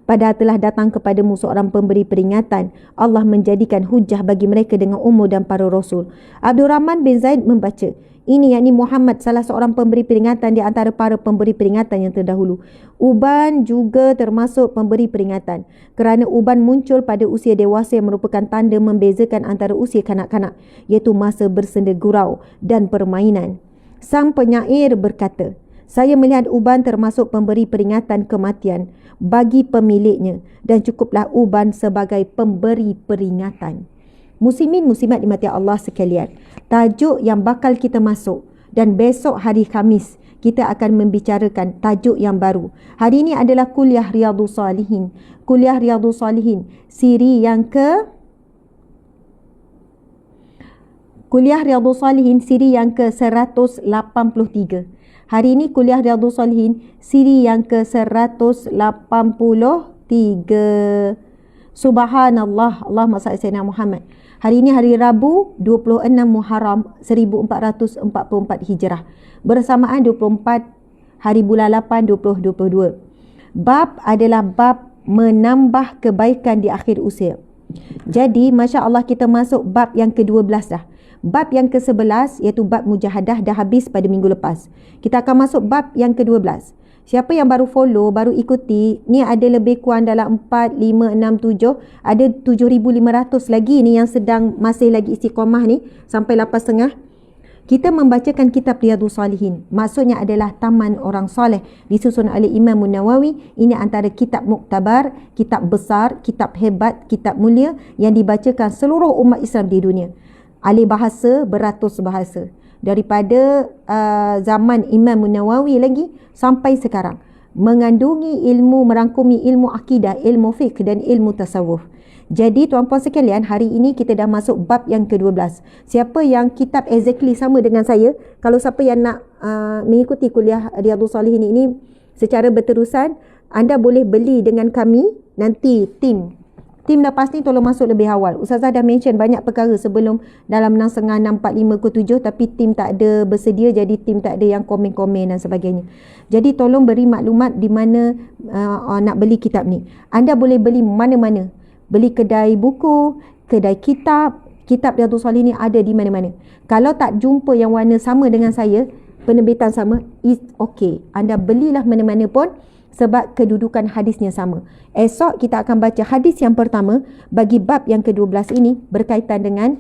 padahal telah datang kepadamu seorang pemberi peringatan, Allah menjadikan hujah bagi mereka dengan umur dan para rasul. Abdul Rahman bin Zaid membaca, ini yakni Muhammad, salah seorang pemberi peringatan di antara para pemberi peringatan yang terdahulu. Uban juga termasuk pemberi peringatan, kerana uban muncul pada usia dewasa yang merupakan tanda membezakan antara usia kanak-kanak, iaitu masa bersenda gurau dan permainan. Sang penyair berkata, saya melihat uban termasuk pemberi peringatan kematian bagi pemiliknya, dan cukuplah uban sebagai pemberi peringatan. Muslimin muslimat dimati Allah sekalian, tajuk yang bakal kita masuk, dan besok hari Khamis kita akan membicarakan tajuk yang baru. Hari ini adalah kuliah Riyadhus Salihin. Kuliah Riyadhus Salihin siri yang ke Kuliah Riyadhus Salihin siri yang ke-183. Hari ini kuliah Riyadhus Salihin siri yang ke-183. Subhanallah, Allahumma salli sayyidina Muhammad. Hari ini hari Rabu 26 Muharram 1444 Hijrah, bersamaan 24 hari bulan 8 2022. Bab adalah bab menambah kebaikan di akhir usia. Jadi Masya Allah kita masuk bab yang ke-12 dah. Bab yang ke-11 iaitu bab mujahadah dah habis pada minggu lepas. Kita akan masuk bab yang ke-12. Siapa yang baru follow, baru ikuti, ni ada lebih kurang dalam 4, 5, 6, 7, ada 7,500 lagi ni yang sedang masih lagi istiqamah ni sampai 8.30. Kita membacakan kitab Riyadhus Salihin. Maksudnya adalah taman orang soleh disusun oleh Imam Nawawi. Ini antara kitab muktabar, kitab besar, kitab hebat, kitab mulia yang dibacakan seluruh umat Islam di dunia. Alih bahasa, beratus bahasa. Daripada zaman Imam Nawawi lagi sampai sekarang, mengandungi ilmu, merangkumi ilmu akidah, ilmu fiqh dan ilmu tasawuf. Jadi tuan-puan sekalian, hari ini kita dah masuk bab yang ke-12. Siapa yang kitab exactly sama dengan saya, kalau siapa yang nak mengikuti kuliah Riyadhus Salihin ini secara berterusan, anda boleh beli dengan kami. Nanti tim lepas ni tolong masuk lebih awal. Ustazah dah mention banyak perkara sebelum dalam 6.30, 6.45 ke 7, tapi tim tak ada bersedia, jadi tim tak ada yang komen-komen dan sebagainya. Jadi tolong beri maklumat di mana nak beli kitab ni. Anda boleh beli mana-mana. Beli kedai buku, kedai kitab Riyadhus Salihin ni ada di mana-mana. Kalau tak jumpa yang warna sama dengan saya, penerbitan sama, it's okay. Anda belilah mana-mana pun, sebab kedudukan hadisnya sama. Esok kita akan baca hadis yang pertama bagi bab yang ke-12 ini, berkaitan dengan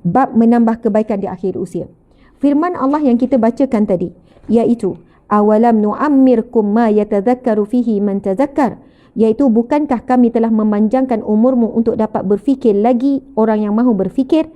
bab menambah kebaikan di akhir usia. Firman Allah yang kita bacakan tadi, iaitu awalam nu'ammirkum ma yatadhakkaru fihi man tadhakkar, iaitu bukankah kami telah memanjangkan umurmu untuk dapat berfikir lagi orang yang mahu berfikir,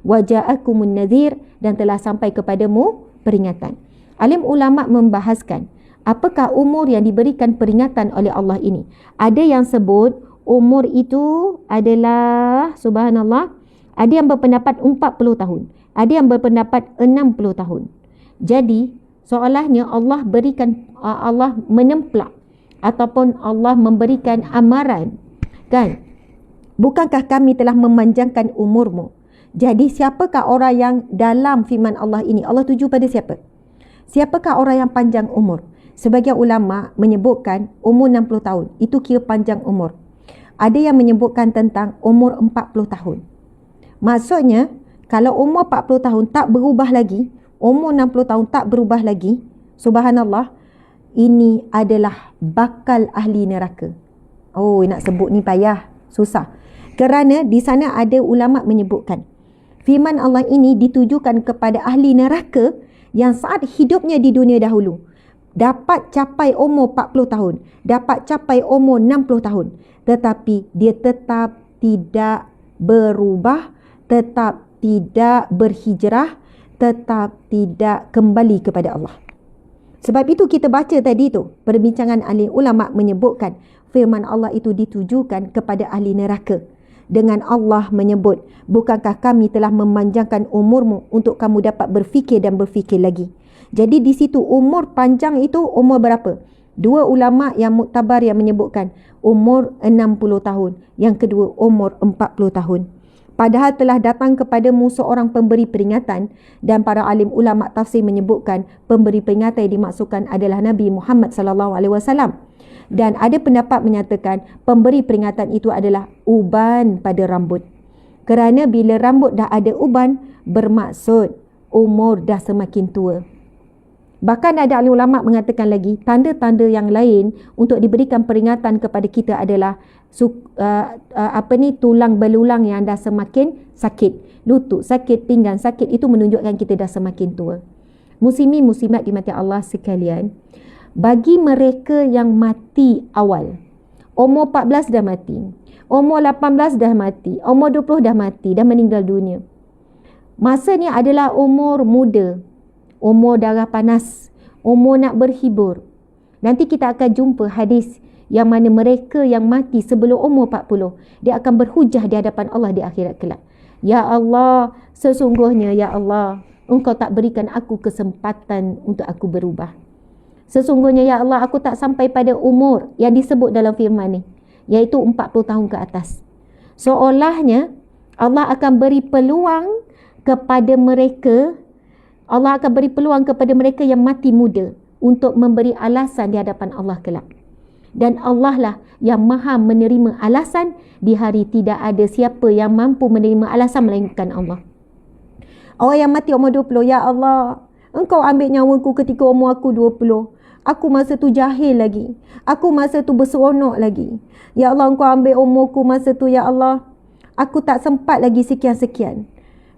waja'akumun nadhir, dan telah sampai kepadamu peringatan. Alim ulama membahaskan apakah umur yang diberikan peringatan oleh Allah ini. Ada yang sebut umur itu adalah, subhanallah, ada yang berpendapat 40 tahun, ada yang berpendapat 60 tahun. Jadi seolahnya Allah menemplak ataupun Allah memberikan amaran, kan? Bukankah kami telah memanjangkan umurmu? Jadi siapakah orang yang dalam firman Allah ini? Allah tuju pada siapa? Siapakah orang yang panjang umur? Sebagian ulama menyebutkan umur 60 tahun. Itu kira panjang umur. Ada yang menyebutkan tentang umur 40 tahun. Maksudnya, kalau umur 40 tahun tak berubah lagi, umur 60 tahun tak berubah lagi, subhanallah, ini adalah bakal ahli neraka. Oh, nak sebut ni payah, susah. Kerana di sana ada ulama menyebutkan, firman Allah ini ditujukan kepada ahli neraka yang saat hidupnya di dunia dahulu dapat capai umur 40 tahun, dapat capai umur 60 tahun, tetapi dia tetap tidak berubah, tetap tidak berhijrah, tetap tidak kembali kepada Allah. Sebab itu kita baca tadi tu, perbincangan ahli ulama menyebutkan firman Allah itu ditujukan kepada ahli neraka. Dengan Allah menyebut, bukankah kami telah memanjangkan umurmu untuk kamu dapat berfikir dan berfikir lagi. Jadi di situ umur panjang itu umur berapa? Dua ulama yang muktabar yang menyebutkan umur 60 tahun. Yang kedua umur 40 tahun. Padahal telah datang kepadamu seorang pemberi peringatan, dan para alim ulama tafsir menyebutkan pemberi peringatan yang dimaksudkan adalah Nabi Muhammad SAW. Dan ada pendapat menyatakan pemberi peringatan itu adalah uban pada rambut. Kerana bila rambut dah ada uban, bermaksud umur dah semakin tua. Bahkan ada ahli ulama mengatakan lagi, tanda-tanda yang lain untuk diberikan peringatan kepada kita adalah tulang belulang yang dah semakin sakit, lutut sakit, pinggang sakit, itu menunjukkan kita dah semakin tua. Muslimin muslimat dimati Allah sekalian, bagi mereka yang mati awal, umur 14 dah mati, umur 18 dah mati, umur 20 dah mati, dah meninggal dunia, masa ni adalah umur muda, umur darah panas, umur nak berhibur. Nanti kita akan jumpa hadis yang mana mereka yang mati sebelum umur 40, dia akan berhujah di hadapan Allah di akhirat kelak. Ya Allah, sesungguhnya ya Allah, Engkau tak berikan aku kesempatan untuk aku berubah. Sesungguhnya ya Allah, aku tak sampai pada umur yang disebut dalam firman ni, iaitu 40 tahun ke atas. Seolahnya Allah akan beri peluang kepada mereka, Allah akan beri peluang kepada mereka yang mati muda untuk memberi alasan di hadapan Allah kelak. Dan Allah lah yang maha menerima alasan. Di hari tidak ada siapa yang mampu menerima alasan melainkan Allah. Orang yang mati umur 20, ya Allah, Engkau ambil nyawaku ketika umur aku 20. Aku masa tu jahil lagi. Aku masa tu berseronok lagi. Ya Allah, Engkau ambil umurku masa tu, ya Allah. Aku tak sempat lagi sekian-sekian.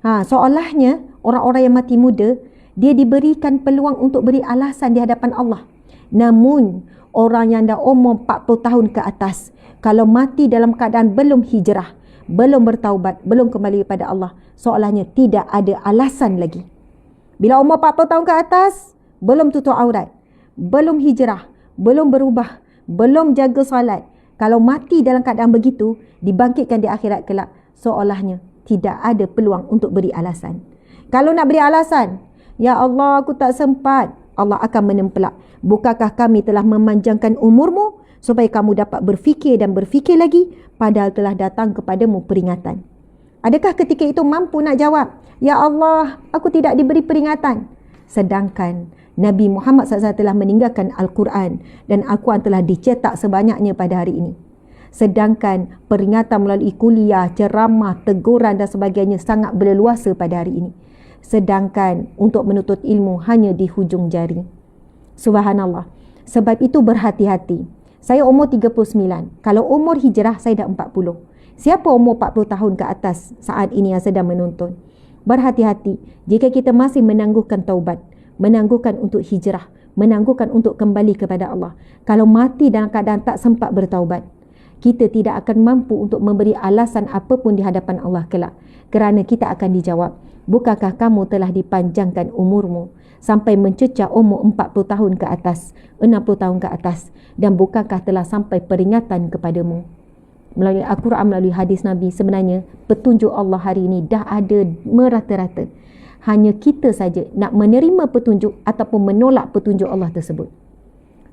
Seolahnya orang-orang yang mati muda, dia diberikan peluang untuk beri alasan di hadapan Allah. Namun orang yang dah umur 40 tahun ke atas, kalau mati dalam keadaan belum hijrah, belum bertaubat, belum kembali kepada Allah, seolahnya tidak ada alasan lagi. Bila umur 40 tahun ke atas, belum tutup aurat, belum hijrah, belum berubah, belum jaga salat, kalau mati dalam keadaan begitu, dibangkitkan di akhirat kelak, seolahnya tidak ada peluang untuk beri alasan. Kalau nak beri alasan, ya Allah, aku tak sempat, Allah akan menempelak, bukankah kami telah memanjangkan umurmu supaya kamu dapat berfikir dan berfikir lagi, padahal telah datang kepadamu peringatan. Adakah ketika itu mampu nak jawab, ya Allah, aku tidak diberi peringatan? Sedangkan Nabi Muhammad SAW telah meninggalkan Al-Quran, dan Al-Quran telah dicetak sebanyaknya pada hari ini. Sedangkan peringatan melalui kuliah, ceramah, teguran dan sebagainya sangat berleluasa pada hari ini. Sedangkan untuk menuntut ilmu hanya di hujung jari. Subhanallah. Sebab itu berhati-hati. Saya umur 39. Kalau umur hijrah saya dah 40. Siapa umur 40 tahun ke atas saat ini yang sedang menonton? Berhati-hati jika kita masih menangguhkan taubat, menangguhkan untuk hijrah, menangguhkan untuk kembali kepada Allah. Kalau mati dalam keadaan tak sempat bertaubat, kita tidak akan mampu untuk memberi alasan apapun di hadapan Allah kelak. Kerana kita akan dijawab, bukankah kamu telah dipanjangkan umurmu sampai mencecah umur 40 tahun ke atas, 60 tahun ke atas, dan bukankah telah sampai peringatan kepadamu? Melalui Al-Quran, melalui hadis Nabi, sebenarnya petunjuk Allah hari ini dah ada merata-rata. Hanya kita saja nak menerima petunjuk ataupun menolak petunjuk Allah tersebut.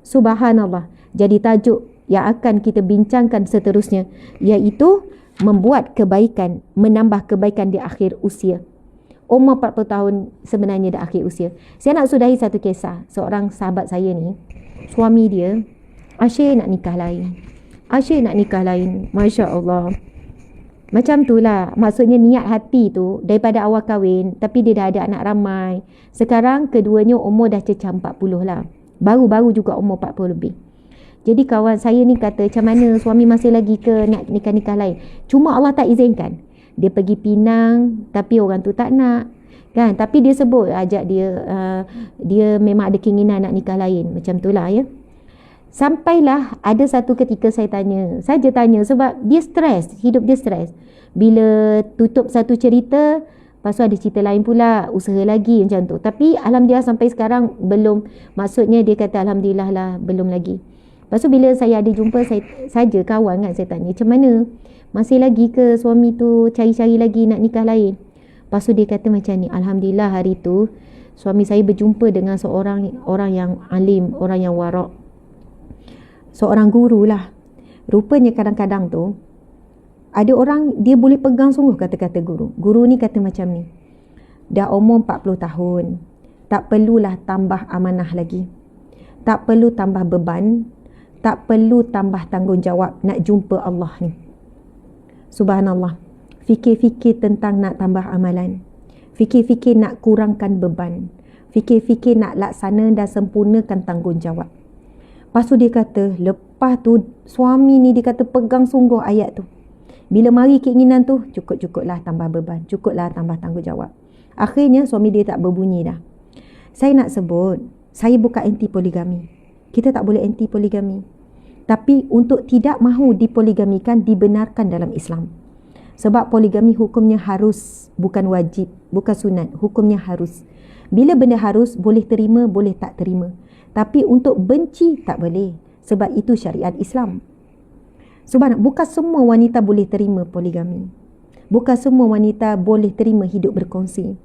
Subhanallah. Jadi tajuk yang akan kita bincangkan seterusnya, iaitu membuat kebaikan, menambah kebaikan di akhir usia. Umur 40 tahun sebenarnya dah akhir usia. Saya nak sudahi satu kisah. Seorang sahabat saya ni, suami dia asyik nak nikah lain. Asyik nak nikah lain. Masya Allah. Macam tu lah. Maksudnya niat hati tu daripada awal kahwin, tapi dia dah ada anak ramai. Sekarang keduanya umur dah cecah 40 lah. Baru-baru juga umur 40 lebih. Jadi kawan saya ni kata, macam mana suami masih lagi ke nak nikah-nikah lain? Cuma Allah tak izinkan. Dia pergi Pinang tapi orang tu tak nak. Kan? Tapi dia sebut ajak dia dia memang ada keinginan nak nikah lain. Macam tu lah ya. Sampailah ada satu ketika saya tanya sebab dia stres, hidup dia stres. Bila tutup satu cerita, lepas tu ada cerita lain pula, usaha lagi macam tu. Tapi alhamdulillah sampai sekarang belum, maksudnya dia kata alhamdulillah lah belum lagi. Lepas tu bila saya ada jumpa saja kawan kan, saya tanya macam mana? Masih lagi ke suami tu cari-cari lagi nak nikah lain? Lepas tu dia kata macam ni, alhamdulillah hari tu suami saya berjumpa dengan seorang orang yang alim, orang yang warak. Seorang guru lah. Rupanya kadang-kadang tu ada orang dia boleh pegang sungguh kata-kata guru. Guru ni kata macam ni, dah umur 40 tahun, tak perlulah tambah amanah lagi, tak perlu tambah beban, tak perlu tambah tanggungjawab nak jumpa Allah ni. Subhanallah. Fikir-fikir tentang nak tambah amalan, fikir-fikir nak kurangkan beban, fikir-fikir nak laksana dan sempurnakan tanggungjawab. Lepas tu dia kata, lepas tu suami ni dia kata pegang sungguh ayat tu. Bila mari keinginan tu, cukup-cukuplah tambah beban, cukuplah tambah tanggungjawab. Akhirnya suami dia tak berbunyi dah. Saya nak sebut, saya bukan anti poligami. Kita tak boleh anti poligami. Tapi untuk tidak mahu dipoligamikan dibenarkan dalam Islam. Sebab poligami hukumnya harus, bukan wajib, bukan sunat, hukumnya harus. Bila benda harus, boleh terima, boleh tak terima. Tapi untuk benci tak boleh, sebab itu syariat Islam. Subhanallah, bukan semua wanita boleh terima poligami. Bukan semua wanita boleh terima hidup berkongsi.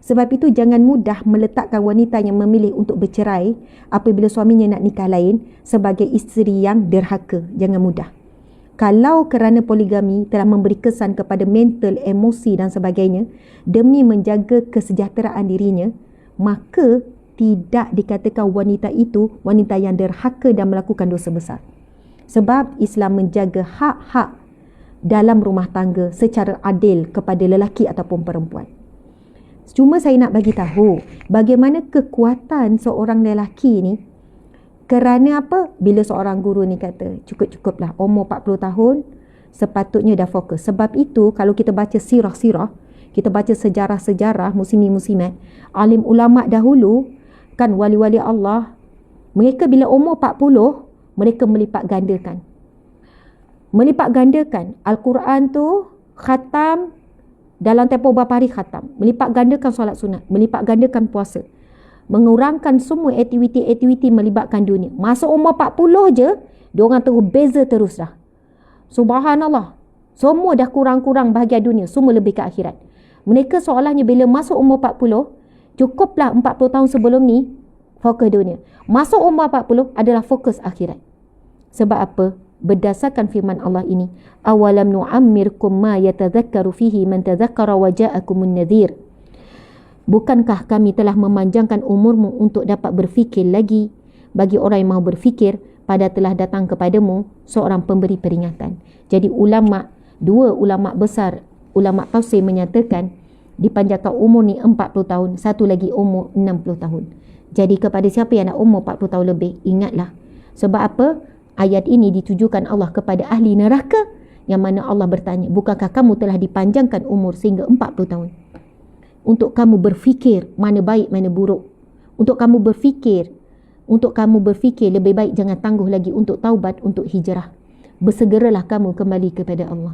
Sebab itu jangan mudah meletakkan wanita yang memilih untuk bercerai apabila suaminya nak nikah lain sebagai isteri yang derhaka. Jangan mudah. Kalau kerana poligami telah memberi kesan kepada mental, emosi dan sebagainya demi menjaga kesejahteraan dirinya, maka tidak dikatakan wanita itu wanita yang derhaka dan melakukan dosa besar. Sebab Islam menjaga hak-hak dalam rumah tangga secara adil kepada lelaki ataupun perempuan. Cuma saya nak bagi tahu bagaimana kekuatan seorang lelaki ni. Kerana apa? Bila seorang guru ni kata cukup-cukuplah umur 40 tahun sepatutnya dah fokus. Sebab itu kalau kita baca sirah-sirah, kita baca sejarah-sejarah muslimin-muslimat, alim ulama dahulu kan, wali-wali Allah, mereka bila umur 40 mereka melipat gandakan. Melipat gandakan Al-Quran tu khatam dalam tempoh berapa hari khatam. Melipat gandakan solat sunat, melipat gandakan puasa, mengurangkan semua aktiviti-aktiviti melibatkan dunia. Masuk umur 40 je, diorang terus beza terus dah. Subhanallah. Semua dah kurang-kurang bahagian dunia, semua lebih ke akhirat. Mereka seolahnya bila masuk umur 40, cukuplah 40 tahun sebelum ni fokus dunia. Masuk umur 40 adalah fokus akhirat. Sebab apa? Berdasarkan firman Allah ini, awalam nu'ammirkum ma yatadhakkaru fihi man tadhakkara wa ja'akumun nadhir. Bukankah kami telah memanjangkan umurmu untuk dapat berfikir lagi bagi orang yang mahu berfikir pada telah datang kepadamu seorang pemberi peringatan. Jadi ulama, dua ulama besar, ulama tafsir menyatakan dipanjangkan umur ni 40 tahun, satu lagi umur 60 tahun. Jadi kepada siapa yang nak umur 40 tahun lebih, ingatlah. Sebab apa? Ayat ini ditujukan Allah kepada ahli neraka, yang mana Allah bertanya, bukankah kamu telah dipanjangkan umur sehingga 40 tahun untuk kamu berfikir mana baik mana buruk, untuk kamu berfikir lebih baik jangan tangguh lagi untuk taubat, untuk hijrah. Bersegeralah kamu kembali kepada Allah.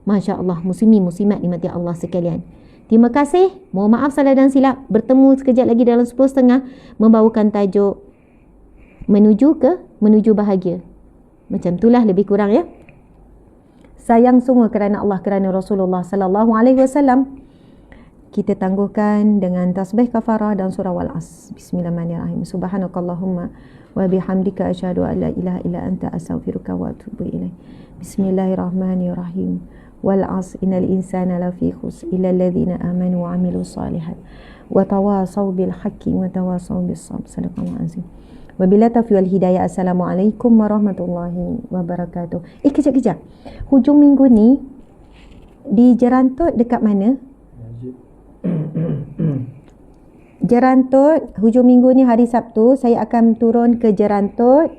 Masya Allah, muslimin muslimat dimati Allah sekalian. Terima kasih. Mohon maaf salah dan silap. Bertemu sekejap lagi dalam 10.30 membawakan tajuk menuju bahagia. Macam itulah lebih kurang ya. Sayang semua kerana Allah, kerana Rasulullah sallallahu alaihi wasallam. Kita tangguhkan dengan tasbih kafarah dan surah Wal-As. Bismillahirrahmanirrahim. Subhanakallahumma wa bihamdika asyhadu an la ilaha illa anta astaghfiruka wa atubu ilaik. Bismillahirrahmanirrahim. Wal 'asr innal insana lafi khusr illa alladhina amanu wa 'amilus solihat wa tawasaw bil haqqi wa tawasaw bis sabr. Sadaqallahu azim. Wabillahi taufiq wal hidayah. Assalamualaikum warahmatullahi wabarakatuh. Kejap. Hujung minggu ni di Jerantut dekat mana? Jerantut, hujung minggu ni hari Sabtu saya akan turun ke Jerantut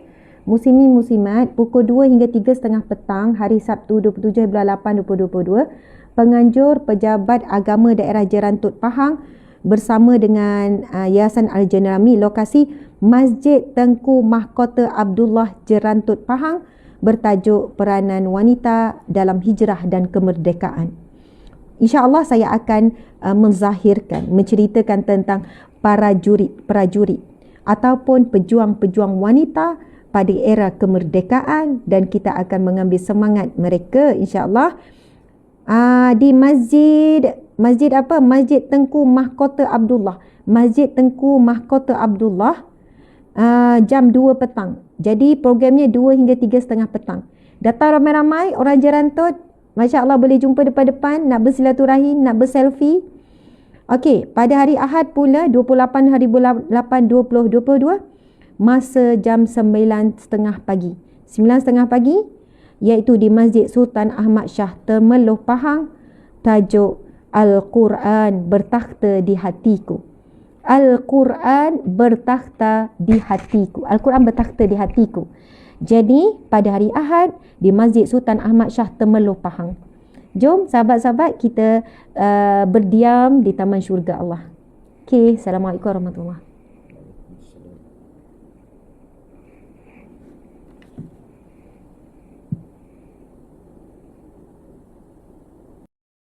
Muslimin Muslimat pukul 2 hingga 3.30 petang hari Sabtu 27 bulan 8 2022. Penganjur pejabat agama daerah Jerantut Pahang bersama dengan Yayasan Al-Janrami, lokasi Masjid Tengku Mahkota Abdullah Jerantut Pahang, bertajuk Peranan Wanita dalam Hijrah dan Kemerdekaan. InsyaAllah saya akan menzahirkan, menceritakan tentang prajurit ataupun pejuang-pejuang wanita pada era kemerdekaan, dan kita akan mengambil semangat mereka insyaAllah di Masjid apa? Masjid Tengku Mahkota Abdullah. Masjid Tengku Mahkota Abdullah jam 2 petang. Jadi programnya 2 hingga 3.30 petang. Datang ramai-ramai orang Jerantut. Masya Allah, boleh jumpa depan-depan, nak bersilaturahim, nak berselfie. Okey, pada hari Ahad pula 28 hari bulan 8 2022, masa jam 9.30 pagi. 9.30 pagi iaitu di Masjid Sultan Ahmad Shah Temeloh Pahang, tajuk Al-Quran bertakhta di hatiku. Al-Quran bertakhta di hatiku. Al-Quran bertakhta di hatiku. Jadi pada hari Ahad di Masjid Sultan Ahmad Shah Temeloh Pahang. Jom sahabat-sahabat kita berdiam di Taman Syurga Allah. Okey, Assalamualaikum warahmatullahi wabarakatuh.